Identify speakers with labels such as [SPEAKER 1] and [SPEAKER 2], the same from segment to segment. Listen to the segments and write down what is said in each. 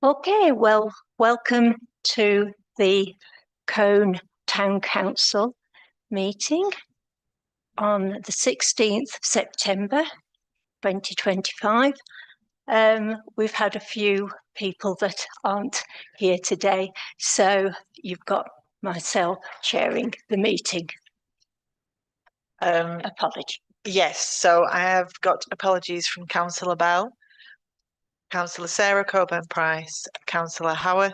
[SPEAKER 1] Okay, well, welcome to the Colne Town Council meeting on the 16th of September 2025. We've had a few people that aren't here today, so you've got myself chairing the meeting. Apology.
[SPEAKER 2] Yes, so I have got apologies from Councillor Bell, Councillor Sarah Coburn-Price, Councillor Howarth,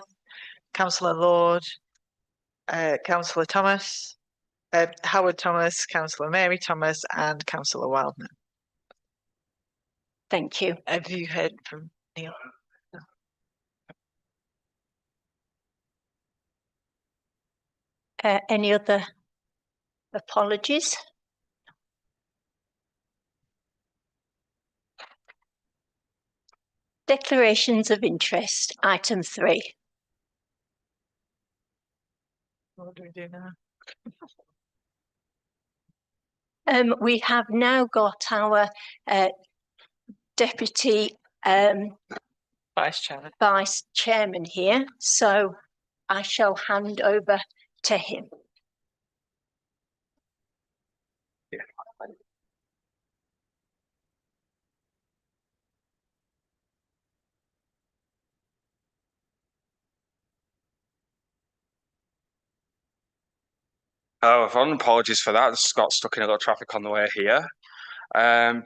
[SPEAKER 2] Councillor Lord, Councillor Thomas, Howard Thomas, Councillor Mary Thomas, and Councillor Wildman.
[SPEAKER 1] Thank you.
[SPEAKER 2] Have you heard from Neil? No.
[SPEAKER 1] Any other apologies? Declarations of interest, item 3.
[SPEAKER 2] What do we do now?
[SPEAKER 1] We have now got our deputy vice chairman here, so I shall hand over to him.
[SPEAKER 3] Yeah. Oh, everyone, apologies for that. Just got stuck in a little traffic on the way here.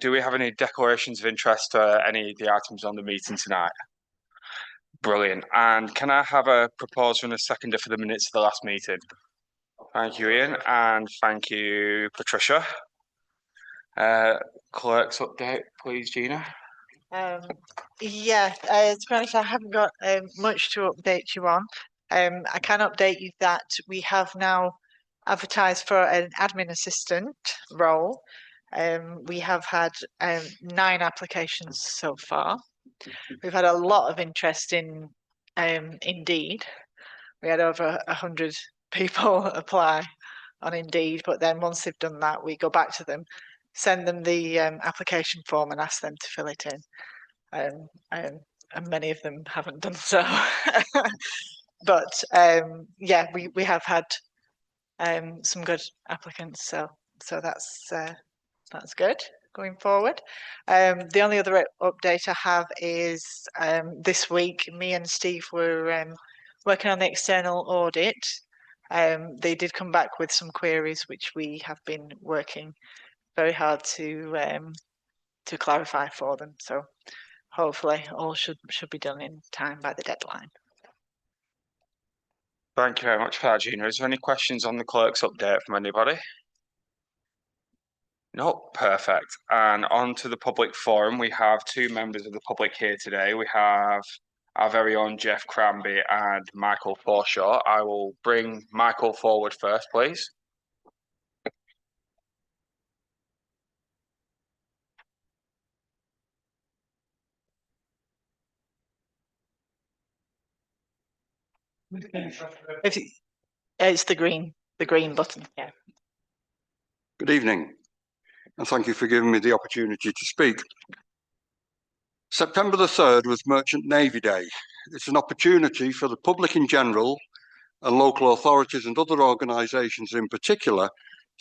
[SPEAKER 3] Do we have any declarations of interest for any of the items on the meeting tonight? Brilliant. And can I have a proposer and a seconder for the minutes of the last meeting? Thank you, Ian, and thank you, Patricia. Clerk's update, please, Gina.
[SPEAKER 2] Yeah, to be honest, I haven't got much to update you on. I can update you that we have now advertised for an admin assistant role. We have had 9 applications so far. We've had a lot of interest in Indeed. We had over 100 people apply on Indeed, but then once they've done that, we go back to them, send them the application form and ask them to fill it in. And many of them haven't done so. But yeah, we have had some good applicants, so that's good going forward. The only other update I have is this week, me and Steve were working on the external audit. They did come back with some queries, which we have been working very hard to clarify for them. So hopefully all should be done in time by the deadline.
[SPEAKER 3] Thank you very much for that, Gina. Is there any questions on the clerk's update from anybody? No, perfect. And on to the public forum. We have 2 members of the public here today. We have our very own Jeff Cranby and Michael Forshaw. I will bring Michael forward first, please.
[SPEAKER 2] It's the green button. Yeah.
[SPEAKER 4] Good evening, and thank you for giving me the opportunity to speak. September the 3rd was Merchant Navy Day. It's an opportunity for the public in general and local authorities and other organisations in particular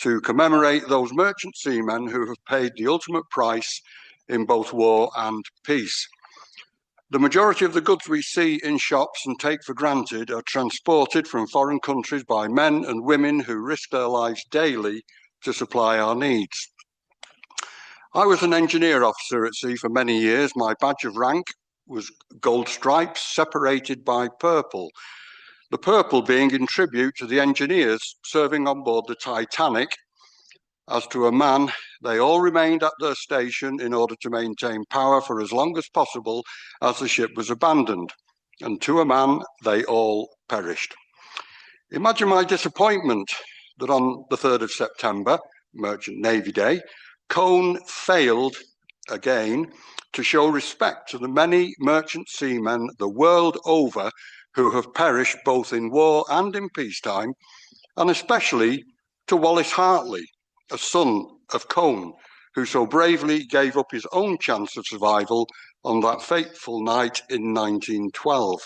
[SPEAKER 4] to commemorate those merchant seamen who have paid the ultimate price in both war and peace. The majority of the goods we see in shops and take for granted are transported from foreign countries by men and women who risk their lives daily to supply our needs. I was an engineer officer at sea for many years. My badge of rank was gold stripes separated by purple. The purple being in tribute to the engineers serving on board the Titanic. As to a man, they all remained at their station in order to maintain power for as long as possible as the ship was abandoned. And to a man, they all perished. Imagine my disappointment that on the 3rd of September, Merchant Navy Day, Cone failed again to show respect to the many merchant seamen the world over who have perished both in war and in peacetime, and especially to Wallace Hartley, a son of Cone, who so bravely gave up his own chance of survival on that fateful night in 1912.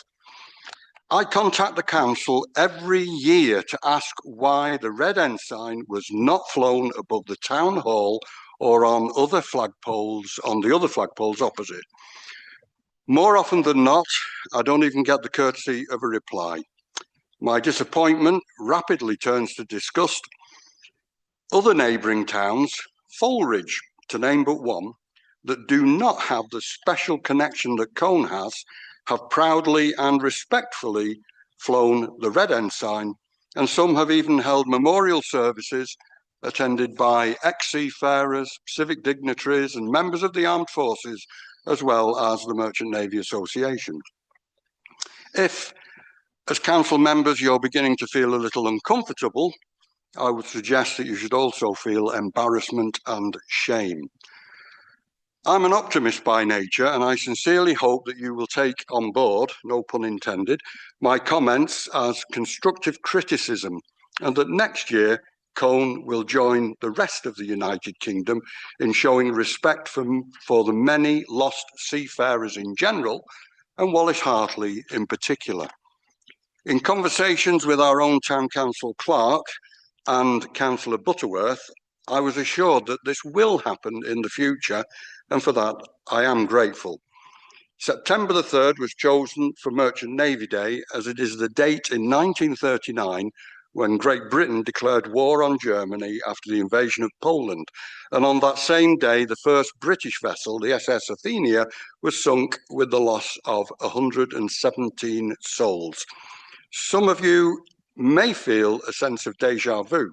[SPEAKER 4] I contact the council every year to ask why the red ensign was not flown above the town hall or on the other flagpoles opposite. More often than not, I don't even get the courtesy of a reply. My disappointment rapidly turns to disgust. Other neighbouring towns, Fulridge to name but one, that do not have the special connection that Cone has, have proudly and respectfully flown the red ensign, and some have even held memorial services attended by ex-seafarers, civic dignitaries and members of the armed forces, as well as the Merchant Navy Association. If, as council members, you're beginning to feel a little uncomfortable, I would suggest that you should also feel embarrassment and shame. I'm an optimist by nature, and I sincerely hope that you will take on board, no pun intended, my comments as constructive criticism, and that next year Cone will join the rest of the United Kingdom in showing respect for the many lost seafarers in general, and Wallace Hartley in particular. In conversations with our own town council clerk and Councillor Butterworth, I was assured that this will happen in the future, and for that I am grateful. September the 3rd was chosen for Merchant Navy Day as it is the date in 1939 when Great Britain declared war on Germany after the invasion of Poland. And on that same day, the first British vessel, the SS Athenia, was sunk with the loss of 117 souls. Some of you may feel a sense of déjà vu.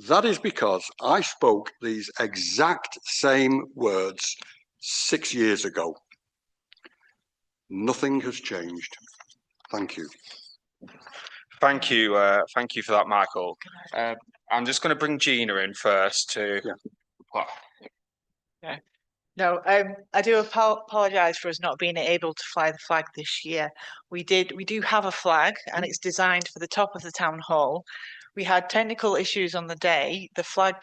[SPEAKER 4] That is because I spoke these exact same words 6 years ago. Nothing has changed. Thank you.
[SPEAKER 3] Thank you for that, Michael. I'm just going to bring Gina in first to.
[SPEAKER 2] Yeah. No, I do apologise for us not being able to fly the flag this year. We do have a flag, and it's designed for the top of the town hall. We had technical issues on the day. The flag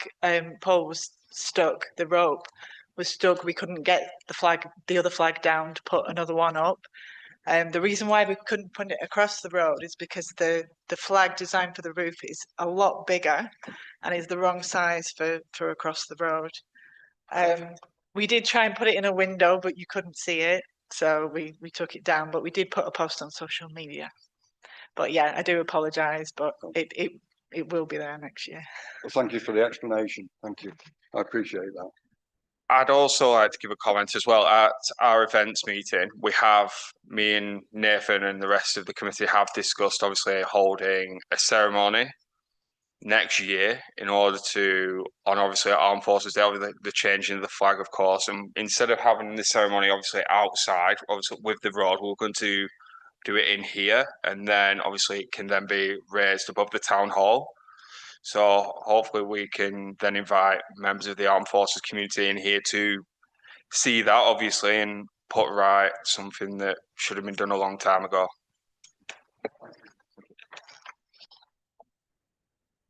[SPEAKER 2] pole was stuck. The rope was stuck. We couldn't get the other flag down to put another one up. The reason why we couldn't put it across the road is because the flag designed for the roof is a lot bigger and is the wrong size for across the road. We did try and put it in a window, but you couldn't see it, so we took it down. But we did put a post on social media. But yeah, I do apologise, but it will be there next year.
[SPEAKER 4] Well, thank you for the explanation. Thank you. I appreciate that.
[SPEAKER 3] I'd also like to give a comment as well. At our events meeting, me and Nathan and the rest of the committee have discussed obviously holding a ceremony next year in order to honour obviously Armed Forces Day, the changing of the flag, of course. And instead of having the ceremony obviously outside, obviously with the road, we're going to do it in here, and then obviously it can then be raised above the town hall. So hopefully we can then invite members of the Armed Forces community in here to see that, obviously, and put right something that should have been done a long time ago.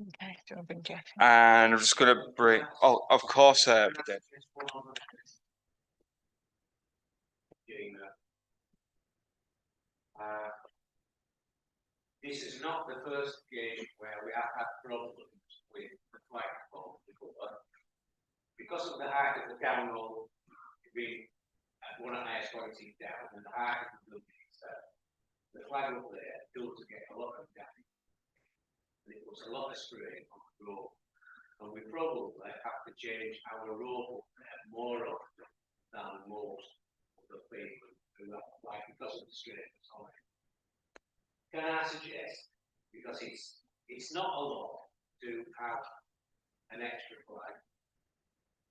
[SPEAKER 2] Okay, do you want to bring Jeff in?
[SPEAKER 3] And I'm just going to bring, oh, of course,
[SPEAKER 5] this is not the first occasion where we have had problems with the flagpole before. Because of the height of the town hall being one of the highest quality down, and the height of the building itself. The flag up there does get a lot of damage. And it puts a lot of strain on the road. And we probably have to change our road up there more often than most of the people who are like because of the strain that's on it. Can I suggest, because it's not a lot to have an extra flag,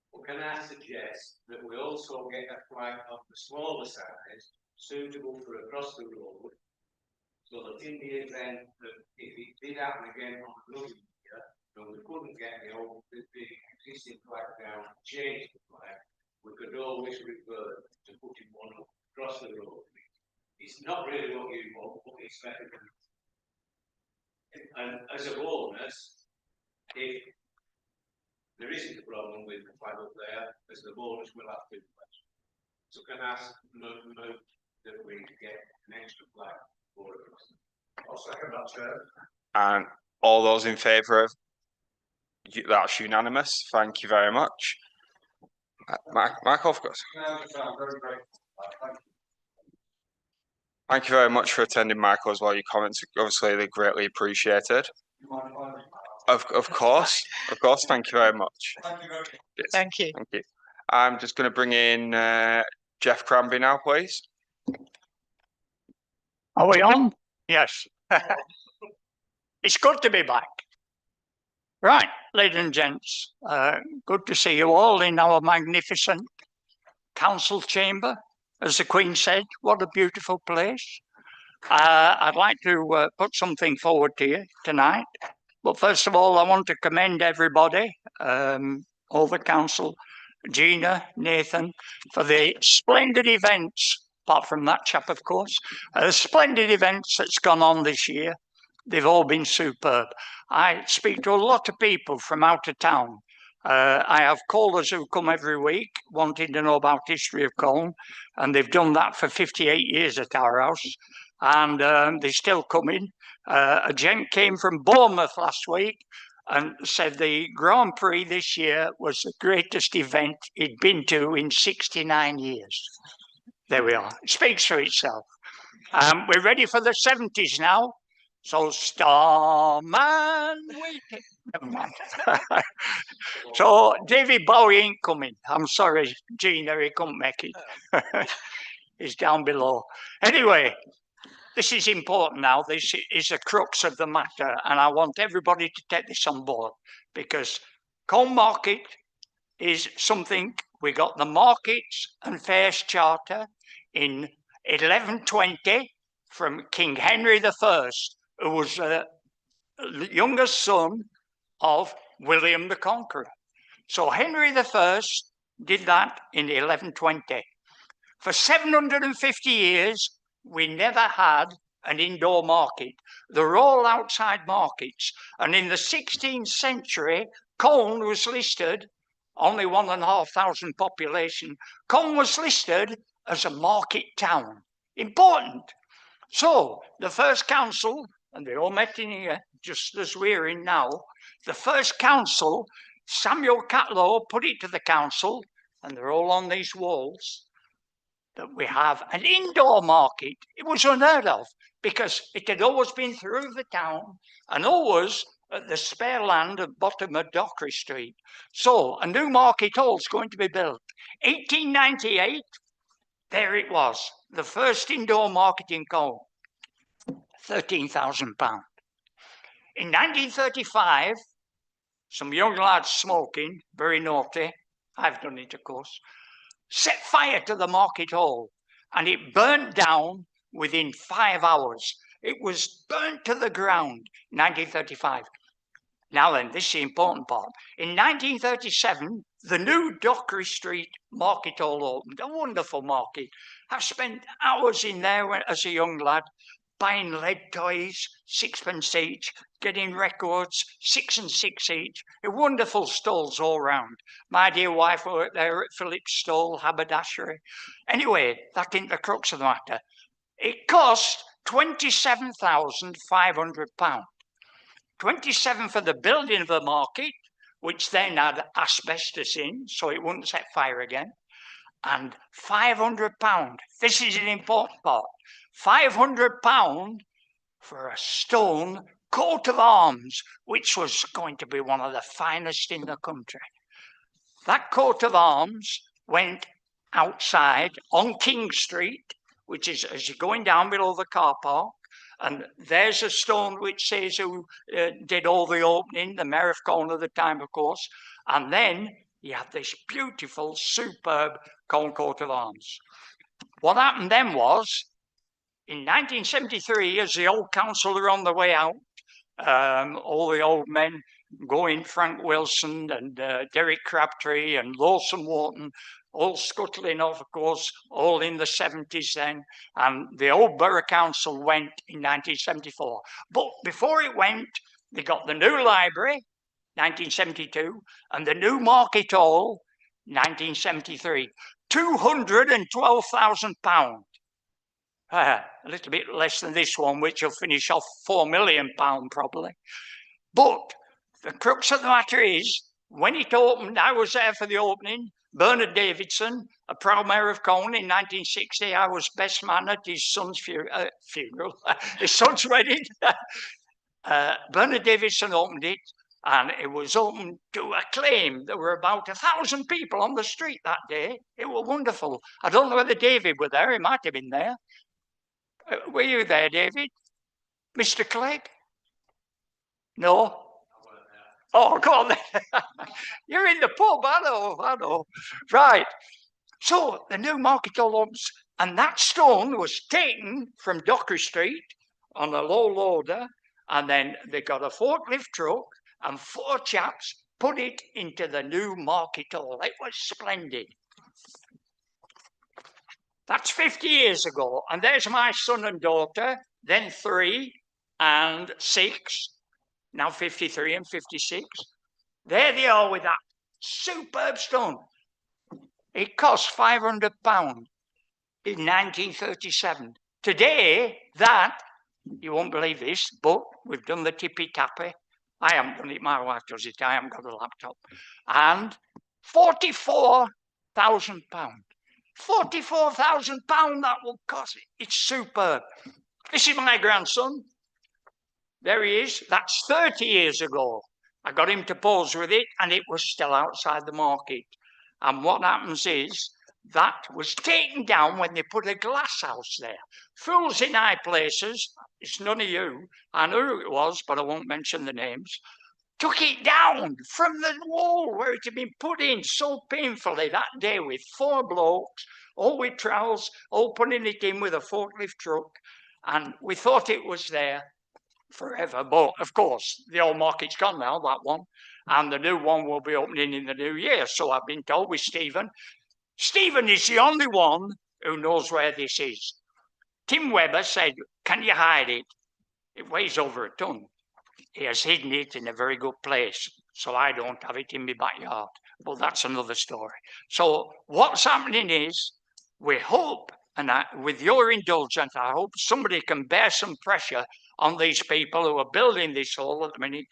[SPEAKER 5] but can I suggest that we also get a flag of the smaller size suitable for across the road, so that in the event that if it did happen again on another year, and we couldn't get the existing flag down, change the flag, we could always revert to putting one up across the road. It's not really what you want, but it's better than. And as a bonus, if there isn't a problem with the flag up there, as the bonus will have to. So can I ask that we get an extra flag for us? I'll second that, Chair.
[SPEAKER 3] And all those in favour of that's unanimous. Thank you very much. Michael, of course. Thank you very much for attending, Michael, as well. Your comments are obviously they're greatly appreciated. Of course. Thank you very much. Yes,
[SPEAKER 2] Thank you.
[SPEAKER 3] thank you. I'm just going to bring in Jeff Cranby now, please.
[SPEAKER 6] Are we on? Yes. It's good to be back. Right, ladies and gents, good to see you all in our magnificent council chamber. As the Queen said, what a beautiful place. I'd like to put something forward to you tonight. But first of all, I want to commend everybody, all the council, Gina, Nathan, for the splendid events, apart from that chap, of course, splendid events that's gone on this year. They've all been superb. I speak to a lot of people from out of town. I have callers who come every week wanting to know about history of Colne, and they've done that for 58 years at our house, and they're still coming. A gent came from Bournemouth last week and said the Grand Prix this year was the greatest event he'd been to in 69 years. There we are. It speaks for itself. We're ready for the 70s now. So Starman waiting. Never mind. So David Bowie ain't coming. I'm sorry, Gina, he couldn't make it. He's down below. Anyway, this is important now. This is the crux of the matter, and I want everybody to take this on board, because Colne Market is something. We got the Markets and Fairs Charter in 1120 from King Henry I, who was the youngest son of William the Conqueror. So Henry I did that in 1120. For 750 years, we never had an indoor market. They're all outside markets. And in the 16th century, Colne was listed, only 1,500 population. Colne was listed as a market town. Important. So the first council, and they all met in here, just as we're in now, the first council, Samuel Catlow put it to the council, and they're all on these walls, that we have an indoor market. It was unheard of, because it had always been through the town and always at the spare land at bottom of Dockery Street. So a new market hall is going to be built. 1898, there it was, the first indoor market in Colne, £13,000. In 1935, some young lads smoking, very naughty, I've done it of course, set fire to the market hall, and it burnt down within 5 hours. It was burnt to the ground, 1935. Now then, this is the important part. In 1937, the new Dockery Street Market Hall opened, a wonderful market. I've spent hours in there as a young lad, buying lead toys, 6p each, getting records, 6 and 6 each. Wonderful stalls all round. My dear wife worked there at Phillips Stall, haberdashery. Anyway, that ain't the crux of the matter. It cost £27,500. 27 for the building of the market, which then had asbestos in, so it wouldn't set fire again. and £500. This is an important part. £500 for a stone coat of arms, which was going to be one of the finest in the country. That coat of arms went outside on King Street, which is as you're going down below the car park, and there's a stone which says who did all the opening, the Mayor of Colne at the time, of course, and then you have this beautiful, superb Colne coat of arms. What happened then was, in 1973, as the old council were on the way out, all the old men going, Frank Wilson and Derek Crabtree and Lawson Wharton, all scuttling off, of course, all in the 70s then. And the old borough council went in 1974. But before it went, they got the new library, 1972, and the new Market Hall, 1973. £212,000. A little bit less than this one, which will finish off £4 million probably. But the crux of the matter is, when it opened, I was there for the opening. Bernard Davidson, a proud mayor of Colne in 1960, I was best man at his son's funeral, his son's wedding. Bernard Davidson opened it, and it was open to acclaim. There were about 1,000 people on the street that day. It was wonderful. I don't know whether David were there. He might have been there. Were you there, David? Mr. Clegg? No? Oh, go on then. You're in the pub, I know. Right. So the new Market Hall opens, and that stone was taken from Dockery Street on a low loader, and then they got a forklift truck, and 4 chaps put it into the new Market Hall. It was splendid. That's 50 years ago, and there's my son and daughter, then 3 and 6, now 53 and 56. There they are with that superb stone. It cost £500 in 1937. Today, that, you won't believe this, but we've done the tippy-tappy. I haven't done it, my wife does it, I haven't got a laptop. And £44,000. £44,000 that will cost it. It's superb. This is my grandson. There he is. That's 30 years ago. I got him to pose with it, and it was still outside the market. And what happens is, that was taken down when they put a glass house there. Fools in high places, it's none of you, I know who it was, but I won't mention the names, took it down from the wall where it had been put in so painfully that day with 4 blokes, all with trowels, all putting it in with a forklift truck. And we thought it was there forever. But of course, the old market's gone now, that one. And the new one will be opening in the new year. So I've been told with Stephen. Stephen is the only one who knows where this is. Tim Webber said, can you hide it? It weighs over a ton. He has hidden it in a very good place, so I don't have it in my backyard. But that's another story. So what's happening is, we hope, and with your indulgence, I hope somebody can bear some pressure on these people who are building this hall at the minute.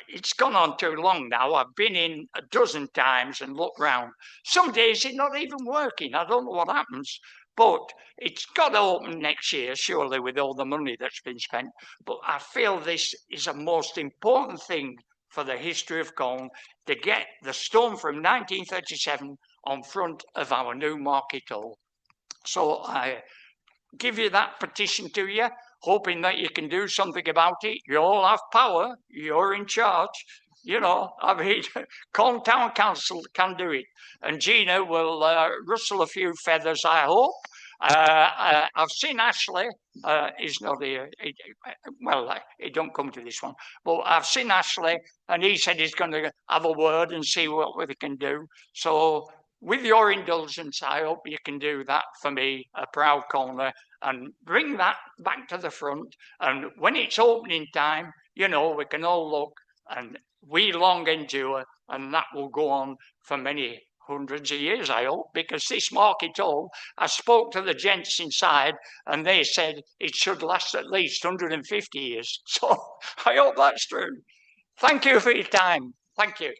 [SPEAKER 6] It's gone on too long now. I've been in a dozen times and looked round. Some days it's not even working. I don't know what happens. But it's got to open next year, surely, with all the money that's been spent. But I feel this is a most important thing for the history of Colne, to get the stone from 1937 on front of our new Market Hall. So I give you that petition to you, hoping that you can do something about it. You all have power. You're in charge. You know, I mean, Colne Town Council can do it. And Gina will rustle a few feathers, I hope. I've seen Ashley. He's not here. He don't come to this one. But I've seen Ashley, and he said he's going to have a word and see what we can do. So with your indulgence, I hope you can do that for me, a proud Colner, and bring that back to the front. And when it's opening time, you know, we can all look, and we long endure, and that will go on for many hundreds of years, I hope, because this Market Hall, I spoke to the gents inside, and they said it should last at least 150 years. So I hope that's true. Thank you for your time. Thank you.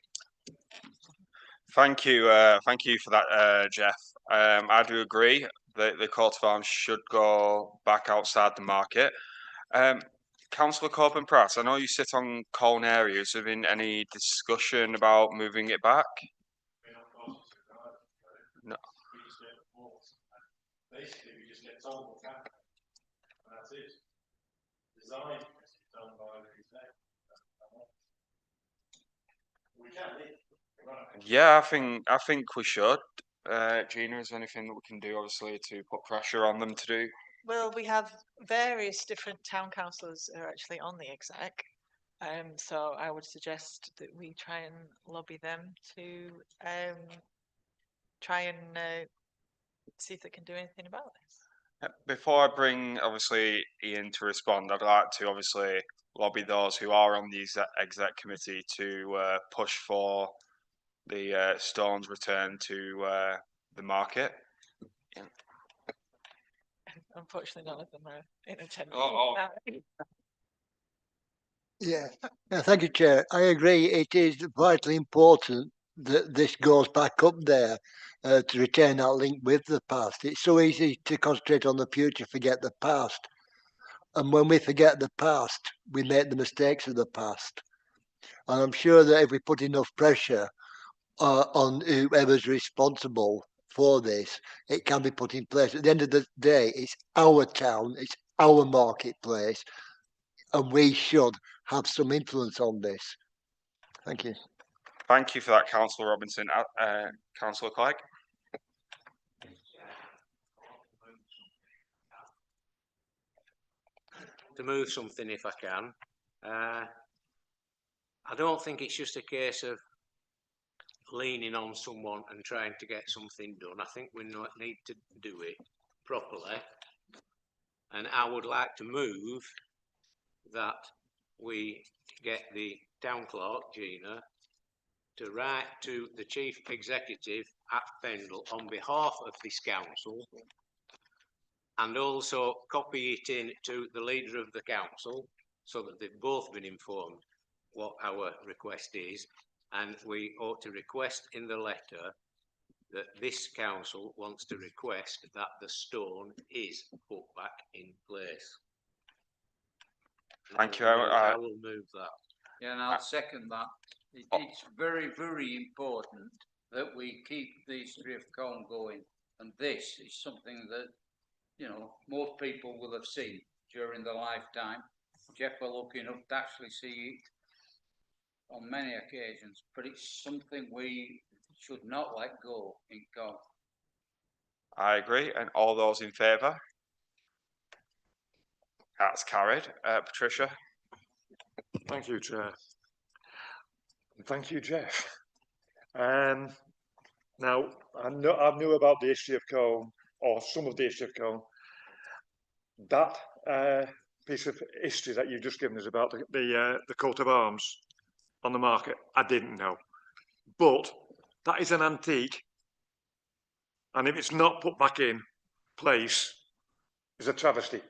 [SPEAKER 3] Thank you for that, Jeff. I do agree that the coat of arms should go back outside the market. Councillor Coburn-Pratt, I know you sit on Colne area. Has there been any discussion about moving it back? No.
[SPEAKER 7] Basically, we just get told what happened, and that's it. Design is done by the exec. We can leave.
[SPEAKER 3] Yeah, I think we should. Gina, is there anything that we can do, obviously, to put pressure on them to do?
[SPEAKER 2] Well, we have various different town councillors who are actually on the exec. So I would suggest that we try and lobby them to try and see if they can do anything about this.
[SPEAKER 3] Before I bring, obviously, Ian to respond, I'd like to, obviously, lobby those who are on the exec committee to push for the stones return to the market.
[SPEAKER 2] Unfortunately, none of them are in attendance.
[SPEAKER 8] Yeah, thank you, Chair. I agree. It is vitally important that this goes back up there to retain that link with the past. It's so easy to concentrate on the future, forget the past. And when we forget the past, we make the mistakes of the past. And I'm sure that if we put enough pressure on whoever's responsible for this, it can be put in place. At the end of the day, it's our town, it's our marketplace, and we should have some influence on this. Thank you.
[SPEAKER 3] Thank you for that, Councillor Robinson. Councillor Clegg?
[SPEAKER 5] To move something if I can. I don't think it's just a case of leaning on someone and trying to get something done. I think we need to do it properly. And I would like to move that we get the town clerk, Gina, to write to the chief executive at Pendle on behalf of this council, and also copy it in to the leader of the council so that they've both been informed what our request is. And we ought to request in the letter that this council wants to request that the stone is put back in place.
[SPEAKER 3] Thank you.
[SPEAKER 5] I will move that.
[SPEAKER 9] Yeah, and I'll second that. It's very, very important that we keep the history of Colne going, and this is something that, you know, most people will have seen during their lifetime. Jeff were lucky enough to actually see it on many occasions, but it's something we should not let go in Colne.
[SPEAKER 3] I agree. And all those in favour? That's carried. Patricia?
[SPEAKER 7] Thank you, Chair. And thank you, Jeff. Now, I knew about the history of Colne, or some of the history of Colne. That piece of history that you've just given us about the coat of arms on the market, I didn't know. But that is an antique, and if it's not put back in place, it's a travesty.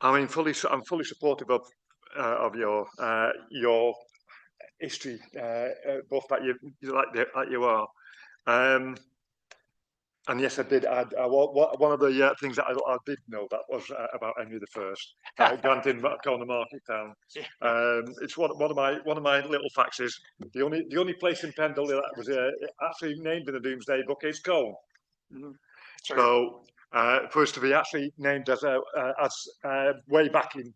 [SPEAKER 7] I'm fully supportive of your history, both that you are. And yes, I did. One of the things that I did know that was about Henry I, granting Colne Market Town. It's one of my little facts is the only place in Pendle that was actually named in the Domesday Book is Colne. So for us to be actually named as way back in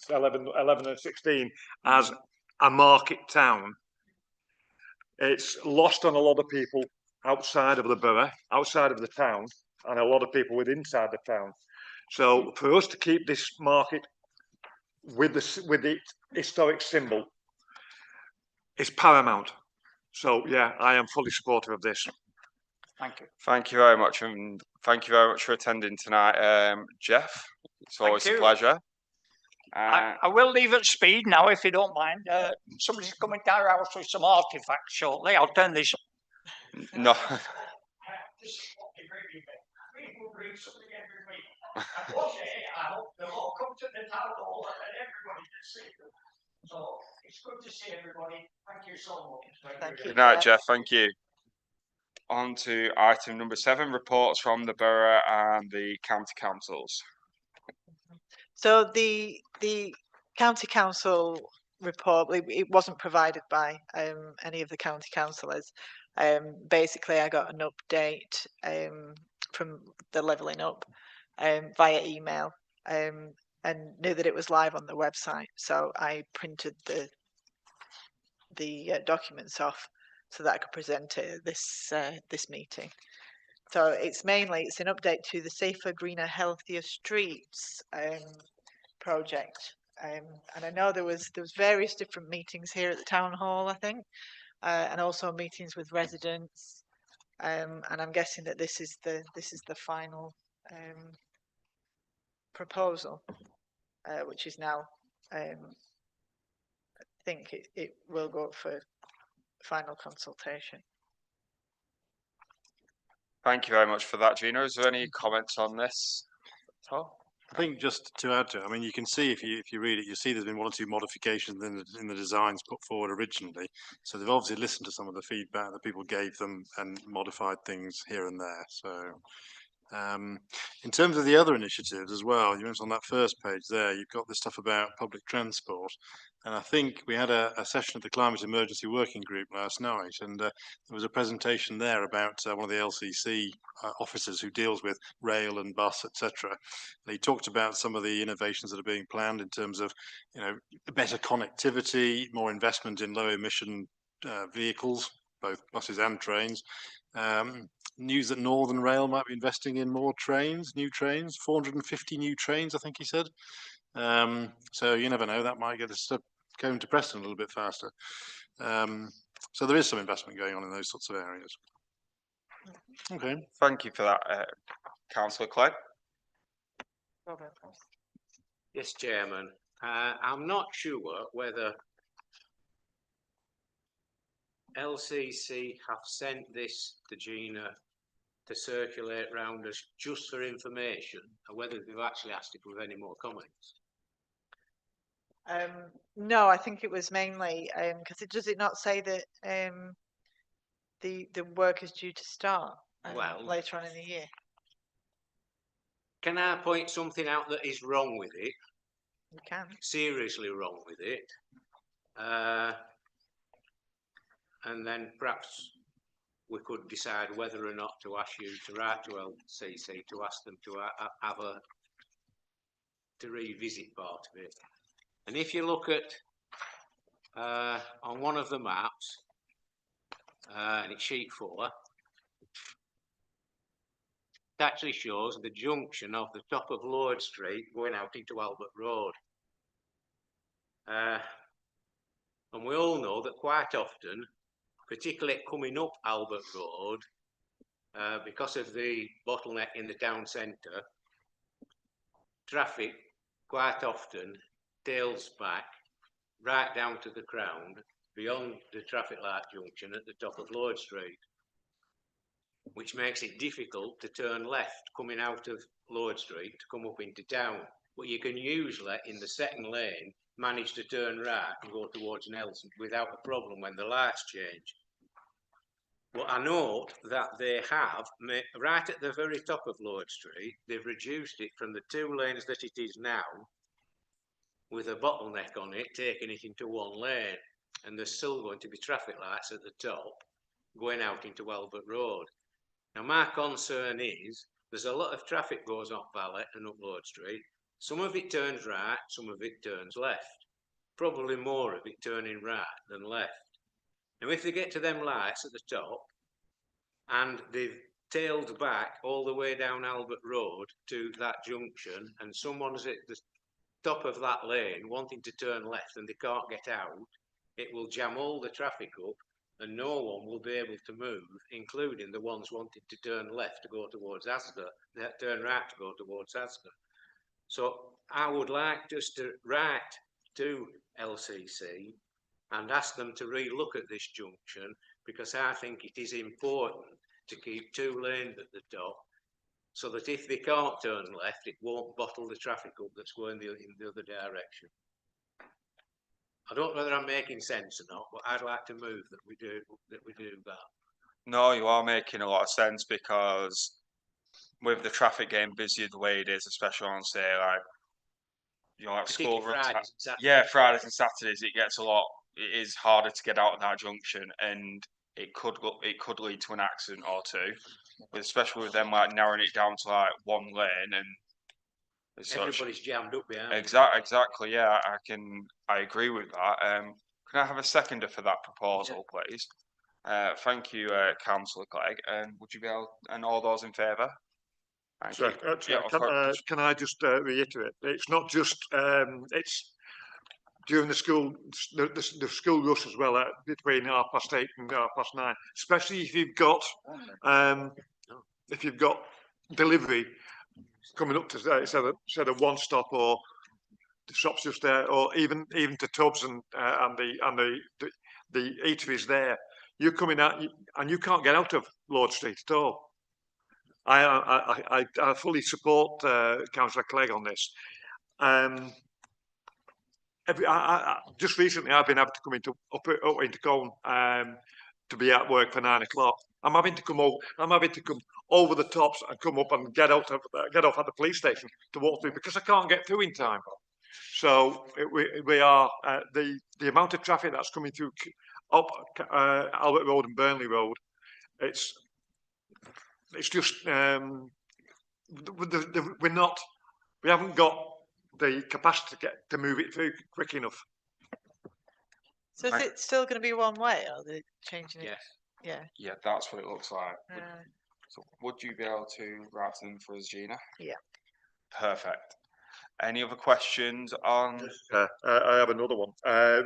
[SPEAKER 7] 11 and 16 as a market town, it's lost on a lot of people outside of the borough, outside of the town, and a lot of people inside the town. So for us to keep this market with its historic symbol is paramount. So yeah, I am fully supportive of this.
[SPEAKER 6] Thank you.
[SPEAKER 3] Thank you very much, and thank you very much for attending tonight, Jeff. It's always a pleasure.
[SPEAKER 6] I will leave at speed now, if you don't mind. Somebody's coming to our house with some artifacts shortly. I'll turn this.
[SPEAKER 3] No.
[SPEAKER 6] People bring something every week. And one day, I hope they'll all come to the town hall and everybody can see them. So it's good to see everybody. Thank you.
[SPEAKER 5] you so much.
[SPEAKER 2] Thank you.
[SPEAKER 3] Good night,
[SPEAKER 2] Chair.
[SPEAKER 3] Jeff. Thank you. On to item number 7, reports from the borough and the county councils.
[SPEAKER 2] So the county council report, it wasn't provided by any of the county councillors. Basically, I got an update from the Levelling Up via email and knew that it was live on the website. So I printed the documents off so that I could present it at this meeting. So it's an update to the Safer, Greener, Healthier Streets project. And I know there was various different meetings here at the town hall, I think, and also meetings with residents. And I'm guessing that this is the final proposal, which is now I think it will go up for final consultation.
[SPEAKER 3] Thank you very much for that, Gina. Is there any comments on this?
[SPEAKER 10] I think just to add to it, I mean, you can see if you read it, you see there's been 1 or 2 modifications in the designs put forward originally. So they've obviously listened to some of the feedback that people gave them and modified things here and there. So in terms of the other initiatives as well, you mentioned on that first page there, you've got this stuff about public transport. And I think we had a session at the Climate Emergency Working Group last night, and there was a presentation there about one of the LCC officers who deals with rail and bus, etc. He talked about some of the innovations that are being planned in terms of, better connectivity, more investment in low emission vehicles, both buses and trains. News that Northern Rail might be investing in more trains, new trains, 450 new trains, I think he said. So you never know, that might get us going to Preston a little bit faster. So there is some investment going on in those sorts of areas. Okay.
[SPEAKER 3] Thank you for that, Councillor Clegg.
[SPEAKER 5] Yes, Chairman. I'm not sure whether LCC have sent this to Gina to circulate round us just for information, or whether they've actually asked if we've any more comments.
[SPEAKER 2] No, I think it was mainly because does it not say that the work is due to start later on in the year?
[SPEAKER 5] Can I point something out that is wrong with it?
[SPEAKER 2] You can.
[SPEAKER 5] Seriously wrong with it. And then perhaps we could decide whether or not to ask you to write to LCC to ask them to to revisit part of it. And if you look at on one of the maps, and it's sheet 4, it actually shows the junction of the top of Lord Street going out into Albert Road. And we all know that quite often, particularly coming up Albert Road, because of the bottleneck in the town centre, traffic quite often tails back right down to the Crown beyond the traffic light junction at the top of Lord Street, which makes it difficult to turn left coming out of Lord Street to come up into town. But you can usually, in the second lane, manage to turn right and go towards Nelson without a problem when the lights change. But I note that they have, right at the very top of Lord Street, they've reduced it from the 2 lanes that it is now, with a bottleneck on it, taking it into 1 lane. And there's still going to be traffic lights at the top, going out into Albert Road. Now, my concern is, there's a lot of traffic goes up Valley and up Lord Street. Some of it turns right, some of it turns left. Probably more of it turning right than left. Now, if they get to them lights at the top, and they've tailed back all the way down Albert Road to that junction, and someone's at the top of that lane wanting to turn left and they can't get out, it will jam all the traffic up and no one will be able to move, including the ones wanting to turn left to go towards Asda, turn right to go towards Asda. So I would like just to write to LCC and ask them to re-look at this junction, because I think it is important to keep 2 lanes at the top, so that if they can't turn left, it won't bottle the traffic up that's going in the other direction. I don't know whether I'm making sense or not, but I'd like to move that we do that.
[SPEAKER 3] No, you are making a lot of sense because with the traffic getting busy the way it is, especially on say like like school
[SPEAKER 5] Particularly
[SPEAKER 3] runs.
[SPEAKER 5] Fridays and Saturdays.
[SPEAKER 3] Yeah, Fridays and Saturdays it gets a lot. It is harder to get out of that junction, and it could lead to an accident or two, especially with them like narrowing it down to like one lane and as such.
[SPEAKER 5] Everybody's jammed up behind.
[SPEAKER 3] Exactly. Yeah, I agree with that. Can I have a seconder for that proposal, please? Thank you, Councillor Clegg. And would you be able, and all those in favour? Thank
[SPEAKER 7] So,
[SPEAKER 3] you. Yeah,
[SPEAKER 7] can I just reiterate? It's not just it's during the school rush as well, between 8:30 and 9:30. Especially if you've got delivery coming up to instead of one stop or the shops just there, or even to Tubbs and the eateries there. You're coming out and you can't get out of Lord Street at all. I fully support Councillor Clegg on this. Just recently, I've been able to come up into Colne to be at work for 9 o'clock. I'm having to come over the tops and come up and get off at the police station to walk through because I can't get through in time. So we are the amount of traffic that's coming through up Albert Road and Burnley Road. It's just we haven't got the capacity to move it through quick enough.
[SPEAKER 2] So is it still going to be one way, or are they changing it?
[SPEAKER 5] Yes.
[SPEAKER 2] Yeah.
[SPEAKER 3] Yeah, that's what it looks like.
[SPEAKER 2] Uh,
[SPEAKER 3] So would you be able to write them for us, Gina?
[SPEAKER 2] Yeah.
[SPEAKER 3] Perfect. Any other questions on?
[SPEAKER 7] I have another one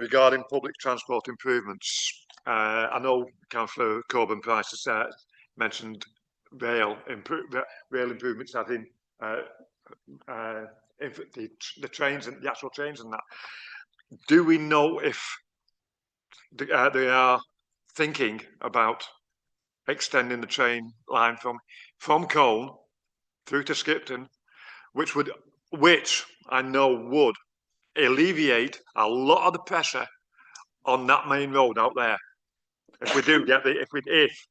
[SPEAKER 7] regarding public transport improvements. I know Councillor Coburn Price has mentioned rail improvements, as in the trains and the actual trains and that. Do we know if they are thinking about extending the train line from Colne through to Skipton, which I know would alleviate a lot of the pressure on that main road out there. If we do get if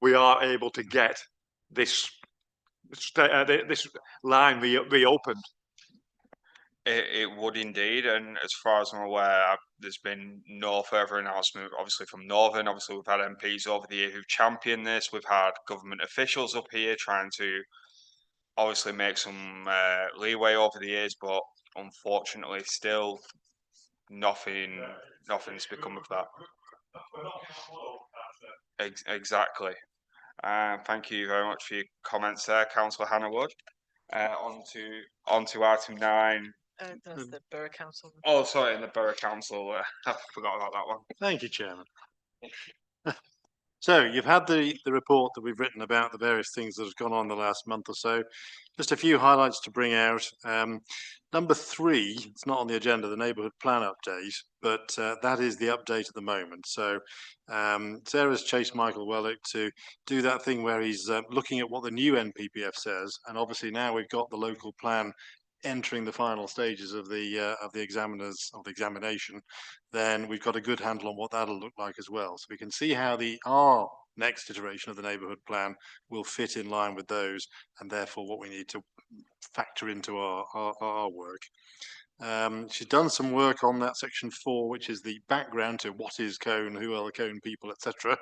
[SPEAKER 7] we are able to get this line reopened.
[SPEAKER 3] It would indeed, and as far as I'm aware, there's been no further announcement. Obviously, from Northern, obviously we've had MPs over the year who've championed this. We've had government officials up here trying to obviously make some leeway over the years, but unfortunately, still nothing's become of that. Exactly. Thank you very much for your comments there, Councillor Hannah Wood. On to item 9.
[SPEAKER 2] that's the Borough Council.
[SPEAKER 3] Oh, sorry, in the Borough Council. I forgot about that one.
[SPEAKER 10] Thank you, Chairman. So you've had the report that we've written about the various things that have gone on the last month or so. Just a few highlights to bring out. Number 3, it's not on the agenda, the neighbourhood plan update, but that is the update at the moment. So Sarah's chased Michael Wellick to do that thing where he's looking at what the new NPPF says, and obviously now we've got the local plan entering the final stages of the examination, then we've got a good handle on what that'll look like as well. So we can see how our next iteration of the neighbourhood plan will fit in line with those, and therefore what we need to factor into our work. She's done some work on that section 4, which is the background to what is Colne, who are the Colne people, etc.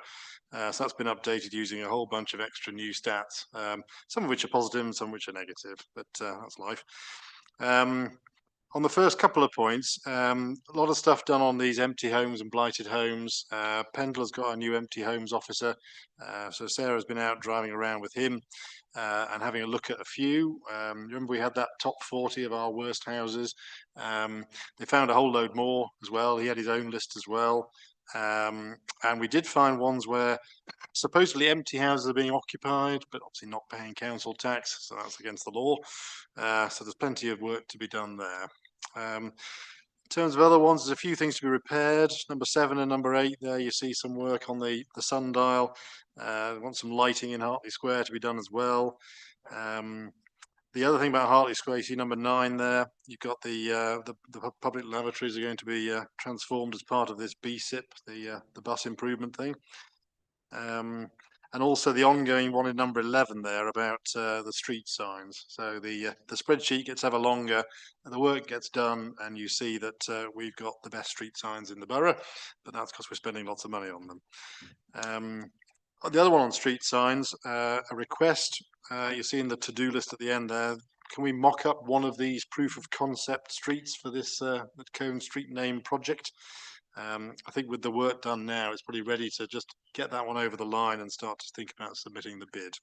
[SPEAKER 10] So that's been updated using a whole bunch of extra new stats, some of which are positive and some of which are negative, but that's life. On the first couple of points, a lot of stuff done on these empty homes and blighted homes. Pendler's got a new empty homes officer, so Sarah's been out driving around with him and having a look at a few. Remember we had that top 40 of our worst houses. They found a whole load more as well. He had his own list as well. And we did find ones where supposedly empty houses are being occupied, but obviously not paying council tax, so that's against the law. So there's plenty of work to be done there. In terms of other ones, there's a few things to be repaired. Number 7 and number 8 there, you see some work on the sundial. We want some lighting in Hartley Square to be done as well. The other thing about Hartley Square, you see number 9 there. You've got the public lavatories are going to be transformed as part of this BSIP, the bus improvement thing. And also the ongoing one in number 11 there about the street signs. So the spreadsheet gets ever longer, and the work gets done, and you see that we've got the best street signs in the borough, but that's because we're spending lots of money on them. The other one on street signs, a request, you see in the to-do list at the end there, can we mock up one of these proof of concept streets for this the Colne street name project? I think with the work done now, it's probably ready to just get that one over the line and start to think about submitting the bid.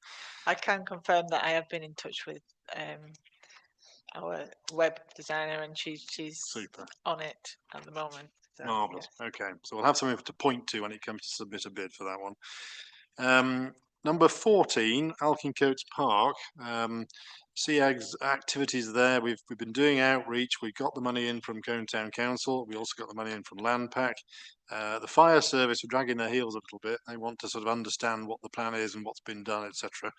[SPEAKER 2] I can confirm that I have been in touch with our web designer, and she's
[SPEAKER 10] Super.
[SPEAKER 2] on it at the moment. So,
[SPEAKER 10] Marvellous. Okay, so we'll have something to point to when it comes to submit a bid for that one. Number 14, Alkincoats Park. SEAG's activities there. We've been doing outreach. We got the money in from Colne Town Council. We also got the money in from Landpack. The fire service are dragging their heels a little bit. They want to sort of understand what the plan is and what's been done, etc.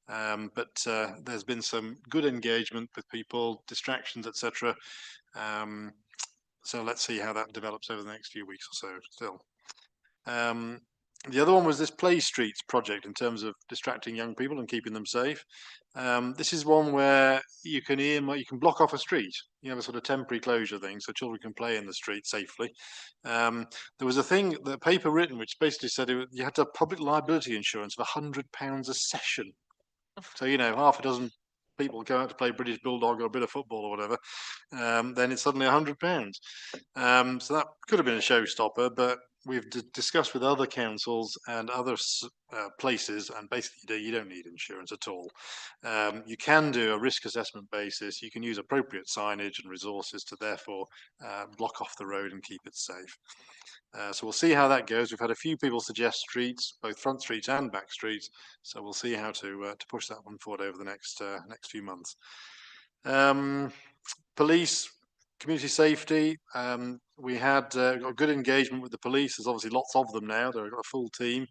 [SPEAKER 10] But there's been some good engagement with people, distractions, etc. So let's see how that develops over the next few weeks or so still. The other one was this Play Streets project in terms of distracting young people and keeping them safe. This is one where you can block off a street. You have a sort of temporary closure thing so children can play in the street safely. There was a thing, the paper written, which basically said you had to have public liability insurance of £100 a session. So, half a dozen people go out to play British Bulldog or a bit of football or whatever, then it's suddenly £100. So that could have been a showstopper, but we've discussed with other councils and other places, and basically you don't need insurance at all. You can do a risk assessment basis. You can use appropriate signage and resources to therefore block off the road and keep it safe. So we'll see how that goes. We've had a few people suggest streets, both front streets and back streets. So we'll see how to push that one forward over the next few months. Police, community safety. We had got good engagement with the police. There's obviously lots of them now. They've got a full team.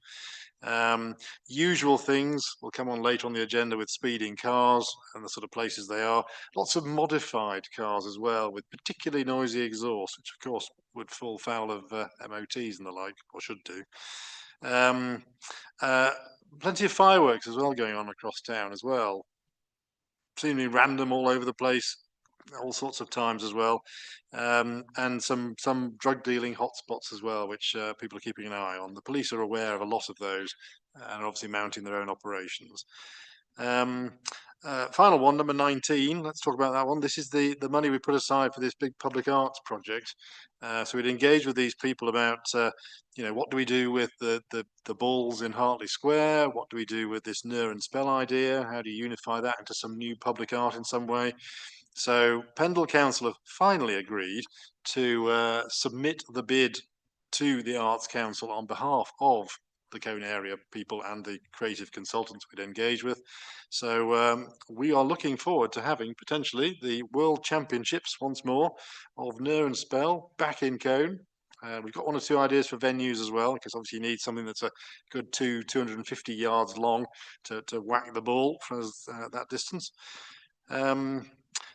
[SPEAKER 10] Usual things will come on later on the agenda with speeding cars and the sort of places they are. Lots of modified cars as well with particularly noisy exhaust, which of course would fall foul of MOTs and the like, or should do. Plenty of fireworks as well going on across town as well. Seemingly random all over the place, all sorts of times as well, and some drug dealing hotspots as well, which people are keeping an eye on. The police are aware of a lot of those and are obviously mounting their own operations. Final one, number 19. Let's talk about that one. This is the money we put aside for this big public arts project. So we'd engage with these people about, what do we do with the balls in Hartley Square? What do we do with this Nur and Spell idea? How do you unify that into some new public art in some way? So Pendle Council have finally agreed to submit the bid to the Arts Council on behalf of the Colne area people and the creative consultants we'd engage with. So we are looking forward to having potentially the World Championships once more of Nur and Spell back in Colne. We've got 1 or 2 ideas for venues as well, because obviously you need something that's a good 250 yards long to whack the ball from that distance.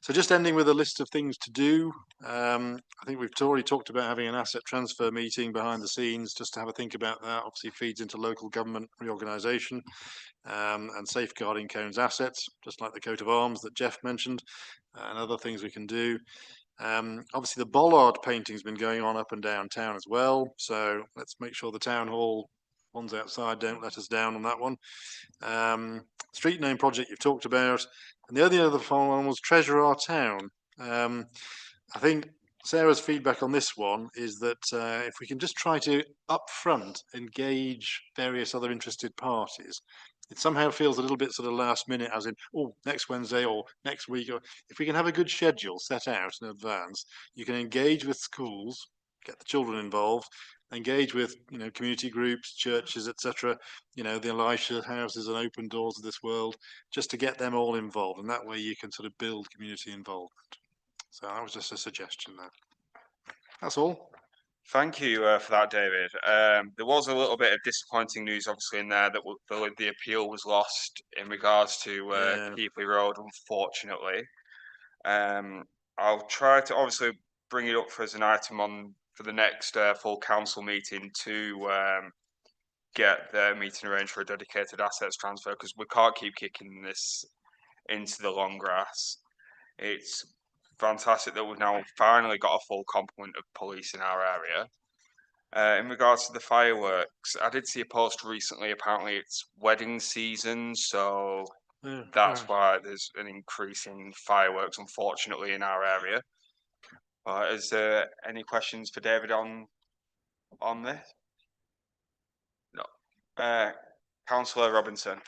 [SPEAKER 10] So just ending with a list of things to do. I think we've already talked about having an asset transfer meeting behind the scenes, just to have a think about that. Obviously feeds into local government reorganisation and safeguarding Colne's assets, just like the coat of arms that Jeff mentioned, and other things we can do. Obviously the bollard painting's been going on up and down town as well, so let's make sure the town hall ones outside don't let us down on that one. Street name project you've talked about, and the other one was Treasure Our Town. I think Sarah's feedback on this one is that if we can just try to upfront engage various other interested parties, it somehow feels a little bit sort of last minute, as in, next Wednesday or next week. Or if we can have a good schedule set out in advance, you can engage with schools, get the children involved, engage with community groups, churches, etc. The Elisha houses and open doors of this world, just to get them all involved, and that way you can sort of build community involvement. So that was just a suggestion there. That's all.
[SPEAKER 3] Thank you for that, David. There was a little bit of disappointing news, obviously, in there that the appeal was lost in regards to
[SPEAKER 10] Yeah.
[SPEAKER 3] Keighley Road, unfortunately. I'll try to obviously bring it up for as an item on for the next full council meeting to get the meeting arranged for a dedicated assets transfer, because we can't keep kicking this into the long grass. It's fantastic that we've now finally got a full complement of police in our area. In regards to the fireworks, I did see a post recently. Apparently, it's wedding season, so
[SPEAKER 10] Yeah,
[SPEAKER 3] that's
[SPEAKER 10] right.
[SPEAKER 3] why there's an increase in fireworks, unfortunately, in our area. Is there any questions for David on this? No. Councillor Robinson.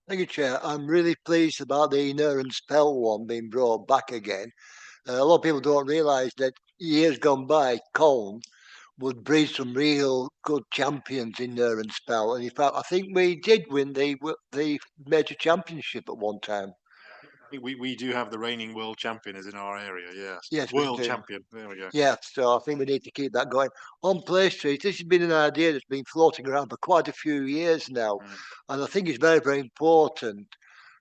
[SPEAKER 8] Thank you, Chair. I'm really pleased about the Inherent Spell one being brought back again. A lot of people don't realise that years gone by, Colne would breed some real good champions in Inherent Spell. And in fact, I think we did win the major championship at one time.
[SPEAKER 10] We do have the reigning world champion is in our area, yes.
[SPEAKER 8] Yes, we
[SPEAKER 10] World
[SPEAKER 8] do.
[SPEAKER 10] champion, there we go.
[SPEAKER 8] Yeah, so I think we need to keep that going. On Play Street, this has been an idea that's been floating around for quite a few years now, and I think it's very, very important.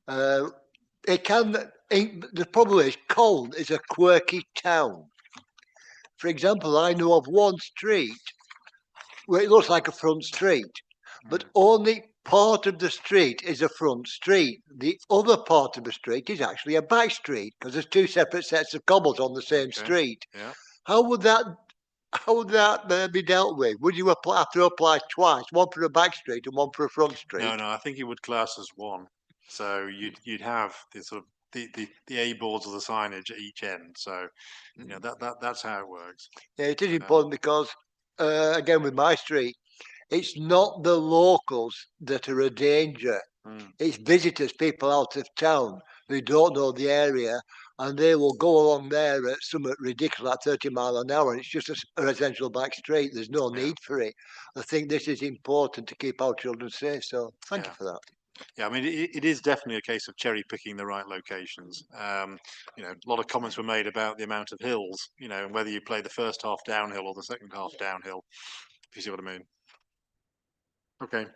[SPEAKER 8] The problem is, Colne is a quirky town. For example, I know of one street where it looks like a front street, but only part of the street is a front street. The other part of the street is actually a back street because there's two separate sets of cobbles on the same street.
[SPEAKER 10] Yeah.
[SPEAKER 8] How would that be dealt with? Would you have to apply twice, one for a back street and one for a front street?
[SPEAKER 10] No, I think it would class as one. So you'd have the sort of the A boards of the signage at each end. So you know that's how it works.
[SPEAKER 8] Yeah, it is important because again with my street, it's not the locals that are a danger. It's visitors, people out of town who don't know the area, and they will go along there at something ridiculous, like 30 mile an hour, and it's just a residential back street. There's no need for it. I think this is important to keep our children safe. So thank you for that.
[SPEAKER 10] Yeah, I mean, it is definitely a case of cherry picking the right locations. You know, a lot of comments were made about the amount of hills, you know, and whether you play the first half downhill or the second half downhill, if you see what I mean. Okay.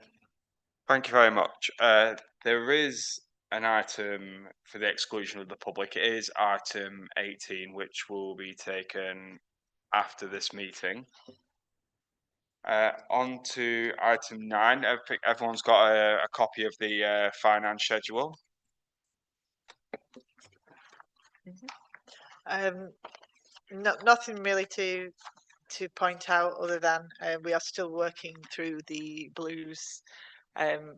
[SPEAKER 3] Thank you very much. There is an item for the exclusion of the public. It is item 18, which will be taken after this meeting. On to item 9. I think everyone's got a copy of the finance schedule.
[SPEAKER 2] Nothing really to point out other than we are still working through the Blues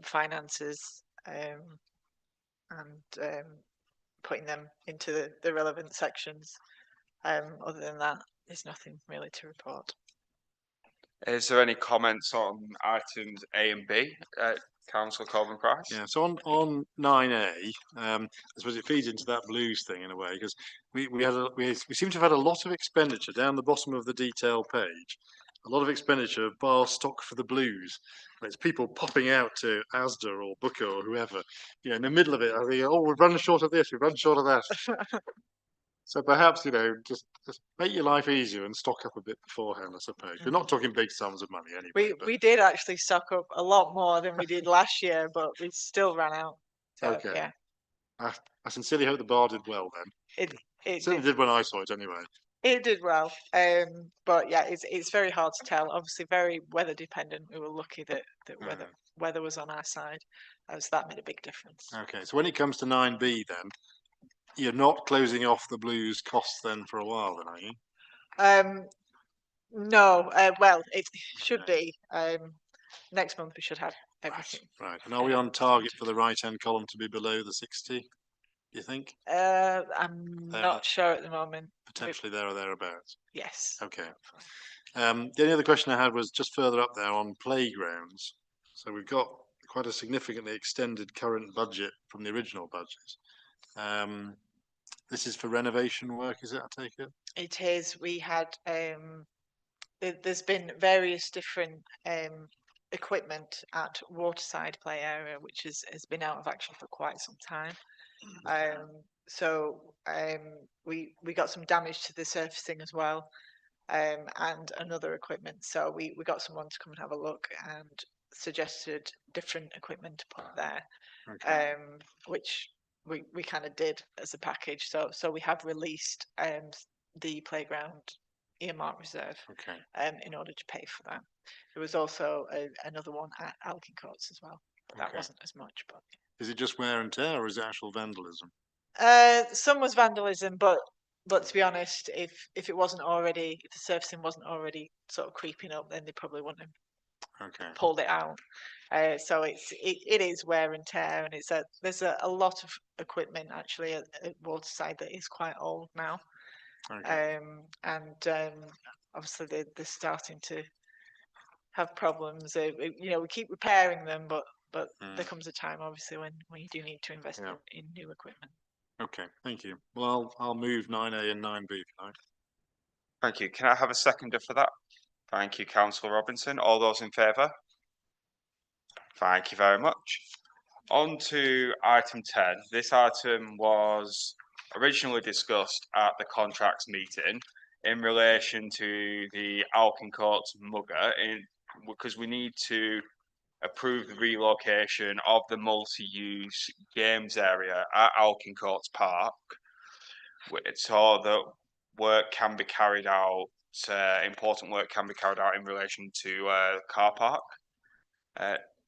[SPEAKER 2] finances and putting them into the relevant sections. Other than that, there's nothing really to report.
[SPEAKER 3] Is there any comments on items A and B? Councillor Colvin Price?
[SPEAKER 10] Yeah, so on 9A, I suppose it feeds into that Blues thing in a way, because we seem to have had a lot of expenditure down the bottom of the detail page, a lot of expenditure bar stock for the Blues. It's people popping out to Asda or Booker or whoever, you know, in the middle of it, I think, oh, we've run short of this, we've run short of that. So perhaps, you know, just make your life easier and stock up a bit beforehand, I suppose. We're not talking big sums of money anyway.
[SPEAKER 2] We did actually stock up a lot more than we did last year, but we still ran out. So,
[SPEAKER 10] Okay.
[SPEAKER 2] yeah.
[SPEAKER 10] I sincerely hope the bar did well then.
[SPEAKER 2] It
[SPEAKER 10] certainly did when I saw it anyway.
[SPEAKER 2] It did well, but yeah, it's very hard to tell. Obviously, very weather dependent. We were lucky that weather was on our side, so that made a big difference.
[SPEAKER 10] Okay, so when it comes to 9B, then you're not closing off the Blues costs then for a while, then, are you?
[SPEAKER 2] No, well, it should be. Next month we should have everything.
[SPEAKER 10] Right, and are we on target for the right-hand column to be below the 60? Do you think?
[SPEAKER 2] I'm not sure at the moment.
[SPEAKER 10] Potentially there or thereabouts.
[SPEAKER 2] Yes.
[SPEAKER 10] Okay. The only other question I had was just further up there on playgrounds. So we've got quite a significantly extended current budget from the original budget. This is for renovation work, is it? I take it.
[SPEAKER 2] It is. We had there's been various different equipment at Waterside Play Area, which has been out of action for quite some time. So we got some damage to the surfacing as well. and another equipment. So we got someone to come and have a look and suggested different equipment to put there,
[SPEAKER 10] Okay.
[SPEAKER 2] which we kind of did as a package. So we have released the playground earmark reserve
[SPEAKER 10] Okay.
[SPEAKER 2] in order to pay for that. There was also another one at Alkin Courts as well, but that
[SPEAKER 10] Okay.
[SPEAKER 2] wasn't as much. But
[SPEAKER 10] Is it just wear and tear, or is it actual vandalism?
[SPEAKER 2] some was vandalism, but to be honest, if it wasn't already, if the surfacing wasn't already sort of creeping up, then they probably wouldn't have
[SPEAKER 10] Okay.
[SPEAKER 2] pulled it out. So it is wear and tear, and there's a lot of equipment actually at Waterside that is quite old now.
[SPEAKER 10] Okay.
[SPEAKER 2] Obviously they're starting to have problems. We keep repairing them, but there comes a time obviously when you do need to invest
[SPEAKER 10] Yeah.
[SPEAKER 2] in new equipment.
[SPEAKER 10] Okay. Thank you. Well, I'll move 9A and 9B if you like.
[SPEAKER 3] Thank you. Can I have a seconder for that? Thank you, Councillor Robinson. All those in favour? Thank you very much. On to item 10. This item was originally discussed at the contracts meeting in relation to the Alkin Courts Mugger, because we need to approve the relocation of the multi-use games area at Alkin Courts Park, so that work can be carried out, important work can be carried out in relation to car park.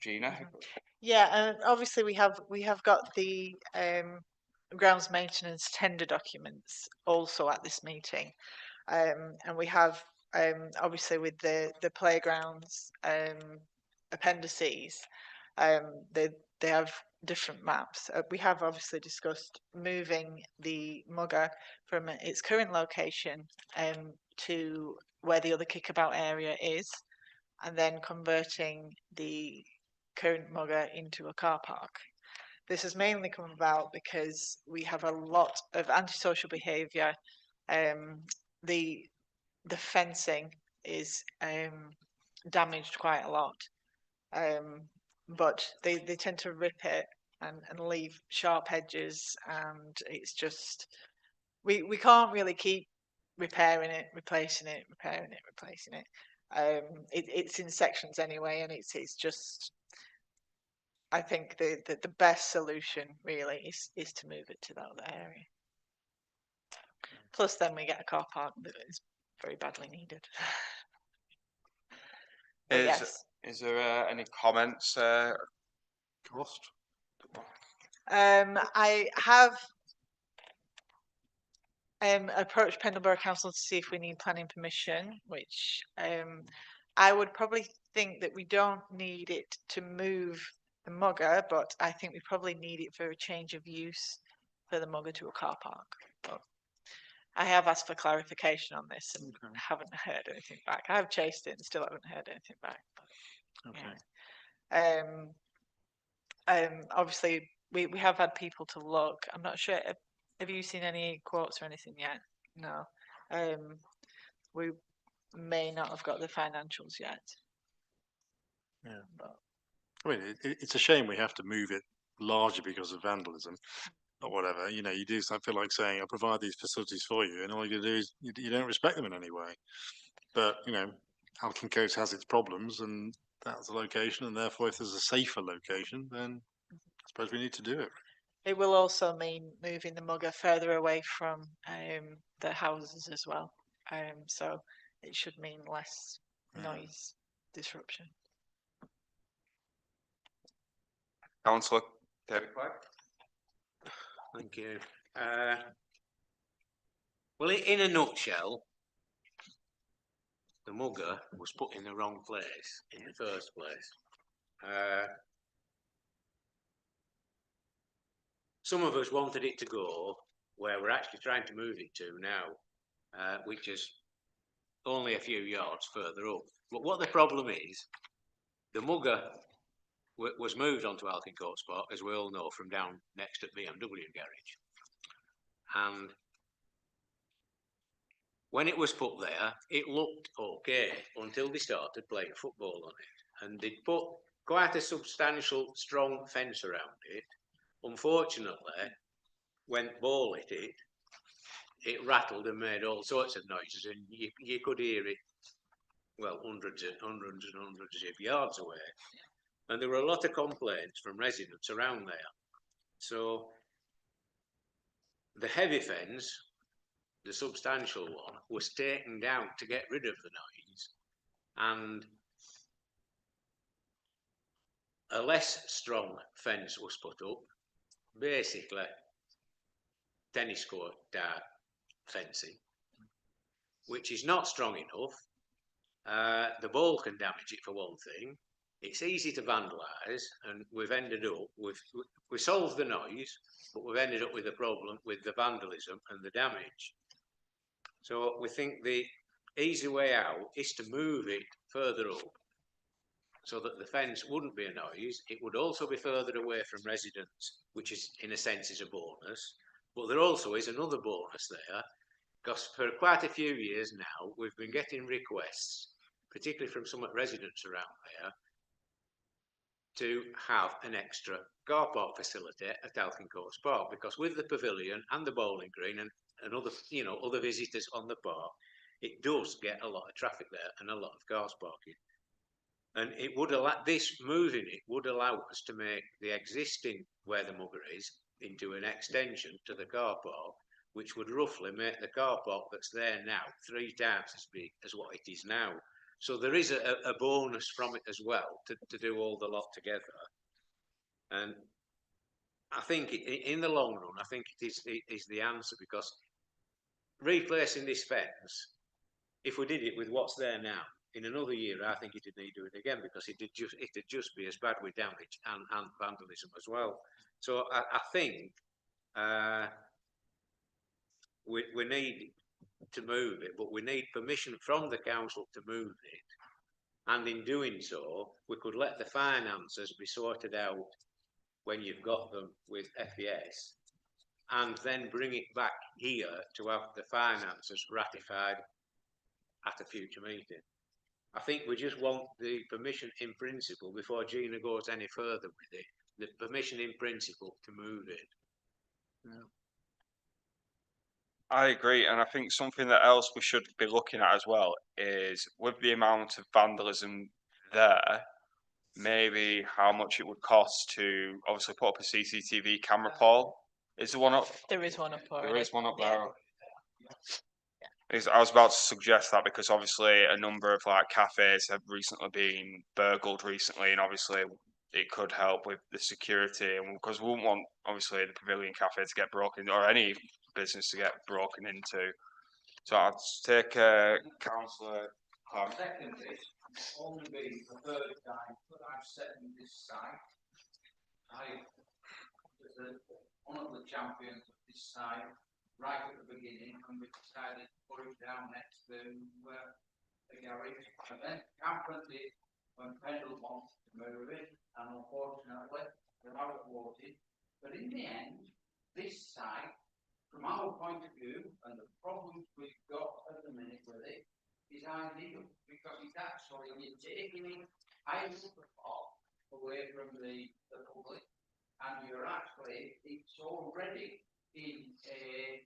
[SPEAKER 3] Gina?
[SPEAKER 2] Yeah, and obviously we have got the grounds maintenance tender documents also at this meeting, and we have obviously with the playgrounds appendices, they have different maps. We have obviously discussed moving the Mugger from its current location to where the other kickabout area is, and then converting the current Mugger into a car park. This has mainly come about because we have a lot of antisocial behaviour. The fencing is damaged quite a lot, but they tend to rip it and leave sharp edges, and it's just we can't really keep repairing it, replacing it, repairing it, replacing it. It's in sections anyway, and it's just, I think the best solution really is to move it to that other area. Plus, then we get a car park that is very badly needed. But yes.
[SPEAKER 3] Is there any comments?
[SPEAKER 10] Cost?
[SPEAKER 2] I have approached Pendleborough Council to see if we need planning permission, which I would probably think that we don't need it to move the Mugger, but I think we probably need it for a change of use for the Mugger to a car park. But I have asked for clarification on this and haven't heard anything back. I have chased it and still haven't heard anything back. But,
[SPEAKER 10] Okay.
[SPEAKER 2] yeah. Obviously, we have had people to look. I'm not sure. Have you seen any quotes or anything yet? No. We may not have got the financials yet.
[SPEAKER 10] Yeah.
[SPEAKER 2] But
[SPEAKER 10] I mean, it's a shame we have to move it largely because of vandalism or whatever. You know, you do feel like saying, I'll provide these facilities for you, and all you do is you don't respect them in any way. But, you know, Alkin Coast has its problems, and that's the location, and therefore if there's a safer location, then I suppose we need to do it.
[SPEAKER 2] it will also mean moving the Mugger further away from the houses as well. So it should mean less noise disruption.
[SPEAKER 3] Councillor David Quaid?
[SPEAKER 5] Thank you. Well, in a nutshell, the Mugger was put in the wrong place in the first place. Some of us wanted it to go where we're actually trying to move it to now, which is only a few yards further up. But what the problem is, the Mugger was moved onto Alkin Courts Park, as we all know, from down next at BMW garage. And when it was put there, it looked okay until they started playing football on it. And they'd put quite a substantial, strong fence around it. Unfortunately, when ball hit it, it rattled and made all sorts of noises, and you could hear it, well, hundreds of yards away. And there were a lot of complaints from residents around there. So the heavy fence, the substantial one, was taken down to get rid of the noise, and a less strong fence was put up, basically tennis court type fencing, which is not strong enough. The ball can damage it for one thing. It's easy to vandalise, and we've ended up with, we solved the noise, but we've ended up with a problem with the vandalism and the damage. So we think the easy way out is to move it further up so that the fence wouldn't be a noise. It would also be further away from residents, which is in a sense is a bonus. But there also is another bonus there, because for quite a few years now, we've been getting requests, particularly from some residents around there, to have an extra car park facility at Elkin Courts Park, because with the pavilion and the bowling green and other, you know, other visitors on the park, it does get a lot of traffic there and a lot of cars parking. And it would allow, this moving it would allow us to make the existing where the mugger is into an extension to the car park, which would roughly make the car park that's there now 3 times as big as what it is now. So there is a bonus from it as well to do all the lot together. And I think in the long run, I think it is the answer, because replacing this fence, if we did it with what's there now, in another year, I think it'd need doing again, because it'd just be as bad with damage and vandalism as well. So I think we need to move it, but we need permission from the council to move it. And in doing so, we could let the finances be sorted out when you've got them with FES, and then bring it back here to have the finances ratified at a future meeting. I think we just want the permission in principle before Gina goes any further with it, the permission in principle to move it.
[SPEAKER 3] I agree, and I think something that else we should be looking at as well is with the amount of vandalism there, maybe how much it would cost to obviously put up a CCTV camera pole. Is there one up?
[SPEAKER 11] There is one up already.
[SPEAKER 3] There is one up
[SPEAKER 11] Yeah.
[SPEAKER 3] there. I was about to suggest that, because obviously a number of like cafes have recently been burgled recently, and obviously it could help with the security, and because we wouldn't want obviously the Pavilion Cafe to get broken, or any business to get broken into. So I'd take Councillor Clark.
[SPEAKER 9] Secondly, only be the 3rd time that I've set in this site. I was one of the champions of this site right at the beginning, and we decided to put it down next to the garage. And then apparently, when Pendle wanted to move it, and unfortunately, they're outvoted. But in the end, this site, from our point of view, and the problems we've got at the minute with it, is ideal, because it's actually, you're taking higher the park away from the public, and you're actually, it's already in a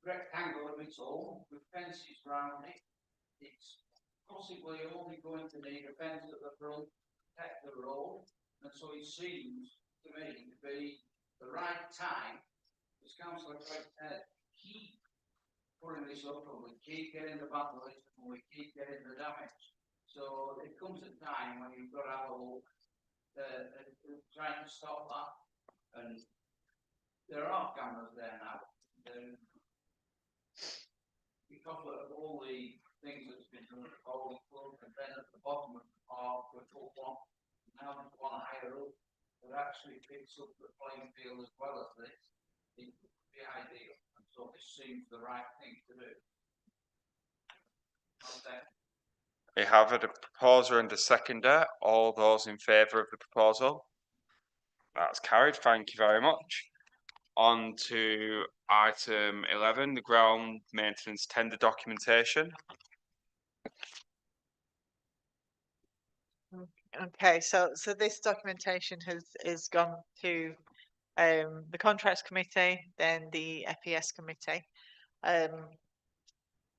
[SPEAKER 9] rectangle of its own with fences around it. It's possibly only going to need a fence at the front to protect the road, and so it seems to me to be the right time, as Councillor Craig said, keep putting this up, and we keep getting the vandalism, and we keep getting the damage. So it comes a time when you've got to have a look trying to stop that, and there are cameras there now. Because of all the things that's been done at the bowling club, and then at the bottom of the park, we put one, now there's one higher up, that actually picks up the playing field as well as this. It would be ideal, and so this seems the right thing to do. Okay.
[SPEAKER 3] We have a proposer and a seconder. All those in favour of the proposal? That's carried. Thank you very much. On to item 11, the ground maintenance tender documentation.
[SPEAKER 2] Okay, so this documentation is gone to the contracts committee, then the FES committee.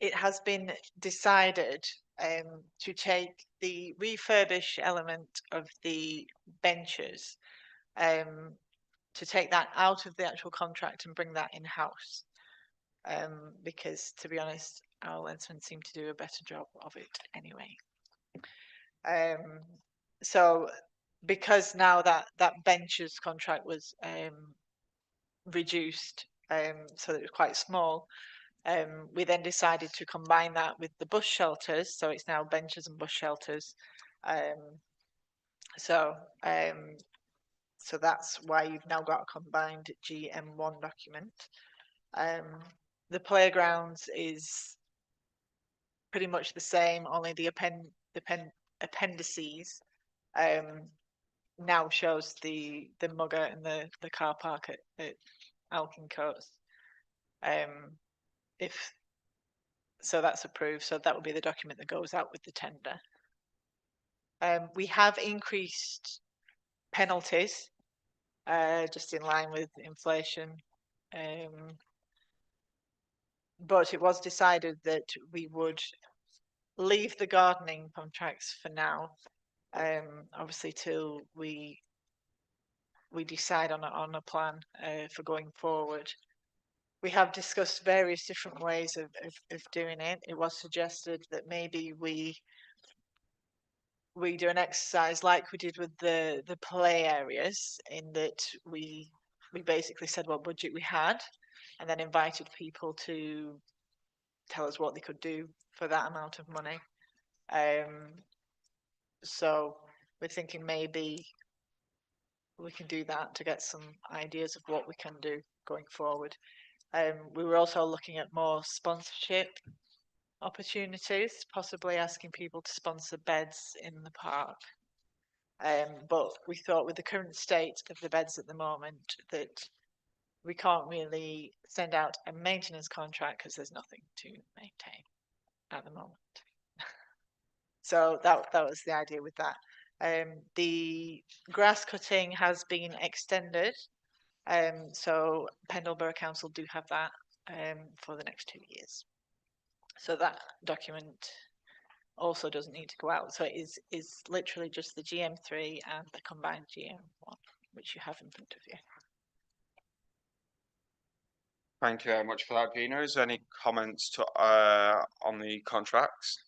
[SPEAKER 2] It has been decided to take the refurbish element of the benches, to take that out of the actual contract and bring that in-house. Because to be honest, our landsmen seem to do a better job of it anyway. So because now that benches contract was reduced, so that it was quite small, we then decided to combine that with the bus shelters, so it's now benches and bus shelters. So that's why you've now got a combined GM1 document. The playgrounds is pretty much the same, only the appendices now shows the mugger and the car park at Alkin Coats. If so, that's approved. So that will be the document that goes out with the tender. We have increased penalties, just in line with inflation. But it was decided that we would leave the gardening contracts for now, obviously till we decide on a plan for going forward. We have discussed various different ways of doing it. It was suggested that maybe we do an exercise like we did with the play areas, in that we basically said what budget we had, and then invited people to tell us what they could do for that amount of money. So we're thinking maybe we can do that to get some ideas of what we can do going forward. We were also looking at more sponsorship opportunities, possibly asking people to sponsor beds in the park. But we thought with the current state of the beds at the moment that we can't really send out a maintenance contract because there's nothing to maintain at the moment. So that was the idea with that. The grass cutting has been extended. So Pendle Borough Council do have that for the next 2 years. So that document also doesn't need to go out. So it is literally just the GM3 and the combined GM1, which you have in front of you.
[SPEAKER 3] Thank you very much for that, Gina. Is there any comments to on the contracts?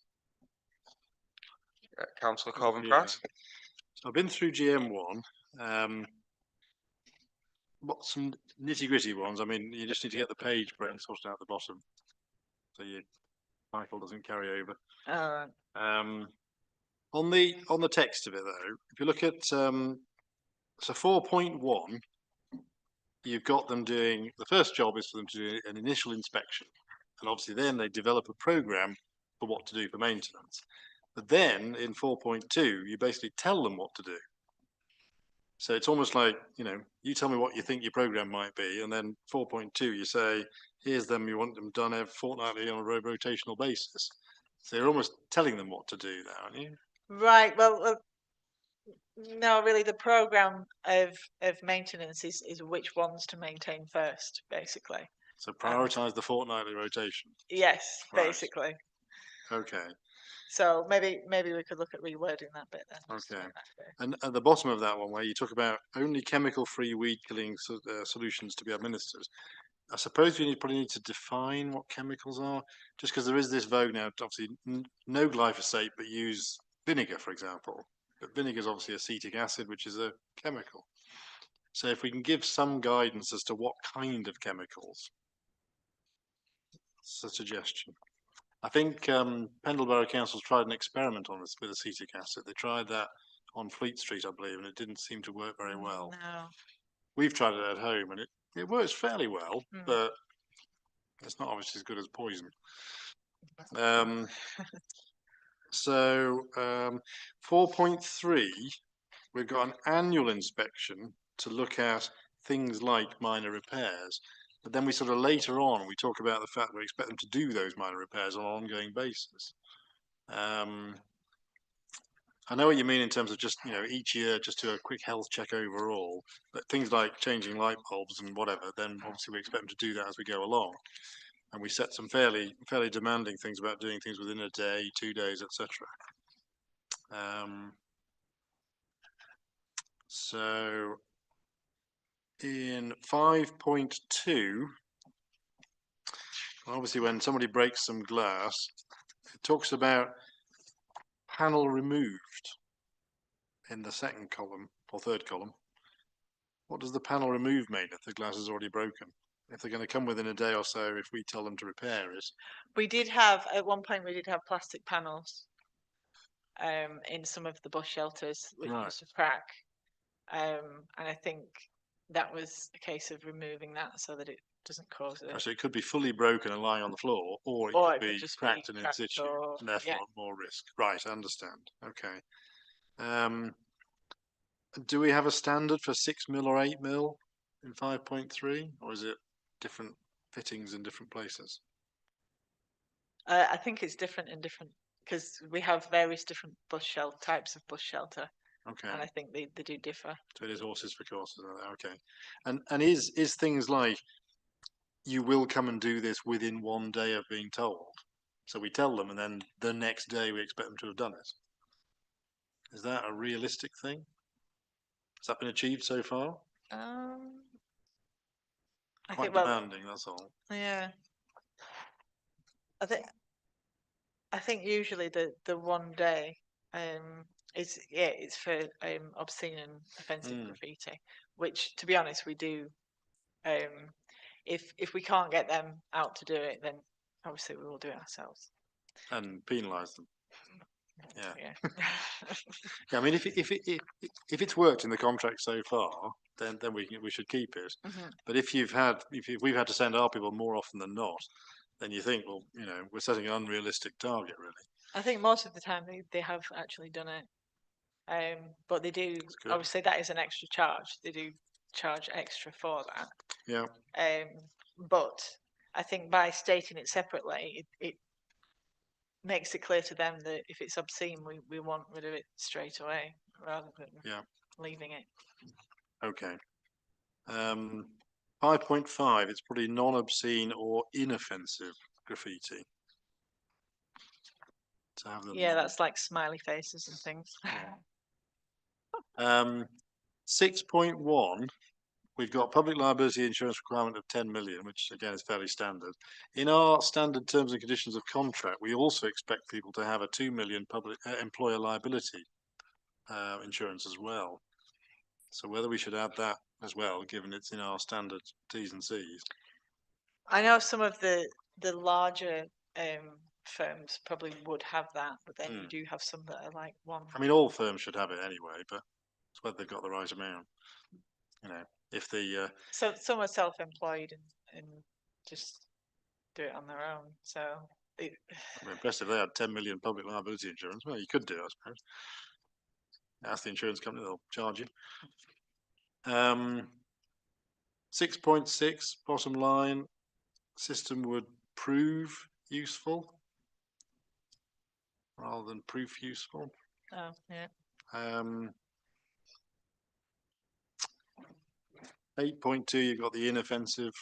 [SPEAKER 3] Councillor Corbyn Pratt.
[SPEAKER 10] So I've been through GM1. What some nitty gritty ones. I mean, you just need to get the page break sorted out at the bottom, so your title doesn't carry over. On the text of it though, if you look at so 4.1, you've got them doing, the first job is for them to do an initial inspection, and obviously then they develop a program for what to do for maintenance. But then in 4.2, you basically tell them what to do. So it's almost like, you know, you tell me what you think your program might be, and then 4.2, you say, here's them, you want them done every fortnightly on a rotational basis. So you're almost telling them what to do there, aren't you?
[SPEAKER 2] Right. Well, no, really, the program of maintenance is which ones to maintain first, basically.
[SPEAKER 10] So prioritize the fortnightly rotation.
[SPEAKER 2] Yes,
[SPEAKER 10] Right.
[SPEAKER 2] basically.
[SPEAKER 10] Okay.
[SPEAKER 2] So maybe we could look at rewording that bit then. just to
[SPEAKER 10] Okay.
[SPEAKER 2] make that clear.
[SPEAKER 10] And at the bottom of that one, where you talk about only chemical-free weed killing solutions to be administered, I suppose you probably need to define what chemicals are, just because there is this vogue now, to obviously no glyphosate, but use vinegar, for example. But vinegar is obviously acetic acid, which is a chemical. So if we can give some guidance as to what kind of chemicals, it's a suggestion. I think Pendle Borough Council's tried an experiment on this with acetic acid. They tried that on Fleet Street, I believe, and it didn't seem to work very well.
[SPEAKER 2] No.
[SPEAKER 10] We've tried it at home, and it works fairly well,
[SPEAKER 2] Mm.
[SPEAKER 10] but it's not obviously as good as poison. 4.3, we've got an annual inspection to look at things like minor repairs. But then we sort of later on, we talk about the fact we expect them to do those minor repairs on an ongoing basis. I I know what you mean in terms of just, you know, each year just do a quick health check overall, but things like changing light bulbs and whatever, then obviously we expect them to do that as we go along. And we set some fairly demanding things about doing things within a day, 2 days, etc. So in 5.2, obviously when somebody breaks some glass, it talks about panel removed in the second column or third column. What does the panel remove mean if the glass is already broken? If they're going to come within a day or so, if we tell them to repair it?
[SPEAKER 2] We did have, at one point, we did have plastic panels in some of the bus shelters which
[SPEAKER 10] Right.
[SPEAKER 2] used to crack. And I think that was a case of removing that so that it doesn't cause it.
[SPEAKER 10] So it could be fully broken and lying on the floor, or it
[SPEAKER 2] Or
[SPEAKER 10] could
[SPEAKER 2] it could
[SPEAKER 10] be
[SPEAKER 2] just be
[SPEAKER 10] cracked and in
[SPEAKER 2] cracked
[SPEAKER 10] situ,
[SPEAKER 2] or-
[SPEAKER 10] and therefore
[SPEAKER 2] yeah.
[SPEAKER 10] more risk. Right, I understand. Okay. Do we have a standard for 6 mil or 8 mil in 5.3, or is it different fittings in different places?
[SPEAKER 2] I think it's different in different, because we have various different types of bus shelter,
[SPEAKER 10] Okay.
[SPEAKER 2] and I think they do differ.
[SPEAKER 10] So it is horses for courses. Okay. And is things like you will come and do this within 1 day of being told? So we tell them, and then the next day we expect them to have done it. Is that a realistic thing? Has that been achieved so far?
[SPEAKER 2] I
[SPEAKER 10] Quite
[SPEAKER 2] think, well,
[SPEAKER 10] demanding, that's all.
[SPEAKER 2] yeah. I think usually the 1 day is, yeah, it's for obscene and offensive graffiti, which, to be honest, we do. If we can't get them out to do it, then obviously we will do it ourselves.
[SPEAKER 10] And penalise them. Yeah.
[SPEAKER 2] Yeah.
[SPEAKER 10] Yeah, I mean, if it's worked in the contract so far, then we should keep it. But if we've had to send our people more often than not, then you think, well, you know, we're setting an unrealistic target, really.
[SPEAKER 2] I think most of the time they have actually done it. But they do,
[SPEAKER 10] good.
[SPEAKER 2] obviously that is an extra charge. They do charge extra for that.
[SPEAKER 10] Yeah.
[SPEAKER 2] But I think by stating it separately, it makes it clear to them that if it's obscene, we want rid of it straight away rather than leaving it.
[SPEAKER 10] Okay. 5.5, it's probably non-obscene or inoffensive graffiti. To have them.
[SPEAKER 2] Yeah, that's like smiley faces and things.
[SPEAKER 10] 6.1, we've got public liability insurance requirement of 10 million, which again is fairly standard. In our standard terms and conditions of contract, we also expect people to have a 2 million public employer liability insurance as well. So whether we should add that as well, given it's in our standard T's and C's.
[SPEAKER 2] I know some of the larger firms probably would have that, but then you do have some that are like one.
[SPEAKER 10] I mean, all firms should have it anyway, but it's whether they've got the right amount. You know, if the
[SPEAKER 2] So some are self-employed and just do it on their own. So
[SPEAKER 10] I'm impressed if they had 10 million public liability insurance. Well, you could do it, I suppose. Ask the insurance company, they'll charge you. 6.6, bottom line, system would prove useful rather than proof useful.
[SPEAKER 2] Oh, yeah.
[SPEAKER 10] 8.2, you've got the inoffensive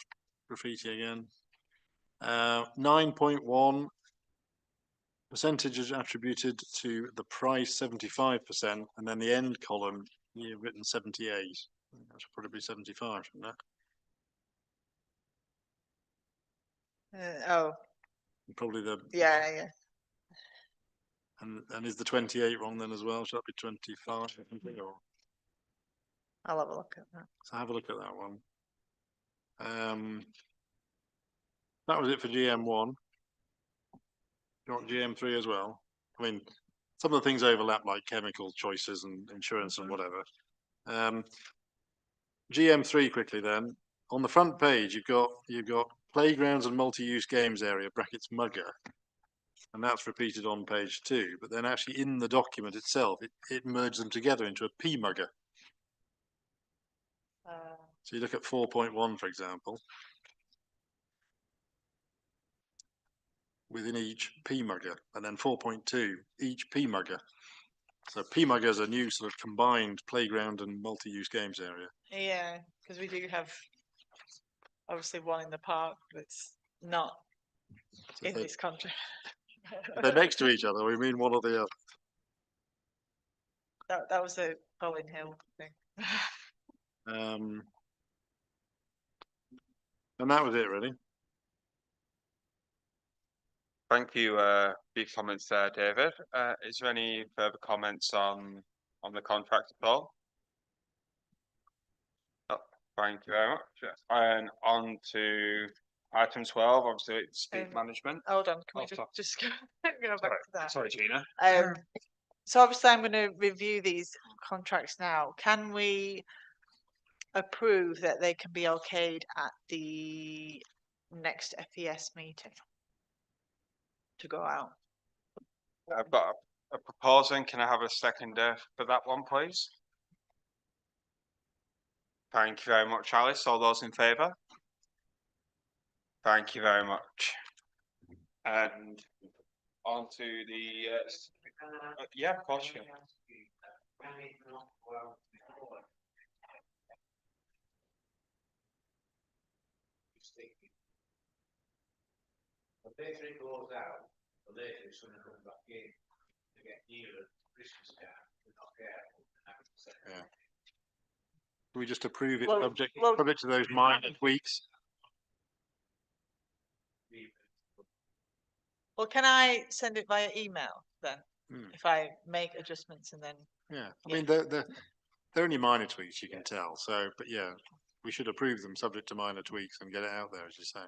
[SPEAKER 10] graffiti again. 9.1, percentages attributed to the price 75%, and then the end column you've written 78. That should probably be 75, shouldn't it?
[SPEAKER 2] Oh.
[SPEAKER 10] Probably the
[SPEAKER 2] yeah.
[SPEAKER 10] And is the 28 wrong then as well? Should that be 25? Or?
[SPEAKER 2] I'll have a look at that.
[SPEAKER 10] So have a look at that one. That was it for GM1. You want GM3 as well? I mean, some of the things overlap, like chemical choices and insurance and whatever. GM3 quickly then. On the front page, you've got playgrounds and multi-use games area brackets mugger, and that's repeated on page 2. But then actually in the document itself, it merges them together into a P mugger. So you look at 4.1, for example. Within each P mugger, and then 4.2, each P mugger. So PMUG is a new sort of combined playground and multi-use games area.
[SPEAKER 2] Yeah, because we do have obviously one in the park that's not
[SPEAKER 10] So
[SPEAKER 2] in this contract.
[SPEAKER 10] they're next to each other. We mean one or the other.
[SPEAKER 2] That was a Colin Hill thing.
[SPEAKER 10] And that was it, really.
[SPEAKER 3] Thank you for your comments there, David. Is there any further comments on the contract at all? No, thank you very much. And on to item 12, obviously it's speed
[SPEAKER 2] Um,
[SPEAKER 3] management.
[SPEAKER 2] Hold on, can
[SPEAKER 3] Oh,
[SPEAKER 2] we
[SPEAKER 3] sorry.
[SPEAKER 2] just go back to that?
[SPEAKER 3] Sorry, Gina.
[SPEAKER 2] So obviously I'm going to review these contracts now. Can we approve that they can be okayed at the next FES meeting to go out?
[SPEAKER 3] I've got a proposal. And can I have a second for that one, please? Thank you very much, Alice. All those in favour? Thank you very much. And on to the yeah, of course. Yeah.
[SPEAKER 5] The later it goes out, the later it's going to come back in to get nearer Christmas time. We're not careful.
[SPEAKER 10] Yeah. Can we just approve it
[SPEAKER 2] Well-
[SPEAKER 10] subject
[SPEAKER 2] well-
[SPEAKER 10] to those minor tweaks?
[SPEAKER 2] Well, can I send it via email then?
[SPEAKER 10] Hmm.
[SPEAKER 2] If I make adjustments and then,
[SPEAKER 10] Yeah, I
[SPEAKER 2] Yeah.
[SPEAKER 10] mean, they're only minor tweaks, you can tell. So, but yeah, we should approve them subject to minor tweaks and get it out there, as you say.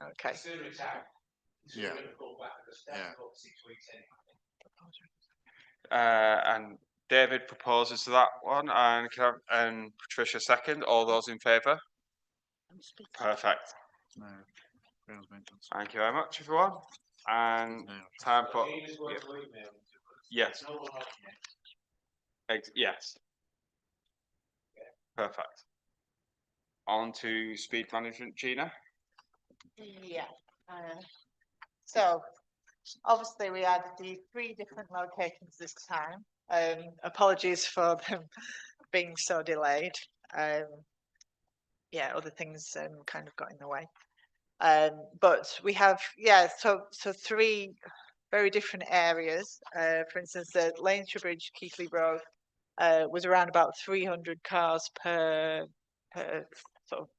[SPEAKER 2] okay.
[SPEAKER 5] The sooner it's out, the sooner
[SPEAKER 10] Yeah.
[SPEAKER 5] it'll go back to the start,
[SPEAKER 10] Yeah.
[SPEAKER 5] about 6 weeks anyway.
[SPEAKER 3] And David proposes that one, and can I have, and Patricia second. All those in favour? Perfect.
[SPEAKER 10] No. Grounds maintenance.
[SPEAKER 3] Thank you very much, everyone. And
[SPEAKER 10] No.
[SPEAKER 3] time for
[SPEAKER 5] Gina's going to email them to us.
[SPEAKER 3] yes,
[SPEAKER 5] No one else yet.
[SPEAKER 3] yes. Perfect. On to speed management, Gina.
[SPEAKER 2] Yeah. So obviously we had the 3 different locations this time. Apologies for them being so delayed. Yeah, other things kind of got in the way. But we have, yeah, so 3 very different areas. For instance, the Lanesborough Bridge, Keighley Road, was around about 300 cars per sort of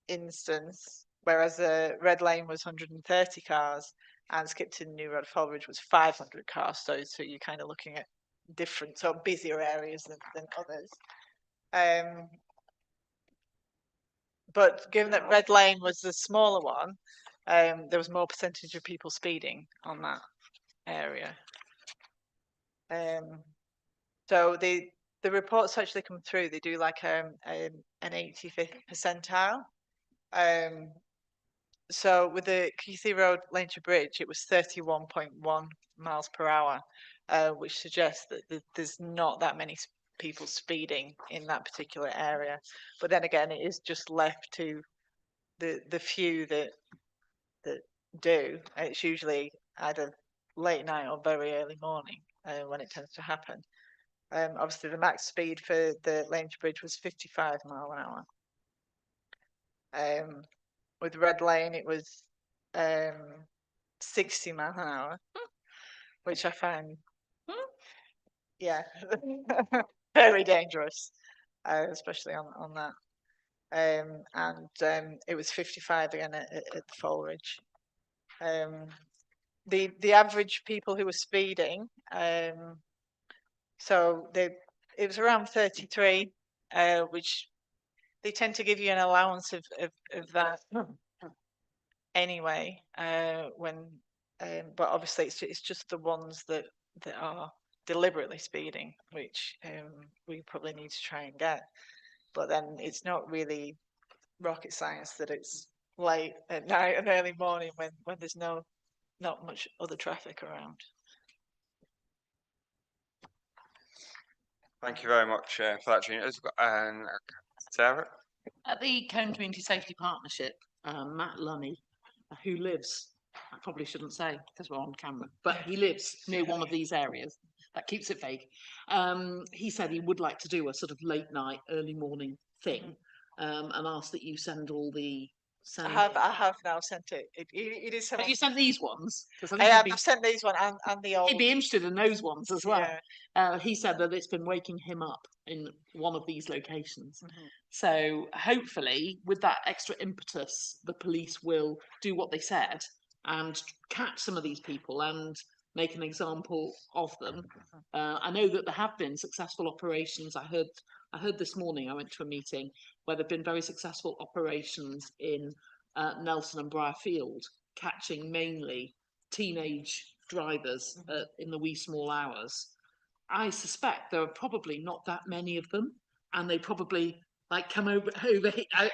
[SPEAKER 2] instance, whereas Red Lane was 130 cars and Skipton New Road Falbridge was 500 cars. So you're kind of looking at different sort of busier areas than others. But given that Red Lane was the smaller one, there was more percentage of people speeding on that area. So the reports actually come through. They do like an 85th percentile. So with the Keighley Road Lanesborough Bridge, it was 31.1 miles per hour, which suggests that there's not that many people speeding in that particular area. But then again, it is just left to the few that do. It's usually either late night or very early morning when it tends to happen. Obviously, the max speed for the Lanesborough Bridge was 55 mile an hour. With Red Lane, it was 60 mile an hour, which I find, yeah, very dangerous, especially on that. And it was 55 again at the Falbridge. The average people who were speeding, so it was around 33, which they tend to give you an allowance of that anyway. But obviously it's just the ones that are deliberately speeding, which we probably need to try and get. But then it's not really rocket science that it's late at night and early morning when there's not much other traffic around.
[SPEAKER 3] Thank you very much for that, Gina. And Sarah?
[SPEAKER 11] At the Cone Community Safety Partnership, Matt Lunny, who lives I probably shouldn't say because we're on camera, but he lives near one of these areas. That keeps it vague. He said he would like to do a sort of late night, early morning thing, and asked that you send all the.
[SPEAKER 2] I have now sent it. It is.
[SPEAKER 11] Have you sent these ones? Because I
[SPEAKER 2] I
[SPEAKER 11] think
[SPEAKER 2] have.
[SPEAKER 11] he'd
[SPEAKER 2] I've sent these one and the old.
[SPEAKER 11] be interested in those ones as well.
[SPEAKER 2] Yeah.
[SPEAKER 11] He said that it's been waking him up in one of these locations.
[SPEAKER 2] Mhm.
[SPEAKER 11] So hopefully, with that extra impetus, the police will do what they said and catch some of these people and make an example of them. I know that there have been successful operations. I heard this morning. I went to a meeting where there've been very successful operations in Nelson and Briarfield, catching mainly teenage drivers in the wee small hours. I suspect there are probably not that many of them, and they probably like come over.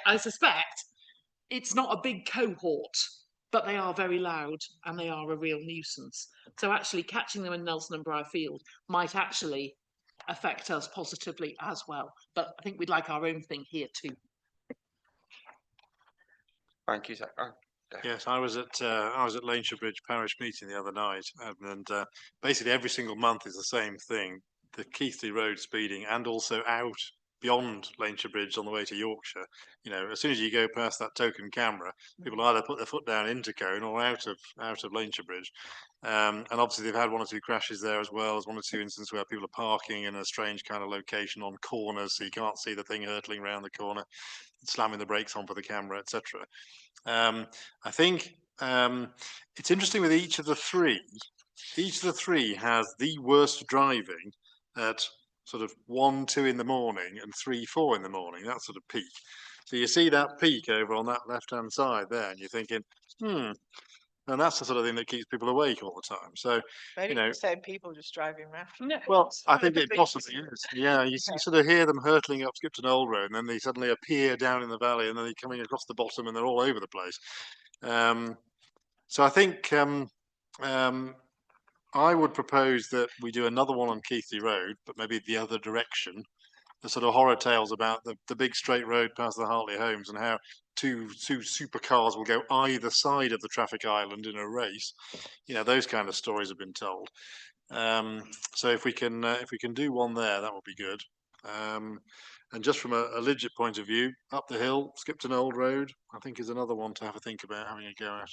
[SPEAKER 11] I suspect it's not a big cohort, but they are very loud and they are a real nuisance. So actually catching them in Nelson and Briarfield might actually affect us positively as well. But I think we'd like our own thing here too.
[SPEAKER 3] Thank you, Zach. Oh,
[SPEAKER 10] Yes, I was at Lancashire Bridge Parish meeting the other night, and basically every single month is the same thing: the Keighley Road speeding, and also out beyond Lancashire Bridge on the way to Yorkshire. You know, as soon as you go past that token camera, people either put their foot down into Cone or out of Lancashire Bridge. And obviously they've had one or two crashes there as well as one or two instances where people are parking in a strange kind of location on corners, so you can't see the thing hurtling around the corner, slamming the brakes on for the camera, etc. I think it's interesting with each of the three. Each of the three has the worst driving at sort of 1, 2 in the morning and 3, 4 in the morning. That sort of peak. So you see that peak over on that left-hand side there, and you're thinking, and that's the sort of thing that keeps people awake all the time. So
[SPEAKER 2] Maybe
[SPEAKER 10] you know,
[SPEAKER 2] the same people just driving around.
[SPEAKER 10] well, I think
[SPEAKER 2] the
[SPEAKER 10] it
[SPEAKER 2] big-
[SPEAKER 10] possibly is. Yeah, you sort of hear them hurtling up Skipton Old Road, and then they suddenly appear down in the valley, and then they're coming across the bottom, and they're all over the place. So I think I would propose that we do another one on Keighley Road, but maybe the other direction. The sort of horror tales about the big straight road past the Hartley homes and how two supercars will go either side of the traffic island in a race. You know, those kind of stories have been told. So if we can do one there, that would be good. And just from a legit point of view, up the hill, Skipton Old Road, I think is another one to have a think about having a go at.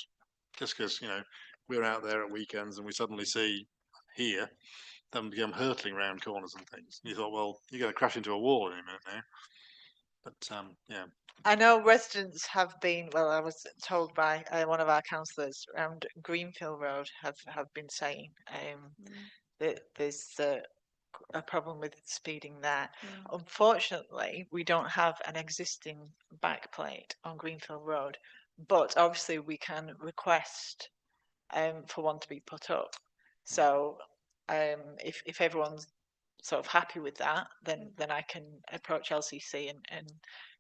[SPEAKER 10] Just because, you know, we're out there at weekends and we suddenly see here them become hurtling around corners and things. You thought, well, you're going to crash into a wall in a minute now. But yeah.
[SPEAKER 2] I know residents have been, well, I was told by one of our councillors around Greenfield Road have been saying that there's a problem with speeding there. Unfortunately, we don't have an existing backplate on Greenfield Road, but obviously we can request for one to be put up. So if everyone's sort of happy with that, then I can approach LCC and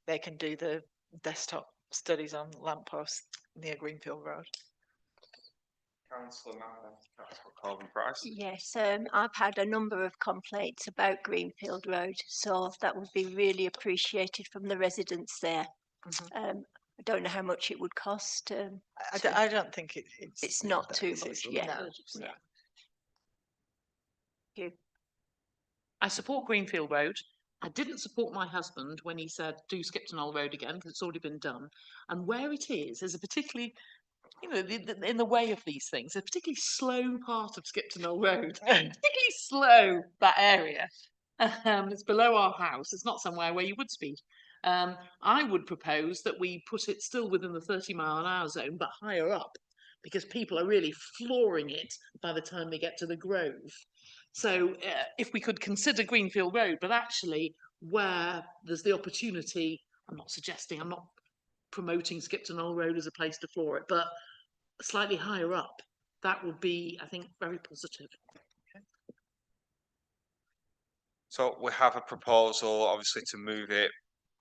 [SPEAKER 2] they can do the desktop studies on lampposts near Greenfield Road.
[SPEAKER 3] Councillor Matter, Councillor Colvin Price.
[SPEAKER 1] Yes, I've had a number of complaints about Greenfield Road, so that would be really appreciated from the residents there. I don't know how much it would cost.
[SPEAKER 2] I don't think
[SPEAKER 1] it's not too
[SPEAKER 2] it's-
[SPEAKER 1] much.
[SPEAKER 2] it's
[SPEAKER 1] Yeah.
[SPEAKER 2] no.
[SPEAKER 1] Yeah. Thank you.
[SPEAKER 11] I support Greenfield Road. I didn't support my husband when he said do Skipton Old Road again because it's already been done. And where it is a particularly, you know, in the way of these things, a particularly slow part of Skipton Old Road. Particularly slow, that area. It's below our house. It's not somewhere where you would speed. I would propose that we put it still within the 30-mile-an-hour zone, but higher up, because people are really flooring it by the time they get to the Grove. So if we could consider Greenfield Road, but actually where there's the opportunity, I'm not promoting Skipton Old Road as a place to floor it, but slightly higher up, that would be, I think, very positive.
[SPEAKER 3] So we have a proposal, obviously, to move it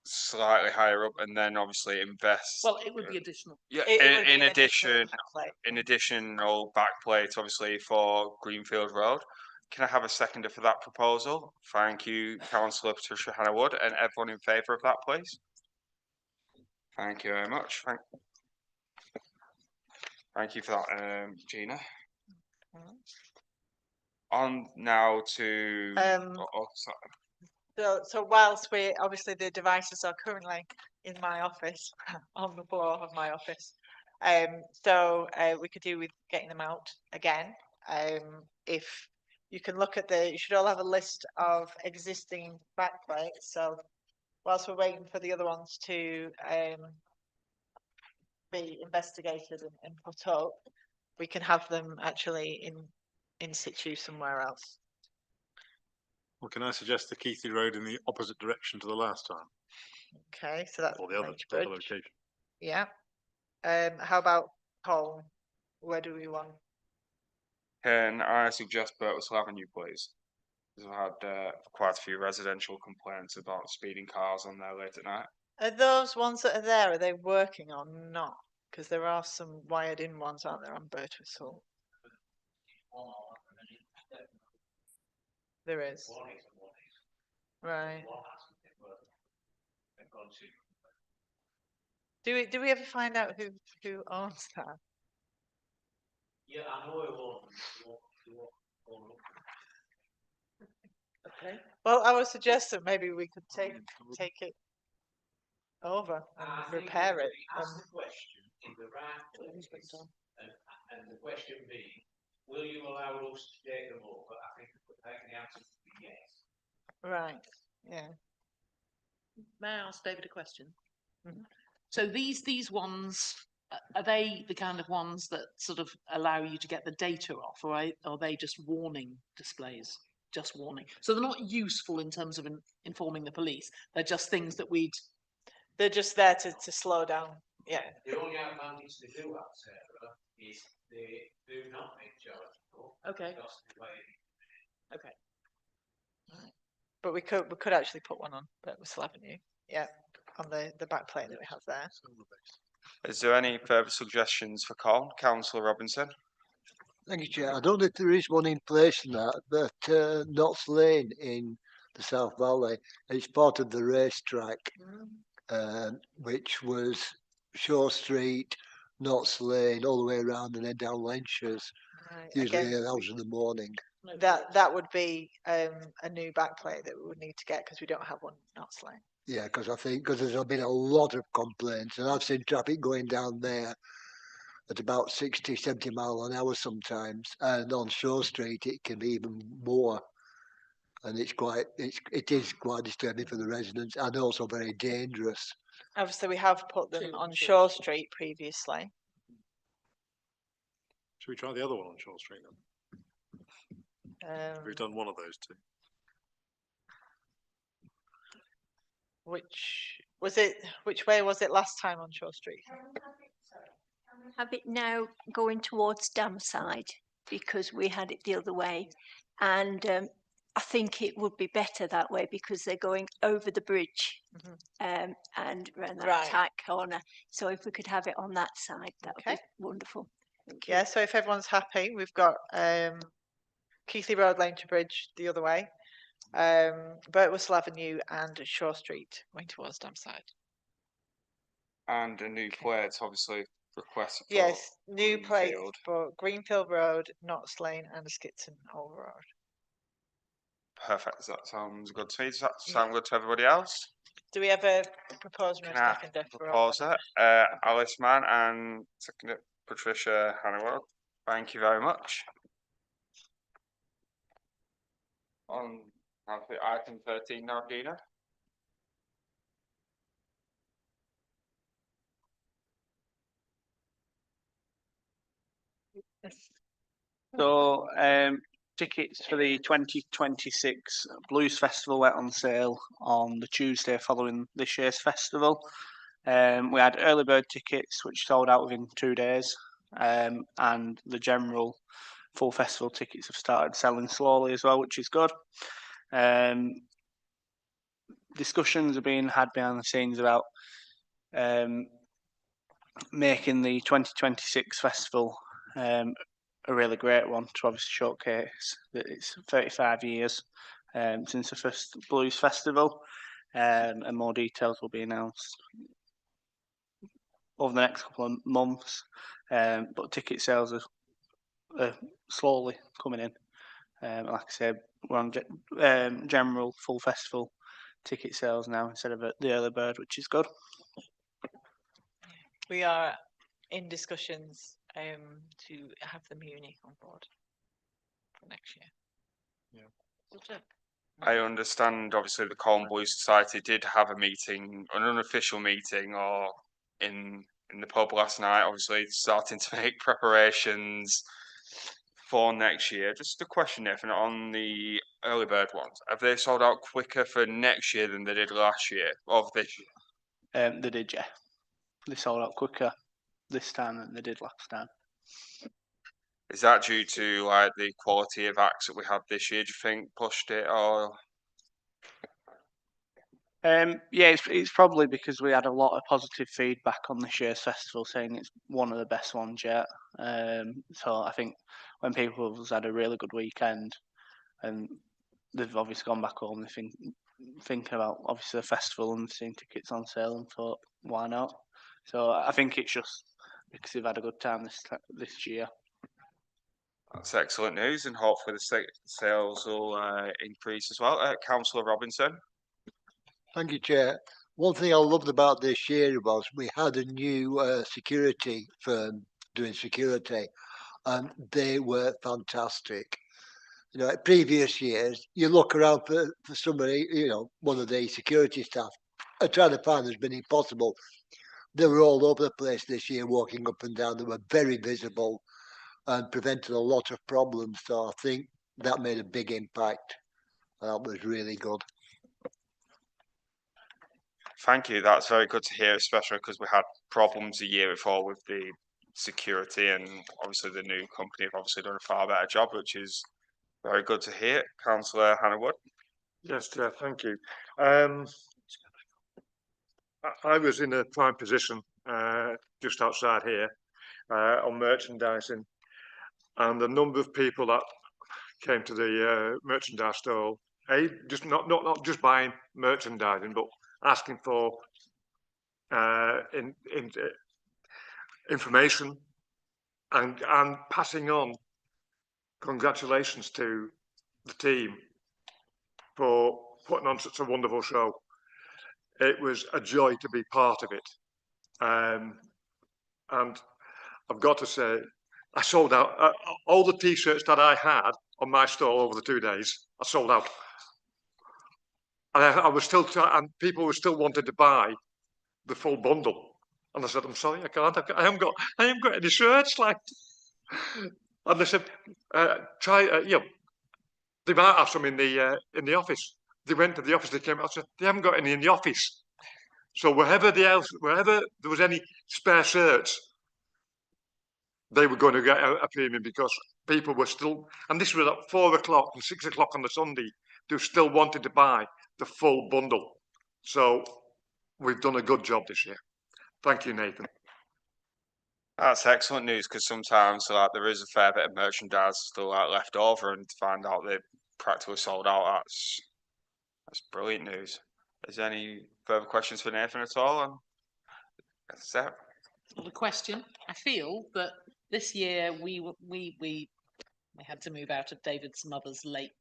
[SPEAKER 3] slightly higher up and then obviously invest.
[SPEAKER 11] Well, it would be additional.
[SPEAKER 3] Yeah,
[SPEAKER 2] It would be
[SPEAKER 3] in
[SPEAKER 2] an additional
[SPEAKER 3] addition,
[SPEAKER 2] backplate.
[SPEAKER 3] additional backplate, obviously, for Greenfield Road. Can I have a seconder for that proposal? Thank you, Councillor Patricia Hannah-Wood, and everyone in favour of that, please. Thank you very much. Thank you for that, Gina. On now to.
[SPEAKER 2] So whilst obviously the devices are currently in my office, on the floor of my office. We could do with getting them out again. If you can look at you should all have a list of existing backplates. So whilst we're waiting for the other ones to be investigated and put up, we can have them actually in situ somewhere else.
[SPEAKER 10] Well, can I suggest the Keithley Road in the opposite direction to the last time,
[SPEAKER 2] Okay, so that's
[SPEAKER 10] or the other
[SPEAKER 2] Lynchbridge.
[SPEAKER 10] location?
[SPEAKER 2] Yeah. How about Colne? Where do we want?
[SPEAKER 3] Can I suggest Birtwistle Avenue, please? Because I've had quite a few residential complaints about speeding cars on there late at night.
[SPEAKER 2] Are those ones that are there, are they working or not? Because there are some wired in ones, aren't there, on Birtwistle? There is. Right. Do we ever find out who owns that?
[SPEAKER 5] Yeah, I know it won't.
[SPEAKER 2] Okay. Well, I would suggest that maybe we could take it over and repair it.
[SPEAKER 5] Ask the question in the right place, and the question being, will you allow us to take them over? I think the answer would be yes.
[SPEAKER 2] Right. Yeah.
[SPEAKER 11] May I ask David a question?
[SPEAKER 2] Mhm.
[SPEAKER 11] So these ones, are they the kind of ones that sort of allow you to get the data off, or are they just warning displays? Just warning. So they're not useful in terms of informing the police. They're just things that
[SPEAKER 2] They're just there to slow down. Yeah.
[SPEAKER 5] The only advantage they do have, Sarah, is they do not make chargeable.
[SPEAKER 11] Okay.
[SPEAKER 5] Because the way
[SPEAKER 11] Okay.
[SPEAKER 2] But we could actually put one on Birtwistle Avenue. Yeah. On the back plate that we have there.
[SPEAKER 3] Is there any further suggestions for Colne? Councillor Robinson?
[SPEAKER 8] Thank you, Chair. I don't know if there is one in place in that, but Notts Lane in the South Valley, it's part of the racetrack, which was Shaw Street, Notts Lane, all the way around and then down Lenchers,
[SPEAKER 2] Right.
[SPEAKER 8] usually
[SPEAKER 2] Again,
[SPEAKER 8] at hours in the morning.
[SPEAKER 2] that would be a new backplate that we would need to get because we don't have one in Notts Lane.
[SPEAKER 8] Yeah, because there's been a lot of complaints, and I've seen traffic going down there at about 60, 70 mile an hour sometimes, and on Shaw Street it can be even more. And it is quite disturbing for the residents and also very dangerous.
[SPEAKER 2] Obviously, we have put them on Shaw Street previously.
[SPEAKER 10] Should we try the other one on Shaw Street then? We've done one of those two.
[SPEAKER 2] Which way was it last time on Shaw Street?
[SPEAKER 1] Have it now going towards Damside because we had it the other way, and I think it would be better that way because they're going over the bridge and around that tight corner. So if we could have it on that side, that would be wonderful. Thank you.
[SPEAKER 2] Yeah. So if everyone's happy, we've got Keithley Road, Lynchbridge the other way, Birtwistle Avenue, and Shaw Street going towards Damside.
[SPEAKER 3] And a new plate, obviously, request.
[SPEAKER 2] Yes, new plates
[SPEAKER 3] Greenfield.
[SPEAKER 2] for Greenfield Road, Notts Lane, and Skipton Old Road.
[SPEAKER 3] Perfect. That sounds good to me. Does that sound good to everybody else?
[SPEAKER 2] Do we have a proposer and
[SPEAKER 3] Can I
[SPEAKER 2] a seconder for all of them?
[SPEAKER 3] proposer, Alice Mann, and seconder Patricia Hannawell. Thank you very much. On item 13 now, Gina.
[SPEAKER 12] So, tickets for the 2026 Blues Festival went on sale on the Tuesday following this year's festival. We had early bird tickets, which sold out within 2 days, and the general full festival tickets have started selling slowly as well, which is good. Discussions are being had behind the scenes about making the 2026 festival a really great one to obviously showcase that it's 35 years since the first Blues Festival, and more details will be announced over the next couple of months. But ticket sales are slowly coming in. Like I said, we're on general full festival ticket sales now instead of the early bird, which is good.
[SPEAKER 2] We are in discussions to have the Muni on board for next year.
[SPEAKER 3] I understand, obviously, the Colne Blue Society did have a meeting, an unofficial meeting, or in the pub last night, obviously starting to make preparations for next year. Just a question, Nathan, on the early bird ones. Have they sold out quicker for next year than they did last year, or this year?
[SPEAKER 12] They did, yeah. They sold out quicker this time than they did last time.
[SPEAKER 3] Is that due to like the quality of acts that we had this year? Do you think pushed it, or?
[SPEAKER 12] Yeah, it's probably because we had a lot of positive feedback on this year's festival, saying it's one of the best ones yet. So I think when people have had a really good weekend, and they've obviously gone back home, they thinking about obviously the festival and seeing tickets on sale, and thought, why not? So I think it's just because they've had a good time this year.
[SPEAKER 3] That's excellent news, and hopefully the sales will increase as well. Councillor Robinson.
[SPEAKER 8] Thank you, Chair. One thing I loved about this year was we had a new security firm doing security, and they were fantastic. You know, previous years, you look around for somebody, you know, one of the security staff, and trying to find has been impossible. They were all over the place this year, walking up and down. They were very visible and prevented a lot of problems. So I think that made a big impact. That was really good.
[SPEAKER 3] Thank you. That's very good to hear, especially because we had problems a year before with the security, and obviously the new company have obviously done a far better job, which is very good to hear. Councillor Hannah Wood.
[SPEAKER 7] Yes, thank you. I was in a prime position just outside here on merchandising, and the number of people that came to the merchandise stall, just not just buying merchandising, but asking for information and passing on congratulations to the team for putting on such a wonderful show. It was a joy to be part of it, and I've got to say, I sold out all the T-shirts that I had on my stall over the 2 days. I sold out, and I was still and people were still wanting to buy the full bundle. And I said, I'm sorry, I can't. I haven't got any shirts left. And they said, try, you know, they might have some in the office. They went to the office, they came out and said, they haven't got any in the office. So wherever there was any spare shirts, they were going to get a premium, because people were still, and this was at 4 o'clock and 6 o'clock on the Sunday, they still wanted to buy the full bundle. So we've done a good job this year. Thank you, Nathan.
[SPEAKER 3] That's excellent news, because sometimes like there is a fair bit of merchandise still left over, and to find out they're practically sold out, that's brilliant news. Is there any further questions for Nathan at all? Sarah?
[SPEAKER 11] Not a question. I feel that this year we had to move out of David's mother's late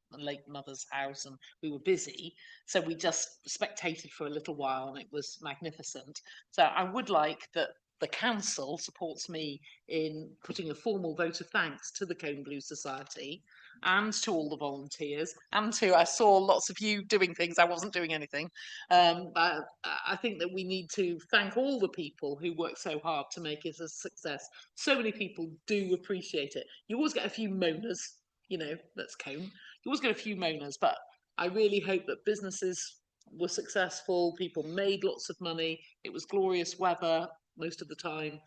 [SPEAKER 11] mother's house, and we were busy, so we just spectated for a little while, and it was magnificent. So I would like that the council supports me in putting a formal vote of thanks to the Colne Blue Society and to all the volunteers, and I saw lots of you doing things. I wasn't doing anything. But I think that we need to thank all the people who worked so hard to make it a success. So many people do appreciate it. You always get a few moaners, you know, that's Colne. You always get a few moaners, but I really hope that businesses were successful. People made lots of money. It was glorious weather most of the time.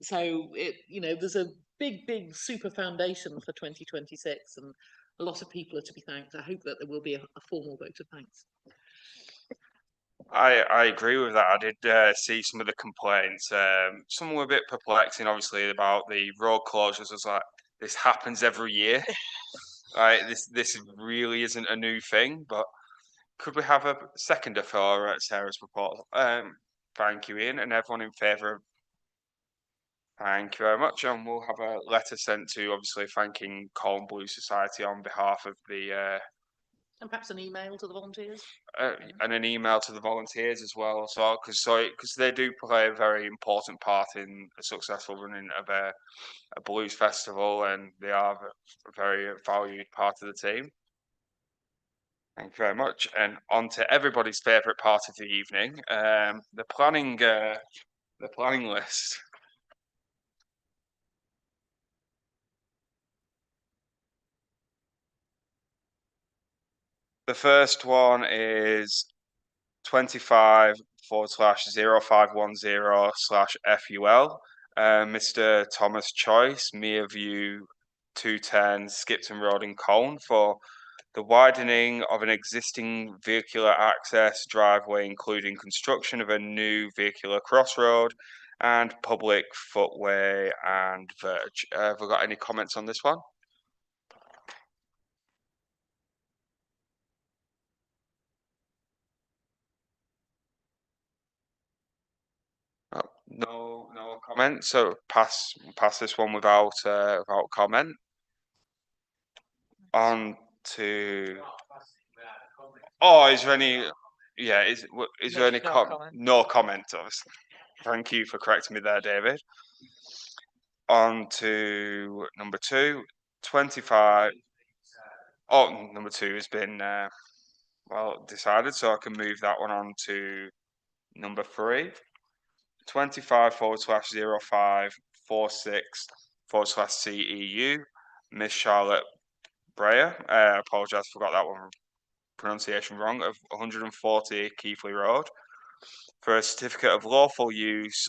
[SPEAKER 11] So it, you know, there's a big super foundation for 2026, and a lot of people are to be thanked. I hope that there will be a formal vote of thanks.
[SPEAKER 3] I agree with that. I did see some of the complaints. Some were a bit perplexing, obviously, about the road closures. I was like, this happens every year. Right, this really isn't a new thing. But could we have a seconder for Sarah's proposal? Thank you, Ian, and everyone in favour of. Thank you very much, and we'll have a letter sent to, obviously, thanking Colne Blue Society on behalf of the
[SPEAKER 11] And perhaps an email to the volunteers.
[SPEAKER 3] and an email to the volunteers as well. So, because they do play a very important part in a successful running of a blues festival, and they are a very valued part of the team. Thank you very much. And on to everybody's favourite part of the evening, the planning list. The first one is 25/0510/FUL. Mr. Thomas Choice, Mearview 210 Skipton Road in Colne, for the widening of an existing vehicular access driveway, including construction of a new vehicular crossroad and public footway and verge. Have we got any comments on this one? No comment. So pass this one without comment. On to. Oh, is there any? Yeah, is there any comment? No comment, obviously. Thank you for correcting me there, David. On to number 2, 25. Oh, number 2 has been well decided, so I can move that one on to number 3. 25/0546/CEU, Miss Charlotte Breyer. I apologise, forgot that one pronunciation wrong, of 140 Keighley Road, for a certificate of lawful use.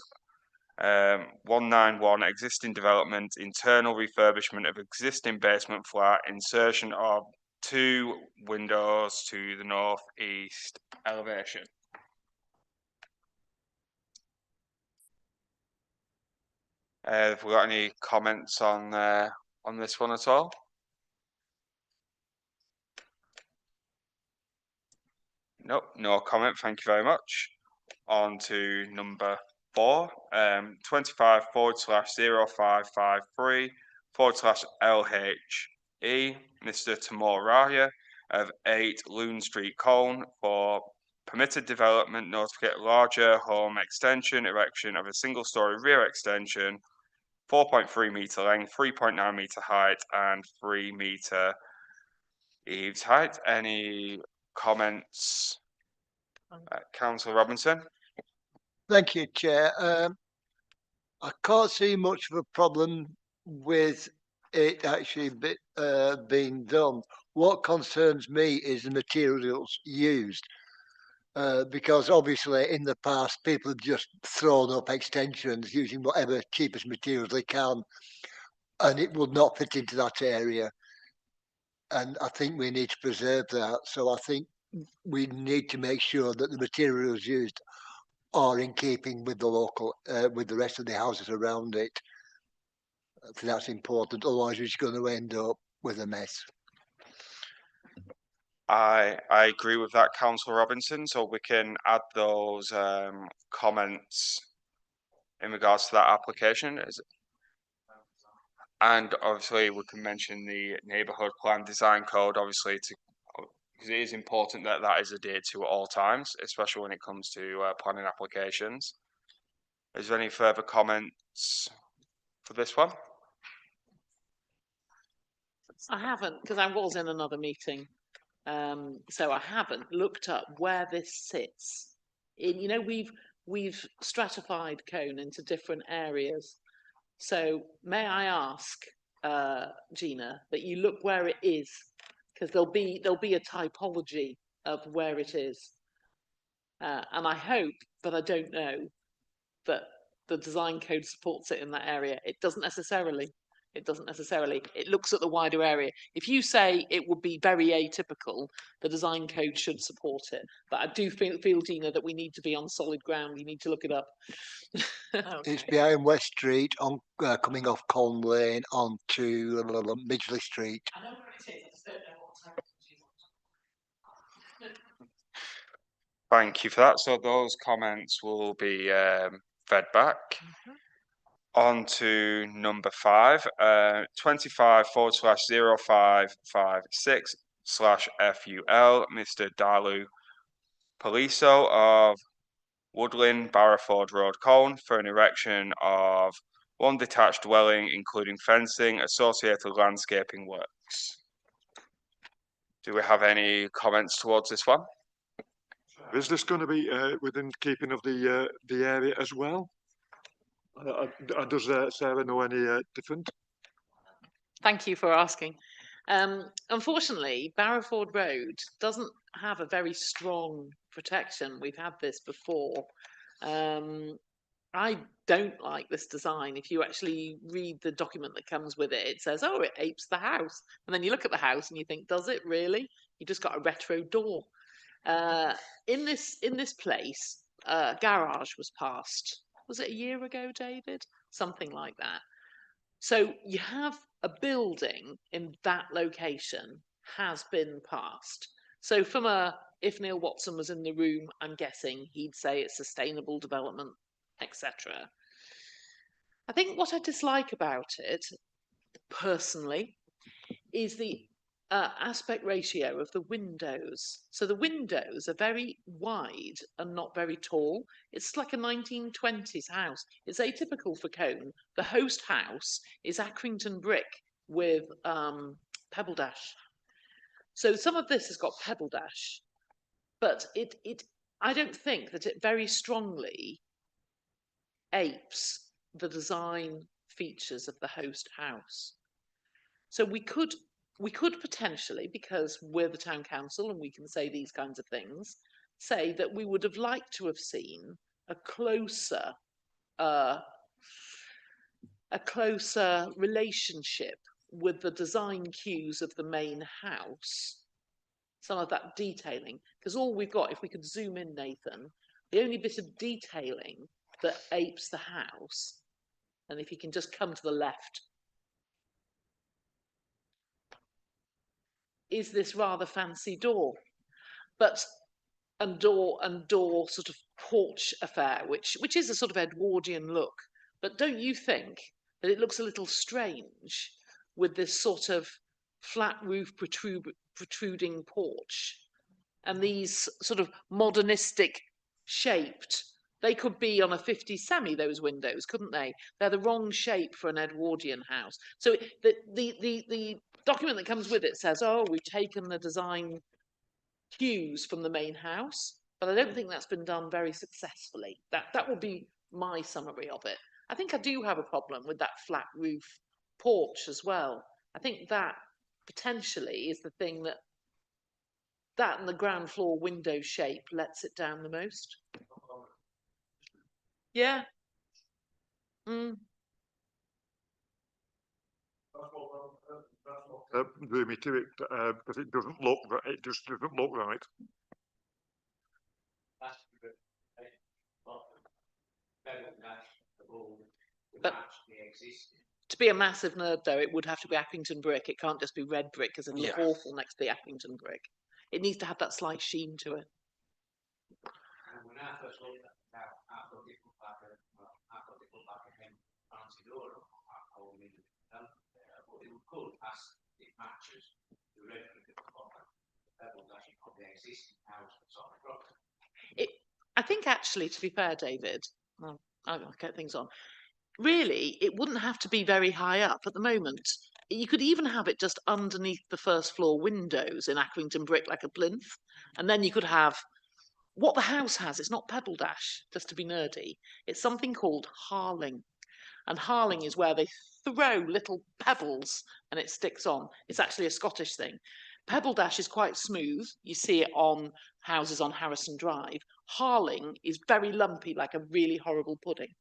[SPEAKER 3] 191 existing development, internal refurbishment of existing basement flat, insertion of 2 windows to the northeast elevation. Have we got any comments on this one at all? Nope, no comment. Thank you very much. On to number 4, 25/0553/LHE, Mr. Timur Raya of 8 Loon Street, Colne, for permitted development, notificate larger home extension, erection of a single-storey rear extension, 4.3 metre length, 3.9 metre height, and 3 metre eaves height. Any comments, Councillor Robinson?
[SPEAKER 8] Thank you, Chair. I can't see much of a problem with it actually being done. What concerns me is the materials used. Because obviously in the past people have just thrown up extensions using whatever cheapest materials they can, and it would not fit into that area. And I think we need to preserve that. So I think we need to make sure that the materials used are in keeping with the local, with the rest of the houses around it. I think that's important. Otherwise, we're just going to end up with a mess.
[SPEAKER 3] I agree with that, Councillor Robinson. So we can add those comments in regards to that application. And obviously, we can mention the neighbourhood plan design code, obviously, because it is important that that is adhered to at all times, especially when it comes to planning applications. Is there any further comments for this one?
[SPEAKER 11] I haven't, because I was in another meeting. So I haven't looked up where this sits. We've stratified Colne into different areas. So may I ask, Gina, that you look where it is, because there'll be a typology of where it is. And I hope, but I don't know, that the design code supports it in that area. It doesn't necessarily. It looks at the wider area. If you say it would be very atypical, the design code should support it. But I do feel, Gina, that we need to be on solid ground. You need to look it up.
[SPEAKER 8] It's behind West Street, on coming off Colne Lane onto Midgley Street.
[SPEAKER 11] I know where it is. I just don't know what type
[SPEAKER 3] Thank you for that. So those comments will be fed back. On to number 5, 25//0556/FUL, Mr. Dalu Poliso of Woodland, Barrowford Road, Colne, for an erection of one detached dwelling, including fencing, associated landscaping works. Do we have any comments towards this one?
[SPEAKER 7] Is this going to be within keeping of the area as well? Does Sarah know any different?
[SPEAKER 11] Thank you for asking. Unfortunately, Barrowford Road doesn't have a very strong protection. We've had this before. I don't like this design. If you actually read the document that comes with it, it says, oh, it apes the house. And then you look at the house and you think, does it really? You just got a retro door. In this place, garage was passed. Was it a year ago, David? Something like that. So you have a building in that location has been passed. So if Neil Watson was in the room, I'm guessing he'd say it's sustainable development, etc. I think what I dislike about it, personally, is the aspect ratio of the windows. So the windows are very wide and not very tall. It's like a 1920s house. It's atypical for Colne. The host house is Accrington brick with pebble dash. So some of this has got pebble dash, but I don't think that it very strongly apes the design features of the host house. So we could potentially, because we're the town council and we can say these kinds of things, say that we would have liked to have seen a closer relationship with the design cues of the main house. Some of that detailing, because all we've got, if we could zoom in, Nathan, the only bit of detailing that apes the house, and if you can just come to the left, is this rather fancy door, and door sort of porch affair, which is a sort of Edwardian look. But don't you think that it looks a little strange with this sort of flat roof protruding porch and these sort of modernistic shaped? They could be on a 50s semi, those windows, couldn't they? They're the wrong shape for an Edwardian house. So the document that comes with it says, oh, we've taken the design cues from the main house, but I don't think that's been done very successfully. That would be my summary of it. I think I do have a problem with that flat roof porch as well. I think that potentially is the thing that and the ground floor window shape lets it down the most. Yeah. Mm.
[SPEAKER 7] Drew me to it because it doesn't look right. It just doesn't look right.
[SPEAKER 11] But to be a massive nerd, though, it would have to be Accrington brick. It can't just be red brick because it'd look awful next to the Accrington brick. It needs to have that slight sheen to it.
[SPEAKER 5] When I first looked at that, I thought it looked like a fancy door. But it could, as it matches the red brick at the bottom, the pebbles actually put the existing house sort of property.
[SPEAKER 11] I think actually, to be fair, David, well, I'll get things on. Really, it wouldn't have to be very high up at the moment. You could even have it just underneath the first floor windows in Accrington brick, like a plinth. And then you could have what the house has. It's not pebble dash, just to be nerdy. It's something called harling. And harling is where they throw little pebbles and it sticks on. It's actually a Scottish thing. Pebble dash is quite smooth. You see it on houses on Harrison Drive. Harling is very lumpy, like a really horrible pudding.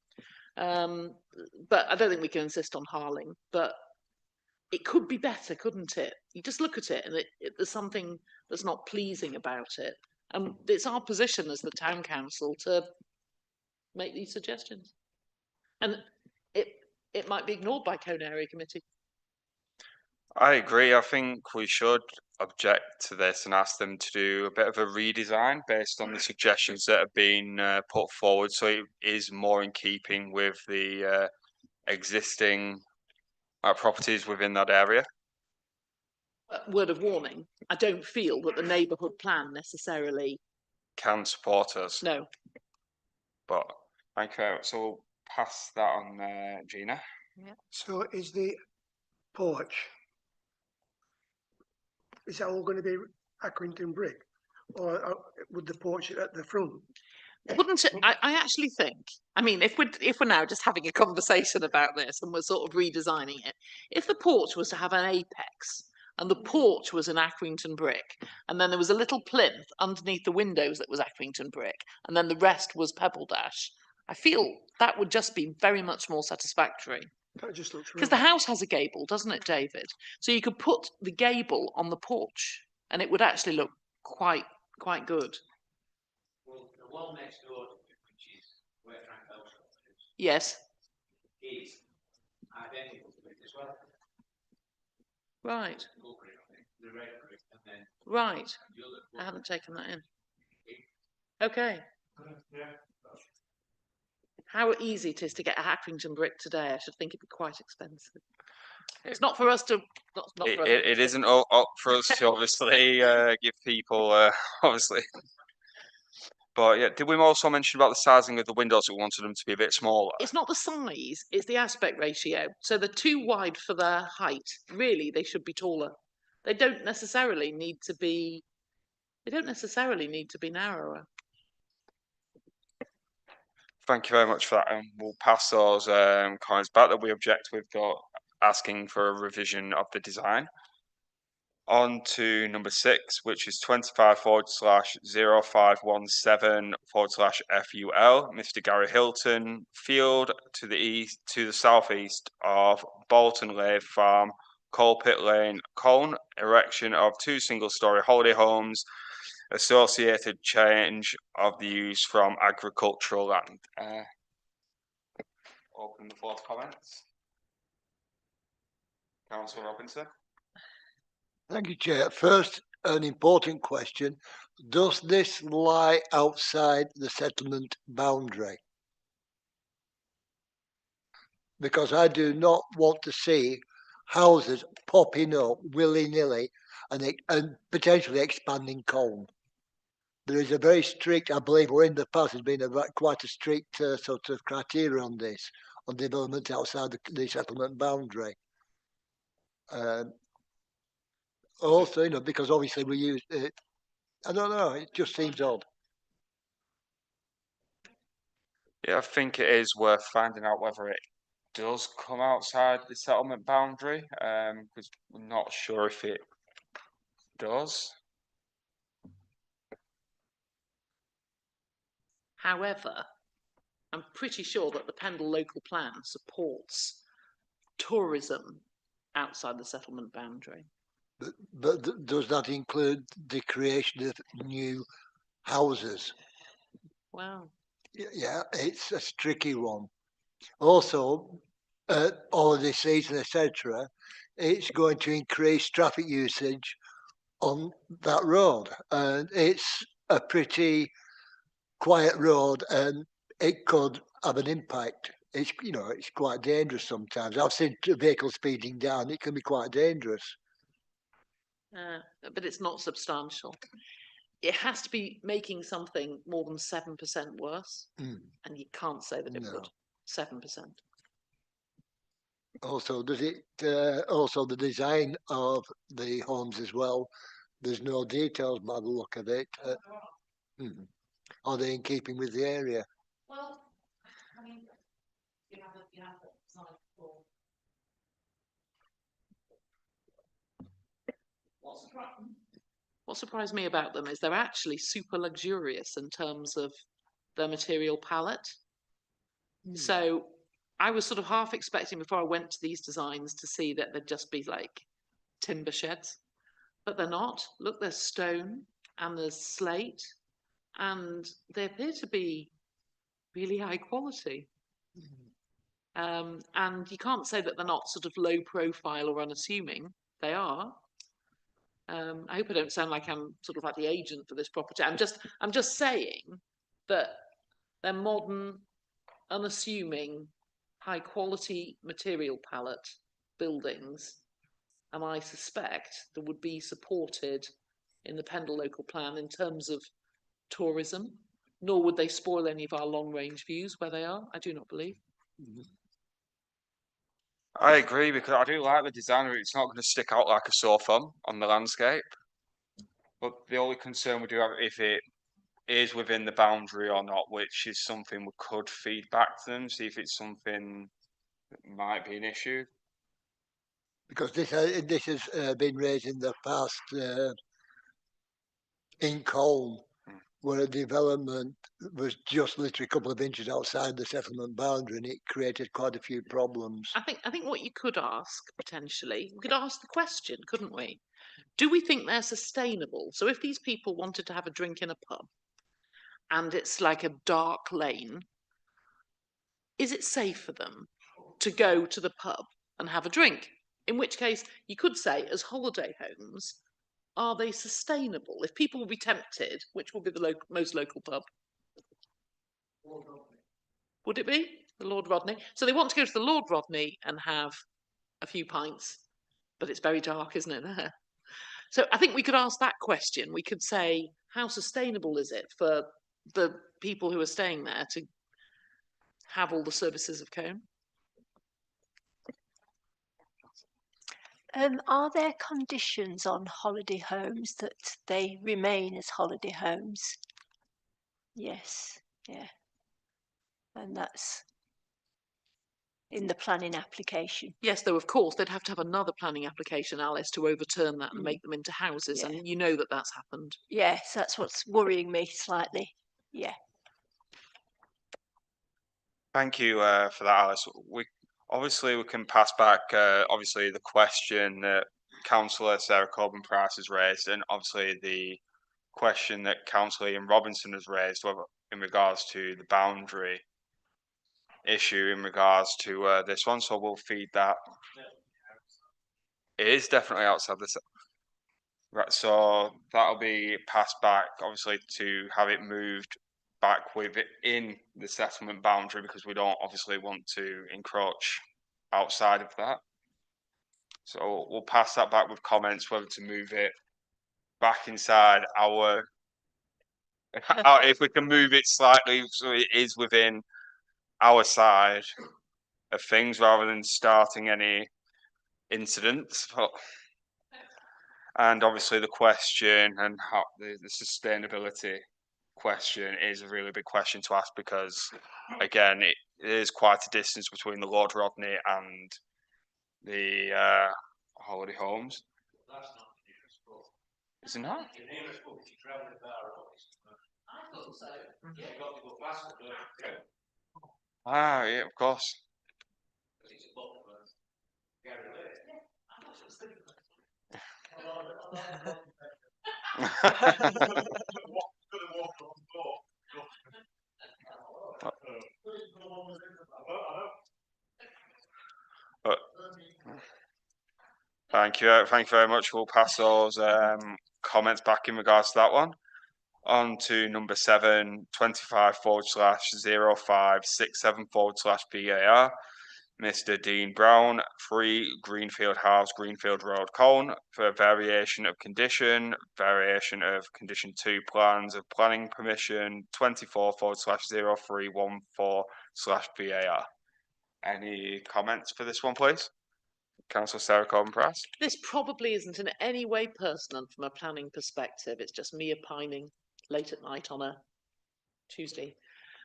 [SPEAKER 11] But I don't think we can insist on harling. But it could be better, couldn't it? You just look at it and there's something that's not pleasing about it. And it's our position as the town council to make these suggestions. And it might be ignored by Colne Area Committee.
[SPEAKER 3] I agree. I think we should object to this and ask them to do a bit of a redesign based on the suggestions that have been put forward, so it is more in keeping with the existing properties within that area.
[SPEAKER 11] Word of warning, I don't feel that the neighbourhood plan necessarily,
[SPEAKER 3] Can support us,
[SPEAKER 11] no.
[SPEAKER 3] but thank you very much. So we'll pass that on, Gina.
[SPEAKER 13] So is the porch, is that all going to be Accrington brick? Or would the porch at the front?
[SPEAKER 11] Wouldn't it, I actually think, I mean, if we're now just having a conversation about this and we're sort of redesigning it, if the porch was to have an apex and the porch was an Accrington brick, and then there was a little plinth underneath the windows that was Accrington brick, and then the rest was Pebble Dash, I feel that would just be very much more satisfactory.
[SPEAKER 13] That just looks
[SPEAKER 11] Because the house has a gable, doesn't it, David? So you could put the gable on the porch and it would actually look quite good.
[SPEAKER 5] Well, the one next door to it, which is where Frank Belshop lives,
[SPEAKER 11] Yes,
[SPEAKER 5] is identical to it as well.
[SPEAKER 11] right,
[SPEAKER 5] Full brick, I think, the red brick, and then
[SPEAKER 11] right.
[SPEAKER 5] the other.
[SPEAKER 11] I haven't taken that in. Okay.
[SPEAKER 5] Yeah.
[SPEAKER 11] How easy it is to get a Accrington brick today, I should think it'd be quite expensive. It's not for us to, not for us to
[SPEAKER 3] It isn't up for us to obviously give people obviously. But yeah, did we also mention about the sizing of the windows? We wanted them to be a bit smaller.
[SPEAKER 11] It's not the size, it's the aspect ratio. So they're too wide for their height. Really, they should be taller. They don't necessarily need to be narrower.
[SPEAKER 3] Thank you very much for that, and we'll pass those comments back that we object with, asking for a revision of the design. On to number 6, which is 25/0517/FUL, Mr. Gary Hilton, field to the southeast of Bolton Lathe Farm, Coal Pit Lane, Colne, erection of 2 single-storey holiday homes, associated change of the use from agricultural land. Open the floor to comments. Councillor Robinson.
[SPEAKER 8] Thank you, Chair. First, an important question. Does this lie outside the settlement boundary? Because I do not want to see houses popping up willy-nilly and potentially expanding Colne. There is a very strict, I believe, or in the past has been quite a strict sort of criteria on this, on development outside the settlement boundary. Also, you know, because obviously we use it, I don't know, it just seems odd.
[SPEAKER 3] Yeah, I think it is worth finding out whether it does come outside the settlement boundary, because we're not sure if it does.
[SPEAKER 11] However, I'm pretty sure that the Pendle local plan supports tourism outside the settlement boundary.
[SPEAKER 8] But does that include the creation of new houses?
[SPEAKER 11] Wow.
[SPEAKER 8] Yeah, it's a tricky one. Also, holiday season, etc., it's going to increase traffic usage on that road, and it's a pretty quiet road, and it could have an impact. It's, you know, it's quite dangerous sometimes. I've seen vehicles speeding down. It can be quite dangerous.
[SPEAKER 11] But it's not substantial. It has to be making something more than 7% worse, and you can't say that it would. 7%.
[SPEAKER 8] Also, does it also the design of the homes as well? There's no details by the look of it. Are they in keeping with the area?
[SPEAKER 11] Well, I mean, you have the design for. What surprised me about them is they're actually super luxurious in terms of their material palette. So I was sort of half expecting before I went to these designs to see that they'd just be like timber sheds, but they're not. Look, there's stone and there's slate, and they appear to be really high quality. And you can't say that they're not sort of low profile or unassuming. They are. I hope I don't sound like I'm sort of like the agent for this property. I'm just saying that they're modern, unassuming, high quality material palette buildings, and I suspect that would be supported in the Pendle local plan in terms of tourism, nor would they spoil any of our long range views where they are, I do not believe.
[SPEAKER 3] I agree, because I do like the design of it. It's not going to stick out like a sore thumb on the landscape. But the only concern we do have, if it is within the boundary or not, which is something we could feed back to them, see if it's something that might be an issue.
[SPEAKER 8] Because this has been raised in the past in Colne, where a development was just literally a couple of inches outside the settlement boundary, and it created quite a few problems.
[SPEAKER 11] I think what you could ask potentially, we could ask the question, couldn't we? Do we think they're sustainable? So if these people wanted to have a drink in a pub and it's like a dark lane, is it safe for them to go to the pub and have a drink? In which case, you could say, as holiday homes, are they sustainable? If people will be tempted, which will be the most local pub? Would it be the Lord Rodney? So they want to go to the Lord Rodney and have a few pints, but it's very dark, isn't it, there? So I think we could ask that question. We could say, how sustainable is it for the people who are staying there to have all the services of Colne?
[SPEAKER 1] Are there conditions on holiday homes that they remain as holiday homes? Yes, yeah. And that's in the planning application.
[SPEAKER 11] Yes, though, of course, they'd have to have another planning application, Alice, to overturn that and make them into houses.
[SPEAKER 1] Yeah.
[SPEAKER 11] And you know that that's happened.
[SPEAKER 1] Yes, that's what's worrying me slightly. Yeah.
[SPEAKER 3] Thank you for that, Alice. We can pass back obviously the question that Councillor Sarah Coburn-Price has raised, and obviously the question that Councillor Ian Robinson has raised in regards to the boundary issue in regards to this one. So we'll feed that. It is definitely outside this. Right, so that'll be passed back, obviously, to have it moved back within the settlement boundary, because we don't obviously want to encroach outside of that. So we'll pass that back with comments whether to move it back inside our if we can move it slightly so it is within our side of things rather than starting any incidents. And obviously the question and how the sustainability question is a really big question to ask, because again it is quite a distance between the Lord Rodney and the holiday homes.
[SPEAKER 5] That's not the nearest pub.
[SPEAKER 3] Is it not?
[SPEAKER 5] The nearest pub, if you travel the bar road, I thought so. Yeah, you've got to go faster, don't you?
[SPEAKER 3] Ah, yeah, of course.
[SPEAKER 5] Because it's a lot of Gary Lake. Yeah, I thought it was thinking that.
[SPEAKER 3] Thank you very much. We'll pass those comments back in regards to that one. On to number 7, 25/0567/BAR. Mr. Dean Brown, 3 Greenfield House, Greenfield Road, Colne, for variation of condition 2 plans of planning permission 24/0314/BAR. Any comments for this one, please? Councillor Sarah Coburn-Price.
[SPEAKER 11] This probably isn't in any way personal from a planning perspective. It's just me opining late at night on a Tuesday,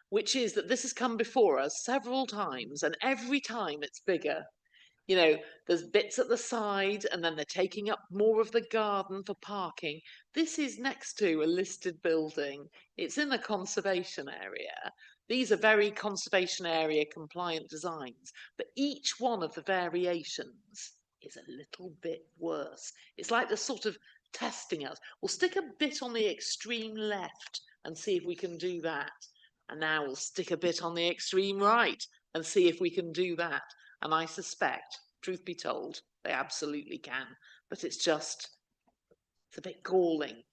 [SPEAKER 11] which is that this has come before us several times, and every time it's bigger. You know, there's bits at the side, and then they're taking up more of the garden for parking. This is next to a listed building. It's in the conservation area. These are very conservation area compliant designs, but each one of the variations is a little bit worse. It's like they're sort of testing us. We'll stick a bit on the extreme left and see if we can do that. And now we'll stick a bit on the extreme right and see if we can do that. And I suspect, truth be told, they absolutely can. but it's a bit galling.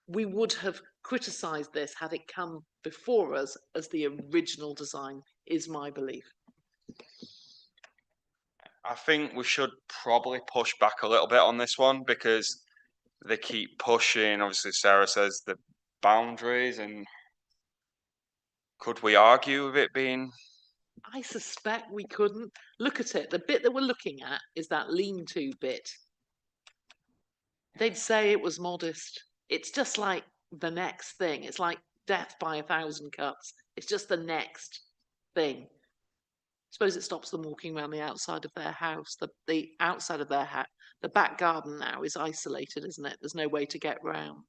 [SPEAKER 11] We would have criticised this had it come before us as the original design, is my belief.
[SPEAKER 3] I think we should probably push back a little bit on this one because they keep pushing. Obviously, Sarah says the boundaries, and could we argue with it being?
[SPEAKER 11] I suspect we couldn't. Look at it. The bit that we're looking at is that lean-to bit. They'd say it was modest. It's just like the next thing. It's like death by 1,000 cuts. It's just the next thing. Suppose it stops them walking around the outside of their house. The outside of their house, the back garden now is isolated, isn't it? There's no way to get round.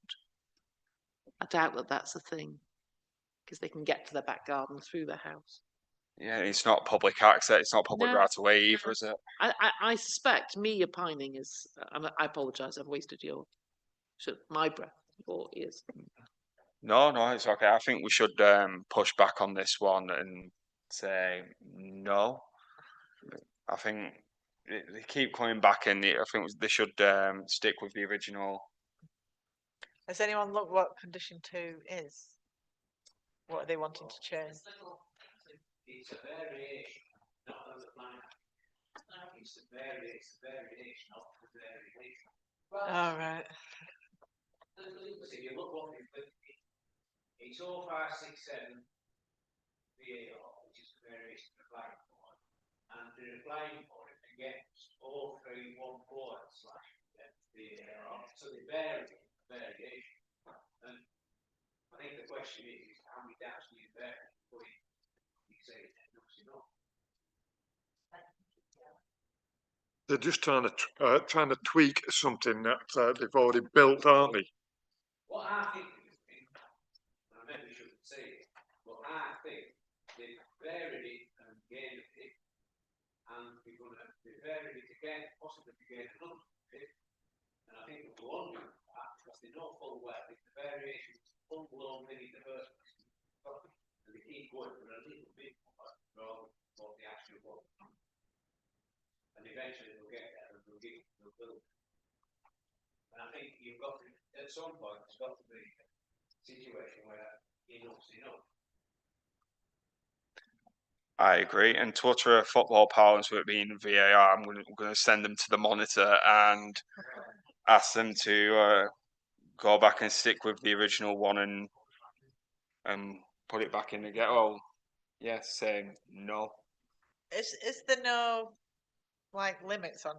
[SPEAKER 11] I doubt that that's a thing because they can get to their back garden through their house.
[SPEAKER 3] Yeah, it's not public access. It's not public
[SPEAKER 11] No,
[SPEAKER 3] right away either, is it?
[SPEAKER 11] I suspect me opining is, and I apologise, I've wasted my breath, your ears.
[SPEAKER 3] No, it's okay. I think we should push back on this one and say no. I think they keep coming back, and I think they should stick with the original.
[SPEAKER 2] Has anyone looked what condition 2 is? What are they wanting to change?
[SPEAKER 5] It's a variation, not of the plan. It's a variation of the variation.
[SPEAKER 2] All right.
[SPEAKER 5] If you look what we've put, it's 0567 VAR, which is the variation of the flag for, and they're applying for it against 0314 / VAR. So they vary variation. And I think the question is how many doubts do you vary before you say enough's enough?
[SPEAKER 7] They're just trying to tweak something that they've already built, aren't they?
[SPEAKER 5] What I think is, I maybe shouldn't say it, but I think they've varied it and gained it, and we're going to vary it again, possibly to gain another bit. And I think we're wondering that because they know full well if the variation is full-blown in the first place, and they keep going for a little bit more rather than what the actual was. And eventually they'll get there and they'll build. And I think you've got to, at some point, there's got to be a situation where enough's enough.
[SPEAKER 3] I agree. And to utter a football parlance with it being VAR, I'm going to send them to the monitor and ask them to go back and stick with the original one and put it back in again. Oh, yeah, saying no.
[SPEAKER 2] Is there no like limits on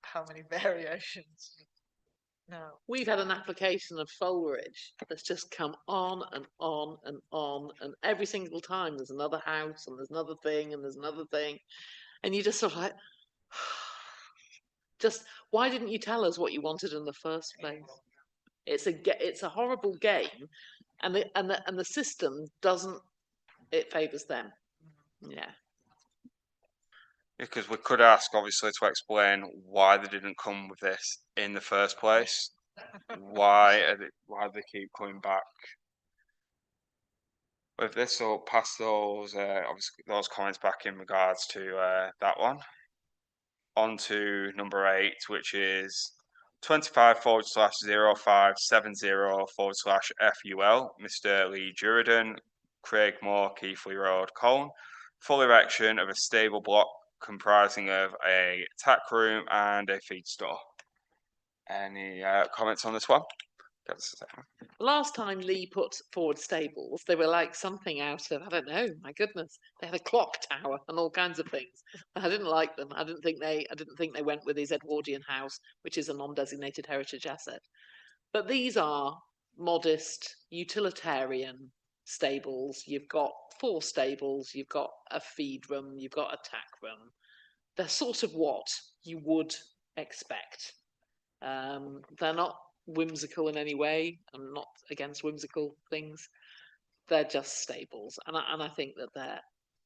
[SPEAKER 2] how many variations? No.
[SPEAKER 11] We've had an application of Fulridge that's just come on and on and on, and every single time there's another house and there's another thing and there's another thing, and you just sort of like, just why didn't you tell us what you wanted in the first place? It's a horrible game, and the system doesn't, it favours them. Yeah.
[SPEAKER 3] Because we could ask, obviously, to explain why they didn't come with this in the first place. Why do they keep coming back with this? So pass those, obviously, those comments back in regards to that one. On to number 8, which is 25/0570/FUL, Mr. Lee Juridan, Craig Moore, Keighley Road, Colne. Full erection of a stable block comprising of a tack room and a feed store. Any comments on this one?
[SPEAKER 11] Last time Lee put forward stables, they were like something out of, I don't know, my goodness. They had a clock tower and all kinds of things. I didn't like them. I didn't think they went with his Edwardian house, which is a non-designated heritage asset. But these are modest, utilitarian stables. You've got 4 stables, you've got a feed room, you've got a tack room. They're sort of what you would expect. They're not whimsical in any way. I'm not against whimsical things. They're just stables, and I think that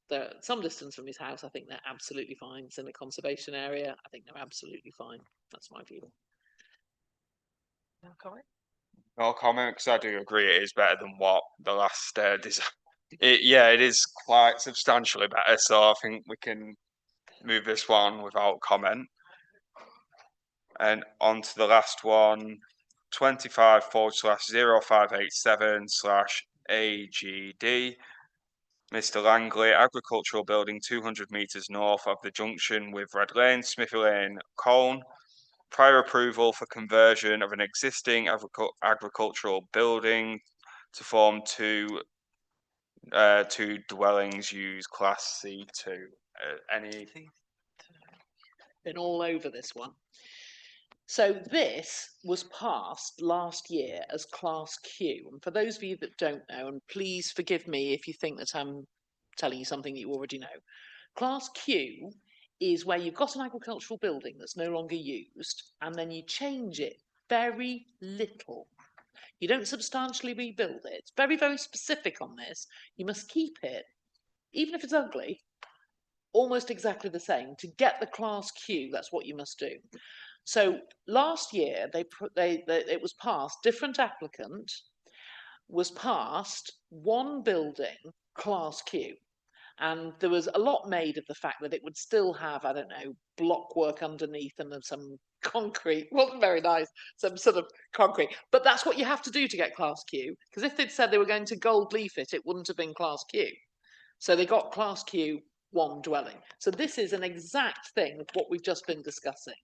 [SPEAKER 11] they're some distance from his house. I think they're absolutely fine. It's in a conservation area. I think they're absolutely fine. That's my view.
[SPEAKER 2] No comment.
[SPEAKER 3] No comment, because I do agree it is better than what the last design. It is quite substantially better. So I think we can move this one without comment. And on to the last one, 25/0587/AGD. Mr. Langley, agricultural building 200 metres north of the junction with Red Lane, Smithy Lane, Colne. Prior approval for conversion of an existing agricultural building to form two dwellings, use Class C2. Any?
[SPEAKER 11] Been all over this one. So this was passed last year as Class Q. And for those of you that don't know, and please forgive me if you think that I'm telling you something that you already know, Class Q is where you've got an agricultural building that's no longer used, and then you change it very little. You don't substantially rebuild it. It's very, very specific on this. You must keep it, even if it's ugly, almost exactly the same. To get the Class Q, that's what you must do. So last year, it was passed, different applicant was passed, one building, Class Q. And there was a lot made of the fact that it would still have, I don't know, block work underneath and some concrete. Wasn't very nice, some sort of concrete. But that's what you have to do to get Class Q. Because if they'd said they were going to gold leaf it, it wouldn't have been Class Q. So they got Class Q, one dwelling. So this is an exact thing of what we've just been discussing.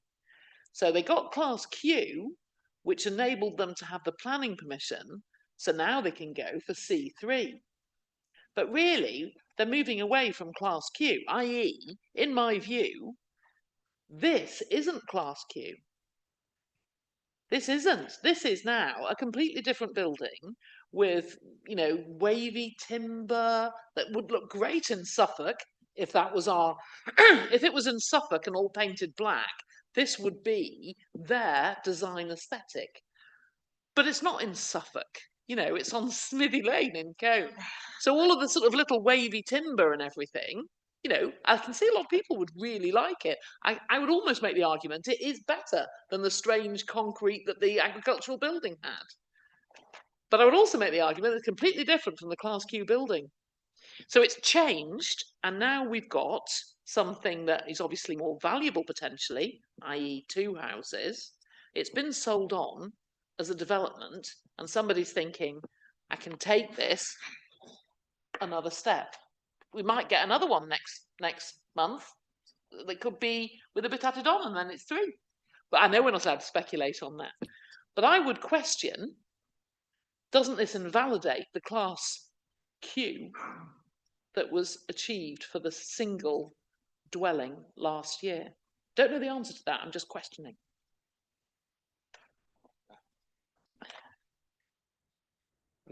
[SPEAKER 11] So they got Class Q, which enabled them to have the planning permission. So now they can go for C3. But really, they're moving away from Class Q, i.e., in my view, this isn't Class Q. This isn't. This is now a completely different building with, you know, wavy timber that would look great in Suffolk if that was our, if it was in Suffolk and all painted black, this would be their design aesthetic. But it's not in Suffolk. You know, it's on Smithy Lane in Colne. So all of the sort of little wavy timber and everything, you know, I can see a lot of people would really like it. I would almost make the argument it is better than the strange concrete that the agricultural building had. But I would also make the argument it's completely different from the Class Q building. So it's changed, and now we've got something that is obviously more valuable potentially, i.e. 2 houses. It's been sold on as a development, and somebody's thinking, I can take this another step. We might get another one next month that could be with a bit added on, and then it's 3. But I know we're not allowed to speculate on that. But I would question, doesn't this invalidate the Class Q that was achieved for the single dwelling last year? Don't know the answer to that, I'm just questioning.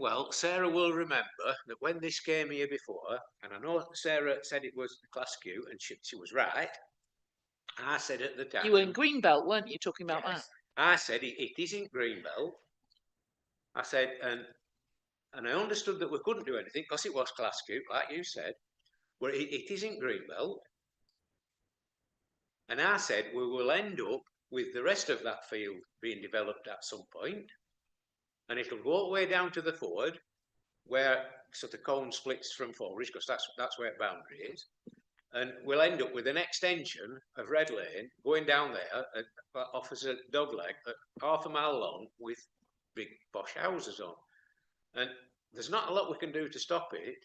[SPEAKER 5] Well, Sarah will remember that when this came here before, and I know Sarah said it was Class Q, and she was right. I said at the time...
[SPEAKER 11] You were in Greenbelt, weren't you, talking about that?
[SPEAKER 5] I said it isn't Greenbelt. I said, and I understood that we couldn't do anything because it was Class Q, like you said, but it isn't Greenbelt. And I said we will end up with the rest of that field being developed at some point. And it'll go all the way down to the ford, where sort of Colne splits from Forest, because that's where the boundary is. And we'll end up with an extension of Red Lane going down there, offers a dog leg, half a mile long, with big posh houses on. And there's not a lot we can do to stop it,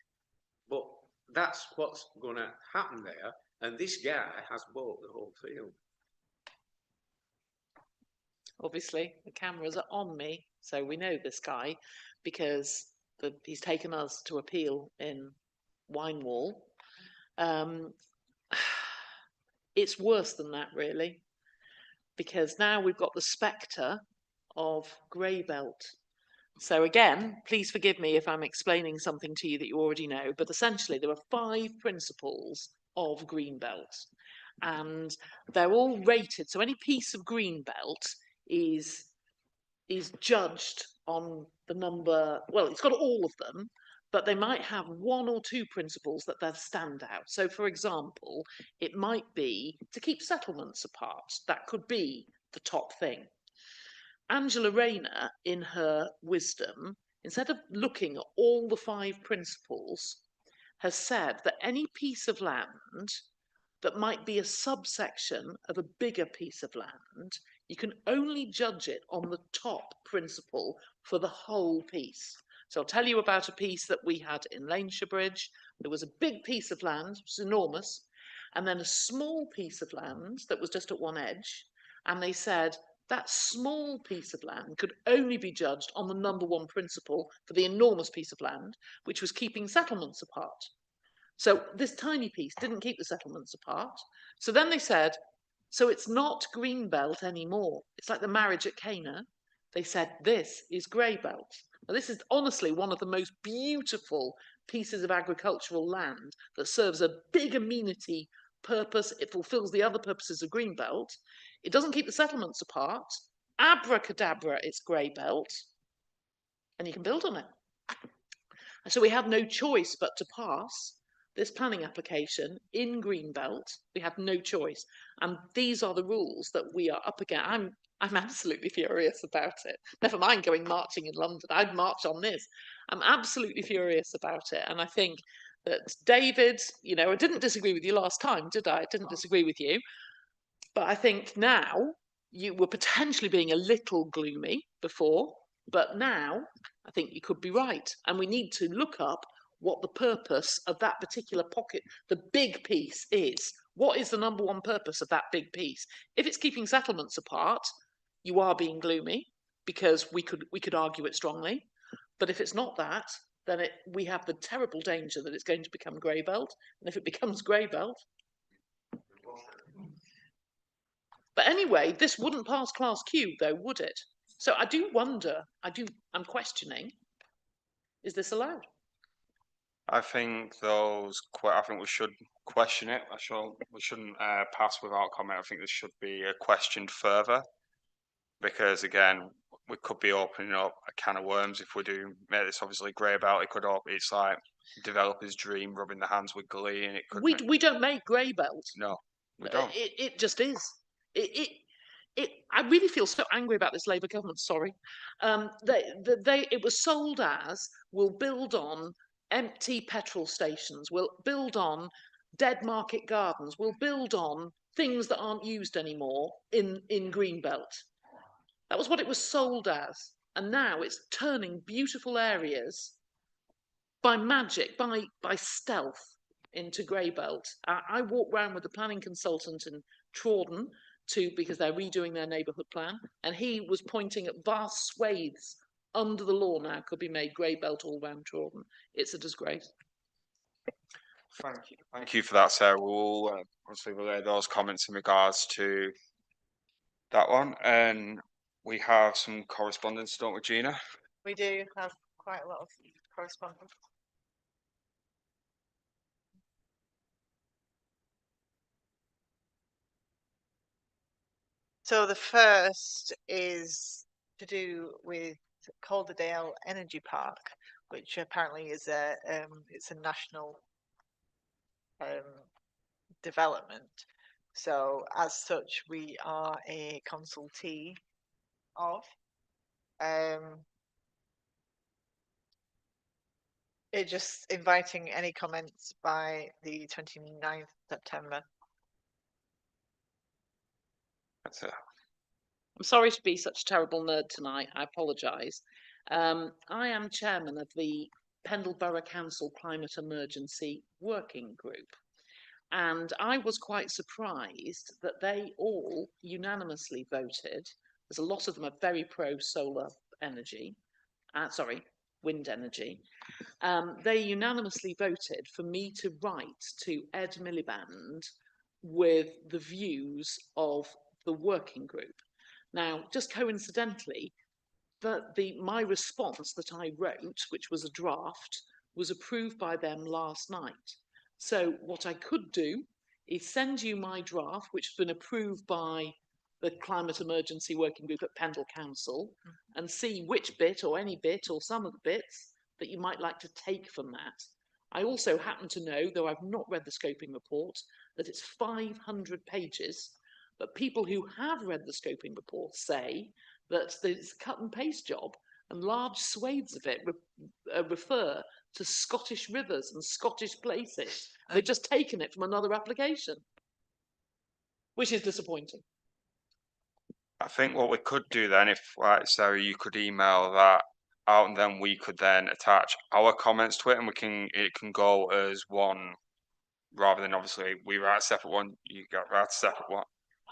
[SPEAKER 5] but that's what's going to happen there. And this guy has bought the whole field.
[SPEAKER 11] Obviously, the cameras are on me, so we know this guy because he's taken us to appeal in Winewall. It's worse than that, really, because now we've got the spectre of Greybelt. So again, please forgive me if I'm explaining something to you that you already know, but essentially there are 5 principles of Greenbelt, and they're all rated. So any piece of Greenbelt is judged on the number, well, it's got all of them, but they might have 1 or 2 principles that they're stand out. So for example, it might be to keep settlements apart. That could be the top thing. Angela Rayner, in her wisdom, instead of looking at all the 5 principles, has said that any piece of land that might be a subsection of a bigger piece of land You can only judge it on the top principle for the whole piece. So I'll tell you about a piece that we had in Lancashire Bridge. There was a big piece of land, it was enormous, and then a small piece of land that was just at one edge. And they said that small piece of land could only be judged on the number one principle for the enormous piece of land, which was keeping settlements apart. So this tiny piece didn't keep the settlements apart. So then they said, so it's not Greenbelt anymore. It's like the marriage at Cana. They said, this is Greybelt. Now, this is honestly one of the most beautiful pieces of agricultural land that serves a big amenity purpose. It fulfills the other purposes of Greenbelt. It doesn't keep the settlements apart. Abracadabra, it's Greybelt. And you can build on it. So we had no choice but to pass this planning application in Greenbelt. We had no choice. And these are the rules that we are up against. I'm absolutely furious about it. Never mind going marching in London. I'd march on this. I'm absolutely furious about it. And I think that David, you know, I didn't disagree with you last time, did I? I didn't disagree with you. But I think now you were potentially being a little gloomy before, but now I think you could be right. And we need to look up what the purpose of that particular pocket, the big piece is. What is the number one purpose of that big piece? If it's keeping settlements apart, you are being gloomy, because we could argue it strongly. But if it's not that, then we have the terrible danger that it's going to become Greybelt. And if it becomes Greybelt, but anyway, this wouldn't pass Class Q though, would it? So I do wonder, I'm questioning, is this allowed?
[SPEAKER 3] I think I think we should question it. We shouldn't pass without comment. I think this should be questioned further, because again, we could be opening up a can of worms if we do make this obviously Greybelt. It's like developer's dream, rubbing their hands with glee, and it could.
[SPEAKER 11] We don't make Greybelt.
[SPEAKER 3] No, we don't.
[SPEAKER 11] It just is. I really feel so angry about this Labour government. Sorry, it was sold as, we'll build on empty petrol stations, we'll build on dead market gardens, we'll build on things that aren't used anymore in Greenbelt. That was what it was sold as, and now it's turning beautiful areas by magic, by stealth, into Greybelt. I walked round with the planning consultant in Trawden because they're redoing their neighbourhood plan, and he was pointing at vast swathes under the law now could be made Greybelt all round Trawden. It's a disgrace.
[SPEAKER 3] Thank you for that, Sarah. We'll obviously relay those comments in regards to that one, and we have some correspondence, don't we, Gina?
[SPEAKER 2] We do have quite a lot of correspondence. So the first is to do with Calderdale Energy Park, which apparently is it's a national development. So as such, we are a consultee of. It just inviting any comments by the 29th September.
[SPEAKER 3] That's it.
[SPEAKER 11] I'm sorry to be such a terrible nerd tonight. I apologise. I am chairman of the Pendle Borough Council Climate Emergency Working Group. And I was quite surprised that they all unanimously voted. There's a lot of them are very pro solar energy. Wind energy. They unanimously voted for me to write to Ed Miliband with the views of the working group. Now, just coincidentally, my response that I wrote, which was a draft, was approved by them last night. So what I could do is send you my draft, which has been approved by the Climate Emergency Working Group at Pendle Council, and see which bit or any bit or some of the bits that you might like to take from that. I also happen to know, though I've not read the scoping report, that it's 500 pages, but people who have read the scoping report say that it's a cut and paste job, and large swathes of it refer to Scottish rivers and Scottish places. They've just taken it from another application, which is disappointing.
[SPEAKER 3] I think what we could do then, if like Sarah, you could email that out, and then we could then attach our comments to it, and it can go as one, rather than obviously we write a separate one, you write a separate one.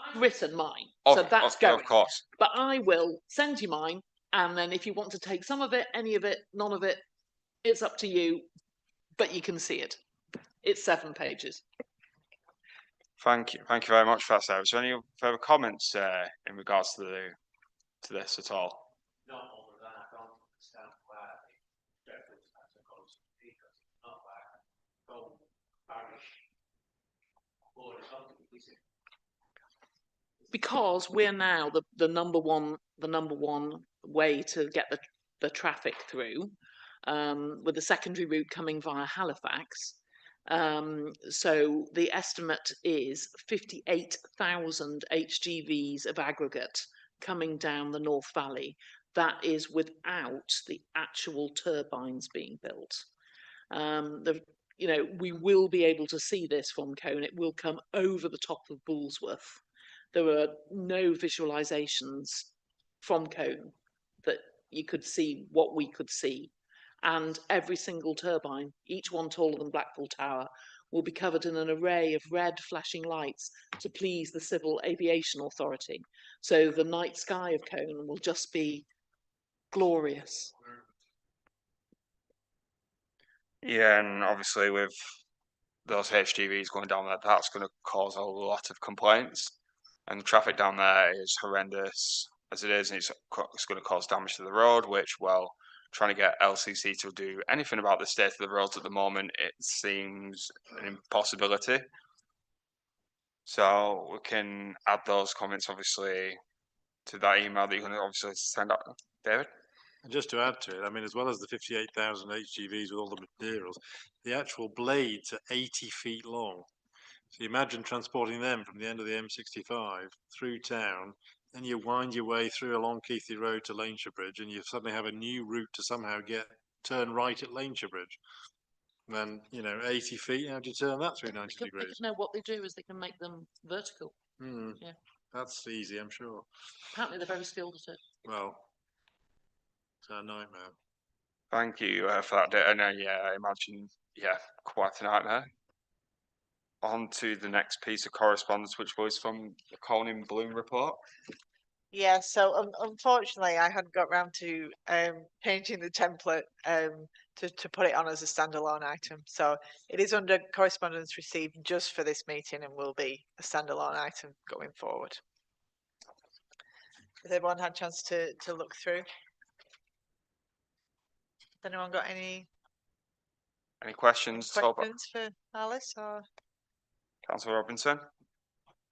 [SPEAKER 11] I've written mine, so that's going.
[SPEAKER 3] Of course.
[SPEAKER 11] But I will send you mine, and then if you want to take some of it, any of it, none of it, it's up to you. But you can see it. It's 7 pages.
[SPEAKER 3] Thank you very much for that, Sarah. Is there any further comments in regards to this at all?
[SPEAKER 5] Not other than I don't understand why Sheffield has a close because it's not like Colne Parish or something, is it?
[SPEAKER 11] Because we're now the number one way to get the traffic through, with the secondary route coming via Halifax. So the estimate is 58,000 HGVs of aggregate coming down the North Valley. That is without the actual turbines being built. We will be able to see this from Colne. It will come over the top of Bullsworth. There are no visualizations from Colne that you could see what we could see. And every single turbine, each one taller than Blackpool Tower, will be covered in an array of red flashing lights to please the Civil Aviation Authority. So the night sky of Colne will just be glorious.
[SPEAKER 3] Yeah, and obviously with those HGVs going down there, that's going to cause a lot of complaints, and the traffic down there is horrendous as it is, and it's going to cause damage to the road, which, well, trying to get LCC to do anything about the state of the roads at the moment, it seems an impossibility. So we can add those comments, obviously, to that email that you're going to obviously send out, David.
[SPEAKER 10] And just to add to it, I mean, as well as the 58,000 HGVs with all the materials, the actual blades are 80 feet long. So you imagine transporting them from the end of the M65 through town, then you wind your way through along Keighley Road to Lancashire Bridge, and you suddenly have a new route to somehow turn right at Lancashire Bridge. And then, 80 feet, how do you turn that through 90 degrees?
[SPEAKER 11] No, what they do is they can make them vertical. Yeah.
[SPEAKER 10] That's easy, I'm sure.
[SPEAKER 11] Apparently they're very skilled at it.
[SPEAKER 10] Well, it's a nightmare.
[SPEAKER 3] Thank you for that. And I imagine, quite a nightmare. On to the next piece of correspondence, which was from the Colne Bloom report.
[SPEAKER 2] Yeah, so unfortunately, I hadn't got round to changing the template to put it on as a standalone item. So it is under correspondence received just for this meeting and will be a standalone item going forward. Has everyone had a chance to look through? Has anyone got any
[SPEAKER 3] questions
[SPEAKER 2] for Alice or
[SPEAKER 3] Councillor Robinson?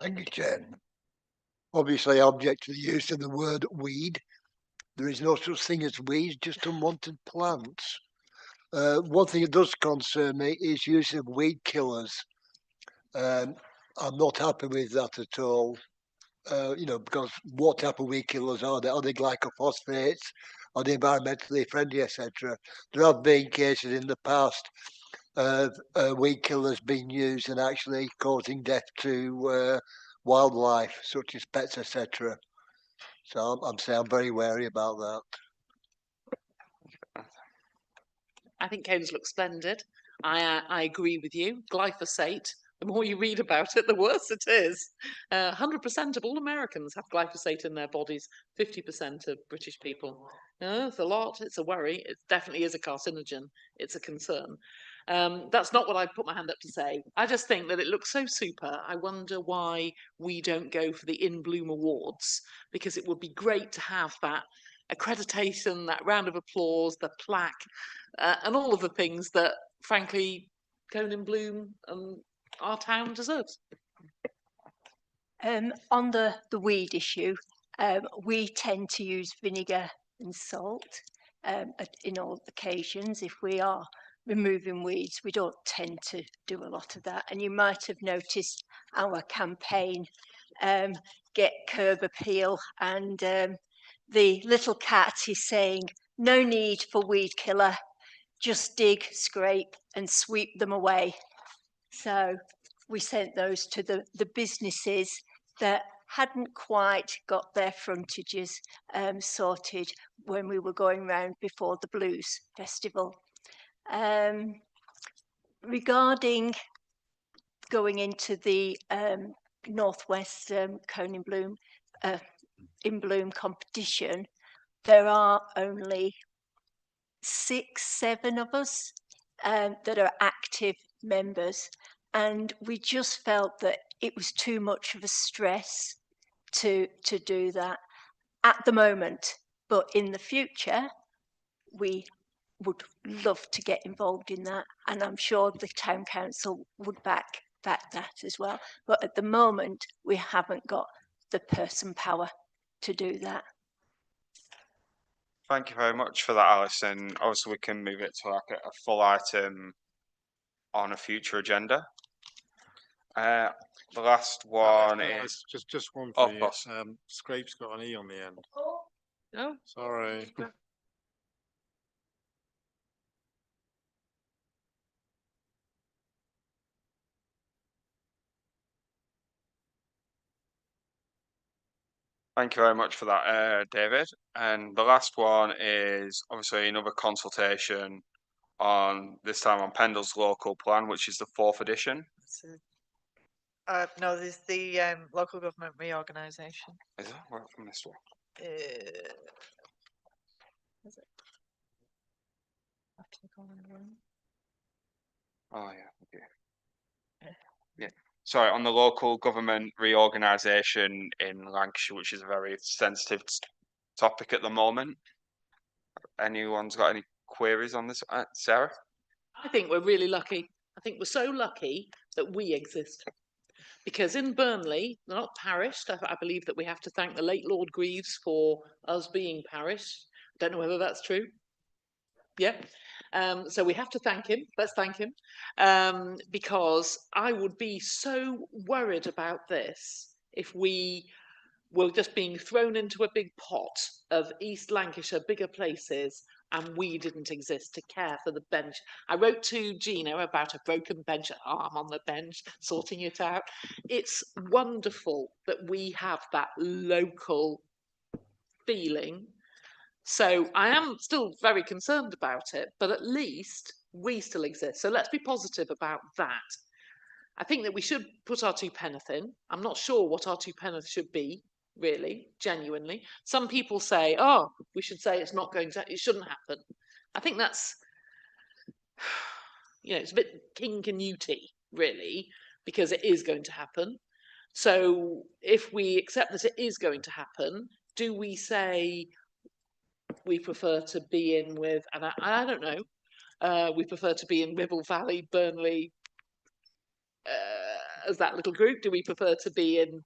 [SPEAKER 8] Thank you, Chair. Obviously, I object to the use of the word weed. There is no such thing as weeds, just unwanted plants. One thing that does concern me is use of weed killers. I'm not happy with that at all. Because what type of weed killers are they? Are they glycophosphates? Are they environmentally friendly, etc.? There have been cases in the past of weed killers being used and actually causing death to wildlife, such as pets, etc. So I'm very wary about that.
[SPEAKER 11] I think cones look splendid. I agree with you. Glyphosate, the more you read about it, the worse it is. 100% of all Americans have glyphosate in their bodies, 50% of British people. It's a lot, it's a worry. It definitely is a carcinogen. It's a concern. That's not what I put my hand up to say. I just think that it looks so super. I wonder why we don't go for the In Bloom Awards, because it would be great to have that accreditation, that round of applause, the plaque, and all of the things that, frankly, Colne in Bloom and our town deserves.
[SPEAKER 1] On the weed issue, we tend to use vinegar and salt in all occasions. If we are removing weeds, we don't tend to do a lot of that. And you might have noticed our campaign, Get Curb Appeal, and the little cat is saying, no need for weed killer, just dig, scrape and sweep them away. So we sent those to the businesses that hadn't quite got their frontages sorted when we were going round before the Blues Festival. Regarding going into the Northwest Cone in Bloom competition, there are only 6, 7 of us that are active members, and we just felt that it was too much of a stress to do that at the moment. But in the future, we would love to get involved in that, and I'm sure the town council would back that as well. But at the moment, we haven't got the person power to do that.
[SPEAKER 3] Thank you very much for that, Alison. Obviously, we can move it to like a full item on a future agenda. The last one is
[SPEAKER 10] just one
[SPEAKER 3] Oh,
[SPEAKER 10] for you.
[SPEAKER 3] boss.
[SPEAKER 10] Scrape's got an E on the end.
[SPEAKER 11] No.
[SPEAKER 10] Sorry.
[SPEAKER 3] Thank you very much for that, David. And the last one is obviously another consultation on this time on Pendle's local plan, which is the 4th edition.
[SPEAKER 2] No, there's the local government reorganisation.
[SPEAKER 3] Is it? Where from this one?
[SPEAKER 2] Is it? After the Common Room?
[SPEAKER 3] Oh yeah, okay. Yeah. Sorry, on the local government reorganisation in Lancashire, which is a very sensitive topic at the moment. Anyone's got any queries on this, Sarah?
[SPEAKER 11] I think we're really lucky. I think we're so lucky that we exist. Because in Burnley, they're not parished. I believe that we have to thank the late Lord Greaves for us being parish. Don't know whether that's true. Yeah. So we have to thank him. Let's thank him. Because I would be so worried about this if we were just being thrown into a big pot of East Lancashire, bigger places, and we didn't exist to care for the bench. I wrote to Gina about a broken bench, arm on the bench, sorting it out. It's wonderful that we have that local feeling. So I am still very concerned about it, but at least we still exist. So let's be positive about that. I think that we should put our 2 penneth in. I'm not sure what our 2 penneth should be, really, genuinely. Some people say, oh, we should say it's not going to, it shouldn't happen. I think that's, you know, it's a bit King Canute, really, because it is going to happen. So if we accept that it is going to happen, do we say we prefer to be in with, and I don't know, we prefer to be in Ribble Valley, Burnley, as that little group? Do we prefer to be in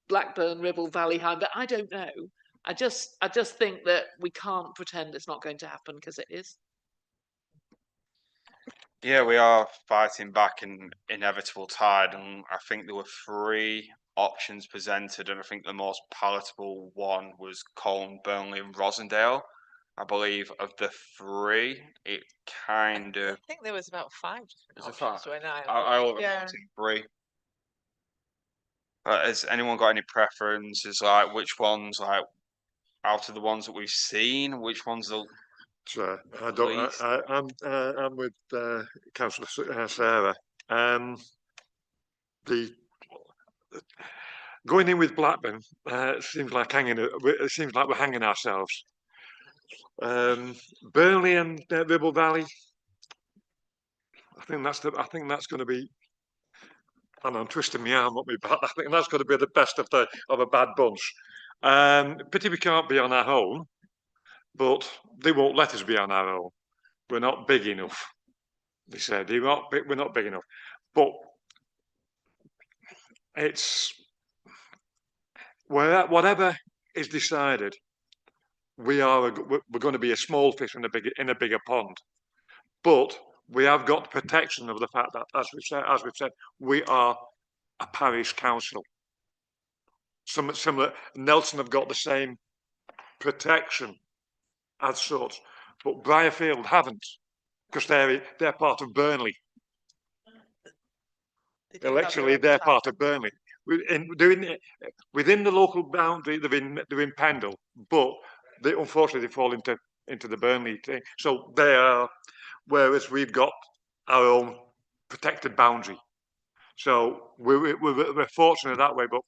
[SPEAKER 11] Blackburn, Ribble Valley, But I don't know. I just think that we can't pretend it's not going to happen, because it is.
[SPEAKER 3] Yeah, we are fighting back an inevitable tide, and I think there were 3 options presented, and I think the most palatable one was Colne, Burnley, and Rosendale. I believe of the 3, it kind of.
[SPEAKER 2] I think there was about 5
[SPEAKER 3] Is it
[SPEAKER 2] options
[SPEAKER 3] 5?
[SPEAKER 2] when I
[SPEAKER 3] I
[SPEAKER 2] looked.
[SPEAKER 3] only
[SPEAKER 2] Yeah.
[SPEAKER 3] looked at 3. Has anyone got any preferences? Like which ones, like out of the ones that we've seen, which ones are?
[SPEAKER 7] So I don't.
[SPEAKER 3] Please.
[SPEAKER 7] I'm with Councillor Sarah. The going in with Blackburn seems like it seems like we're hanging ourselves. Burnley and Ribble Valley. I think that's going to be. And I'm twisting my arm up my back. I think that's going to be the best of a bad bunch. Pity we can't be on our own, but they won't let us be on our own. We're not big enough. They said we're not big enough. But it's whatever is decided. We're going to be a small fish in a bigger pond, but we have got protection of the fact that, as we've said, we are a parish council. Similar, Nelson have got the same protection as such, but Briarfield haven't, because they're part of Burnley. Electorally, they're part of Burnley. within the local boundary, they're in Pendle, but they unfortunately they fall into the Burnley thing. So they are, whereas we've got our own protected boundary. So we're fortunate that way. But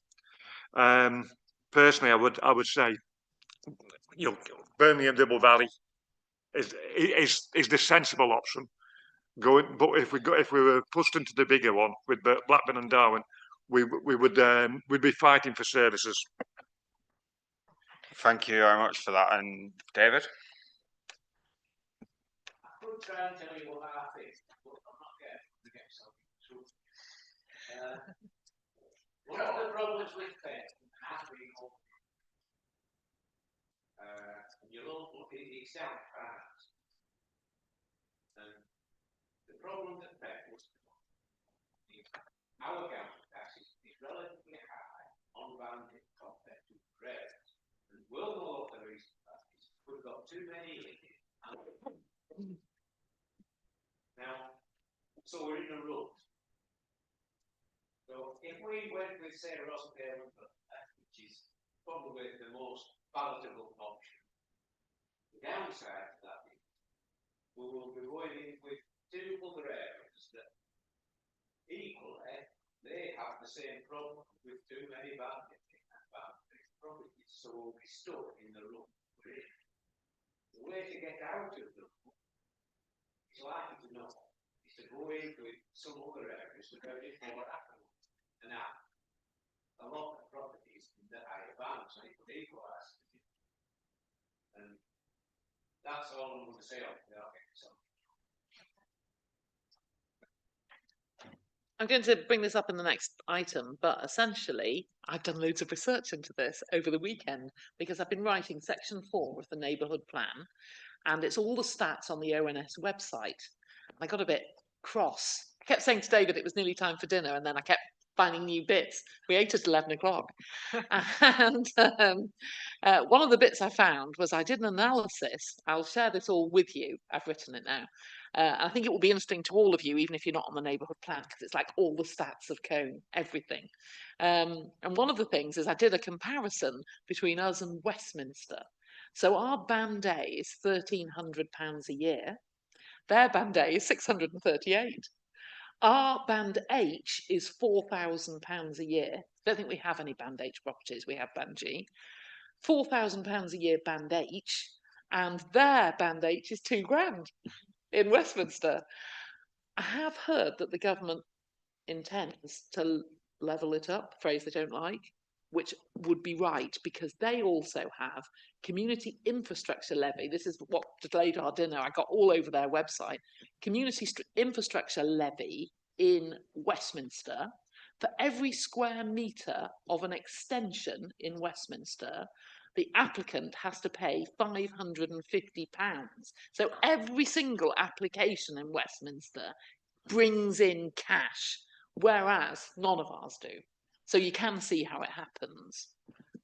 [SPEAKER 7] personally, I would say, you know, Burnley and Dibble Valley is the sensible option. Going, but if we were pushed into the bigger one with Blackburn and Darwen, we'd be fighting for services.
[SPEAKER 3] Thank you very much for that. And David?
[SPEAKER 5] I could try and tell you what I think, but I'm not going to get something true. One of the problems with Penn has been you look at the exam finance. And the problem that Penn was our council tax is relatively high on bandit compared to rest. And we'll know what the reason for that is. We've got too many in it. Now, so we're in a rut. So if we went with, say, Rossendale, which is probably the most palatable option, the downside to that is we will be going in with two other areas that equally they have the same problem with too many bandits and bandit properties, so we'll be stuck in the rut we're in. The way to get out of the rut is likely to know is to go in with some other areas without it more happening. And now, a lot of properties in the higher bands, and it would equalise. And that's all I'm going to say on it. Okay, so.
[SPEAKER 11] I'm going to bring this up in the next item, but essentially, I've done loads of research into this over the weekend because I've been writing section 4 of the neighbourhood plan, and it's all the stats on the ONS website. I got a bit cross. I kept saying to David it was nearly time for dinner, and then I kept finding new bits. We ate at 11 o'clock. And one of the bits I found was I did an analysis. I'll share this all with you. I've written it now. I think it will be interesting to all of you, even if you're not on the neighbourhood plan, because it's like all the stats of Cone, everything. And one of the things is I did a comparison between us and Westminster. So our band A is £1,300 a year. Their band A is 638. Our band H is £4,000 a year. Don't think we have any band H properties. We have band G. £4,000 a year band H, and their band H is £2,000 in Westminster. I have heard that the government intends to level it up, a phrase they don't like, which would be right because they also have community infrastructure levy. This is what delayed our dinner. I got all over their website. Community infrastructure levy in Westminster. For every square metre of an extension in Westminster, the applicant has to pay £550. So every single application in Westminster brings in cash, whereas none of ours do. So you can see how it happens.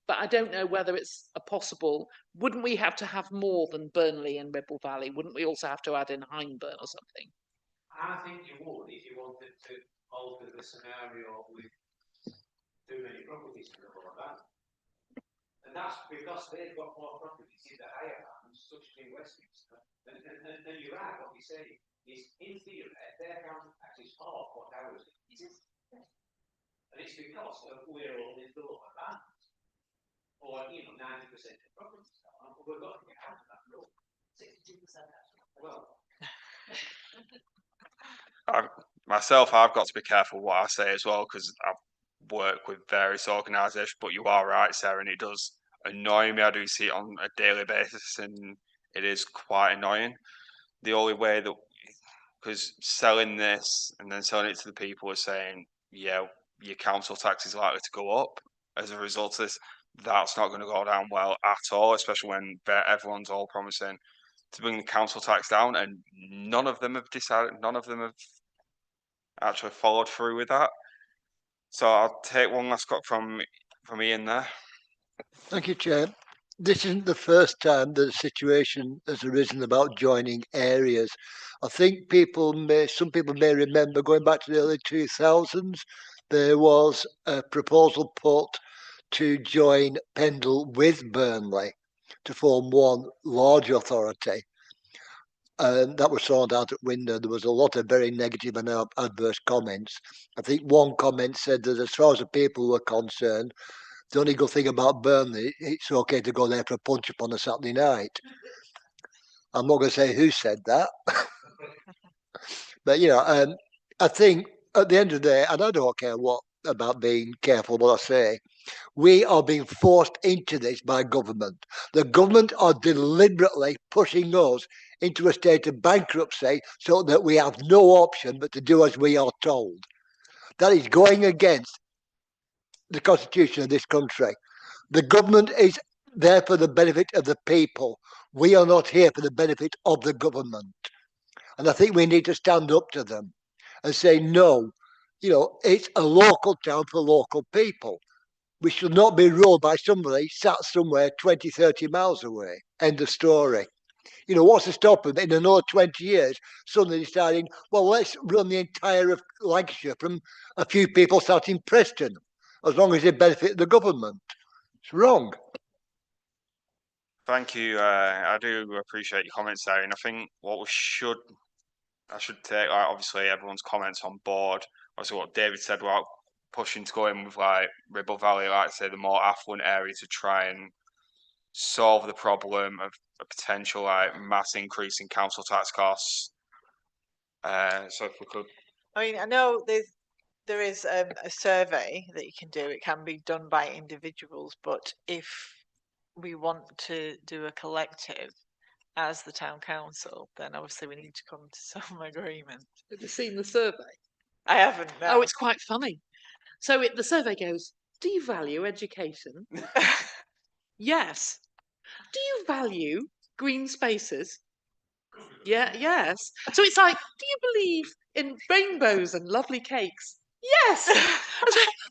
[SPEAKER 11] But I don't know whether it's a possible, wouldn't we have to have more than Burnley and Ribble Valley? Wouldn't we also have to add in Hyndburn or something?
[SPEAKER 5] I think you would if you wanted to alter the scenario with too many properties in the lower band. And that's because they've got more properties in the higher bands, such as in Westminster. And you're right, what you say is, in theory, their council tax is half what ours is. And it's because we're all in the lower bands. Or, 90% of properties. But we've got to get out of that rule. 62%. Well.
[SPEAKER 3] Myself, I've got to be careful what I say as well because I've worked with various organisations. But you are right, Sarah, and it does annoy me. I do see it on a daily basis, and it is quite annoying. The only way that, because selling this and then selling it to the people is saying, yeah, your council tax is likely to go up as a result of this. That's not going to go down well at all, especially when everyone's all promising to bring the council tax down, and none of them have decided, none of them have actually followed through with that. So I'll take one last cut from Ian there.
[SPEAKER 8] Thank you, Chair. This isn't the first time that a situation has arisen about joining areas. I think some people may remember going back to the early 2000s, there was a proposal put to join Pendle with Burnley to form one large authority. And that was thrown out at window. There was a lot of very negative and adverse comments. I think one comment said that as far as the people were concerned, the only good thing about Burnley, it's okay to go there for a punch up on a Saturday night. I'm not going to say who said that. But, I think at the end of the day, and I don't care about being careful what I say, we are being forced into this by government. The government are deliberately pushing us into a state of bankruptcy so that we have no option but to do as we are told. That is going against the constitution of this country. The government is there for the benefit of the people. We are not here for the benefit of the government. And I think we need to stand up to them and say, no, it's a local town for local people. We should not be ruled by somebody sat somewhere 20, 30 miles away. End of story. What's to stop them in another 20 years suddenly deciding, well, let's run the entire of Lancashire from a few people sat in Preston, as long as they benefit the government. It's wrong.
[SPEAKER 3] Thank you. I do appreciate your comments there, and I think what I should take, obviously everyone's comments on board. Obviously, what David said about pushing to go in with Ribble Valley, like I say, the more affluent area to try and solve the problem of a potential mass increase in council tax costs. So if we could,
[SPEAKER 2] I mean, I know there is a survey that you can do. It can be done by individuals, but if we want to do a collective as the town council, then obviously we need to come to some agreement.
[SPEAKER 11] Have you seen the survey?
[SPEAKER 2] I haven't. No.
[SPEAKER 11] Oh, it's quite funny. So the survey goes, do you value education? Yes. Do you value green spaces? Yeah, yes. So it's like, do you believe in rainbows and lovely cakes? Yes.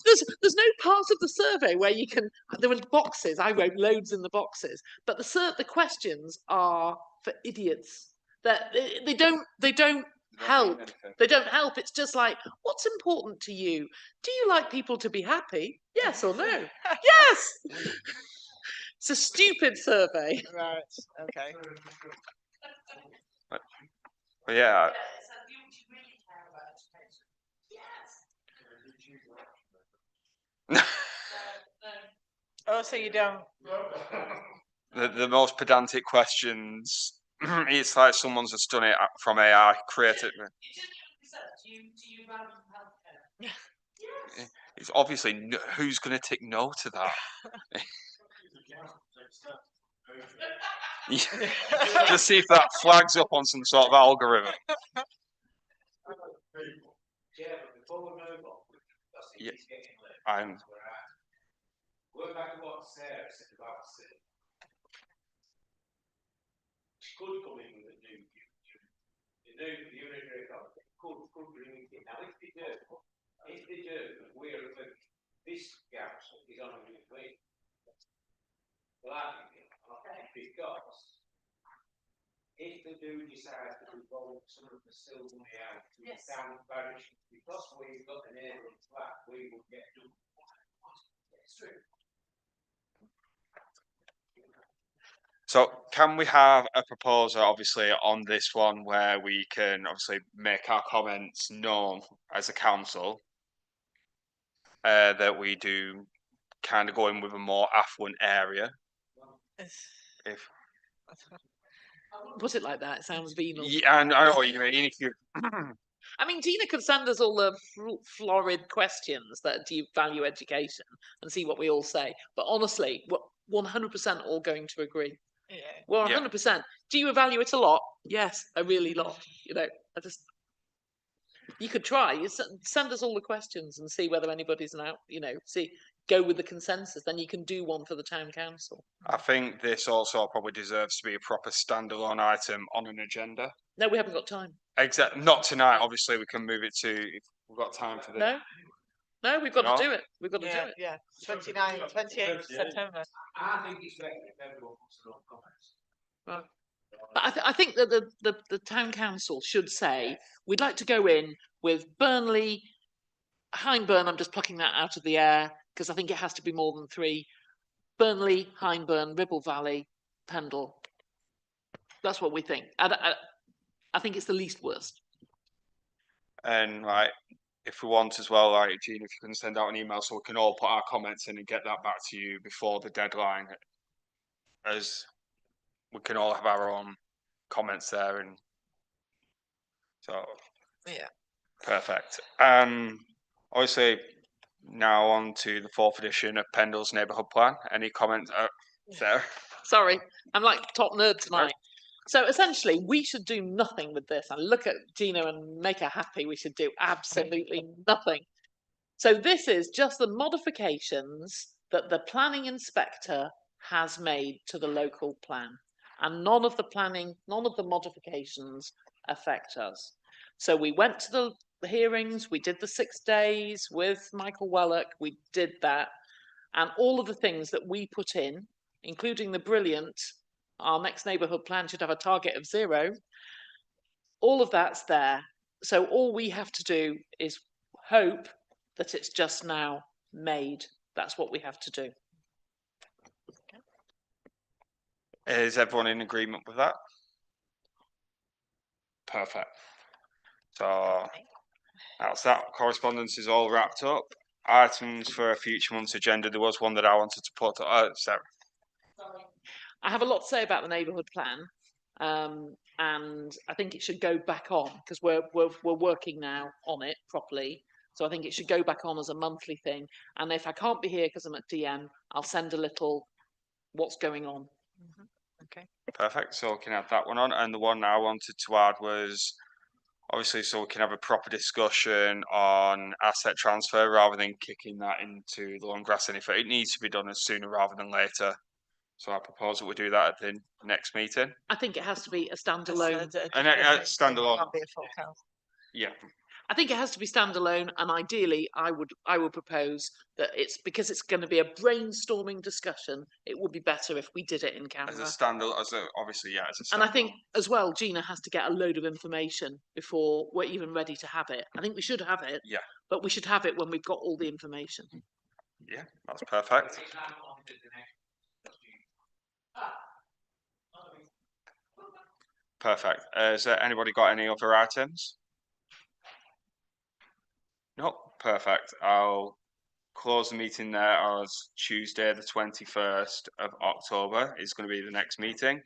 [SPEAKER 11] There's no part of the survey where you can. There were boxes. I wrote loads in the boxes, but the questions are for idiots. That they don't help. They don't help. It's just like, what's important to you? Do you like people to be happy? Yes or no? Yes. It's a stupid survey.
[SPEAKER 2] Right. Okay.
[SPEAKER 3] but yeah.
[SPEAKER 2] Oh, so you don't.
[SPEAKER 3] The most pedantic questions. It's like someone's just done it from AI, created.
[SPEAKER 11] Do you value healthcare? Yes.
[SPEAKER 3] It's obviously who's going to tick no to that. Just see if that flags up on some sort of algorithm. Yeah,
[SPEAKER 5] going back to what Sarah said about Sid. She could come in with a new the unitary economy could bring it in. Now if they do, we're this gap is on a new way. Well, I think because if they do decide to revolt some of the still money out to the down parish, because we've got an area flat, we will get to it's true.
[SPEAKER 3] So can we have a proposal, obviously, on this one where we can obviously make our comments known as a council, that we do kind of go in with a more affluent area? If
[SPEAKER 11] Put it like that, it sounds venal.
[SPEAKER 3] yeah, I know what you mean. If you,
[SPEAKER 11] I mean, Tina could send us all the florid questions that do you value education and see what we all say. But honestly, we're 100% all going to agree.
[SPEAKER 2] Yeah.
[SPEAKER 11] Well, 100%. Do you value it a lot? Yes, a really lot. You could try. You send us all the questions and see whether anybody's go with the consensus. Then you can do one for the town council.
[SPEAKER 3] I think this also probably deserves to be a proper standalone item on an agenda.
[SPEAKER 11] No, we haven't got time.
[SPEAKER 3] Exactly. Not tonight. Obviously, we can move it to if we've got time for this.
[SPEAKER 11] No, we've got to do it. We've got to do it.
[SPEAKER 2] Yeah, 28th September.
[SPEAKER 5] I think it's better if everyone puts their own comments.
[SPEAKER 11] Right. But I think that the town council should say, we'd like to go in with Burnley Hyndburn, I'm just plucking that out of the air because I think it has to be more than 3. Burnley, Hyndburn, Ribble Valley, Pendle. That's what we think. I think it's the least worst.
[SPEAKER 3] And like, if we want as well, like Gina, if you can send out an email so we can all put our comments in and get that back to you before the deadline, as we can all have our own comments there, and so
[SPEAKER 2] Yeah.
[SPEAKER 3] perfect. Obviously now on to the 4th edition of Pendle's neighbourhood plan. Any comments there?
[SPEAKER 11] Sorry, I'm like top nerd tonight. So essentially, we should do nothing with this. And look at Gina and make her happy. We should do absolutely nothing. So this is just the modifications that the planning inspector has made to the local plan. And none of the modifications affect us. So we went to the hearings, we did the 6 days with Michael Wellock, we did that. And all of the things that we put in, including the brilliant, our next neighbourhood plan should have a target of 0. All of that's there. So all we have to do is hope that it's just now made. That's what we have to do.
[SPEAKER 3] Is everyone in agreement with that? Perfect. So that's that. Correspondence is all wrapped up. Items for a future month's agenda. There was one that I wanted to put. Sarah.
[SPEAKER 11] I have a lot to say about the neighbourhood plan, and I think it should go back on because we're working now on it properly. So I think it should go back on as a monthly thing. And if I can't be here because I'm at DM, I'll send a little what's going on.
[SPEAKER 2] Okay.
[SPEAKER 3] Perfect. So we can have that one on. And the one I wanted to add was obviously so we can have a proper discussion on asset transfer rather than kicking that into the long grass any further. It needs to be done as sooner rather than later. So I propose that we do that at the next meeting.
[SPEAKER 11] I think it has to be a standalone.
[SPEAKER 3] Standalone.
[SPEAKER 2] Can't be a full council.
[SPEAKER 3] Yeah.
[SPEAKER 11] I think it has to be standalone, and ideally, I would propose that it's because it's going to be a brainstorming discussion. It would be better if we did it in camera.
[SPEAKER 3] As a standalone, obviously, yeah. As a
[SPEAKER 11] and I think as well, Gina has to get a load of information before we're even ready to have it. I think we should have it.
[SPEAKER 3] Yeah.
[SPEAKER 11] But we should have it when we've got all the information.
[SPEAKER 3] Yeah, that's perfect. Perfect. Has anybody got any other items? No, perfect. I'll close the meeting there as Tuesday, the 21st of October is going to be the next meeting.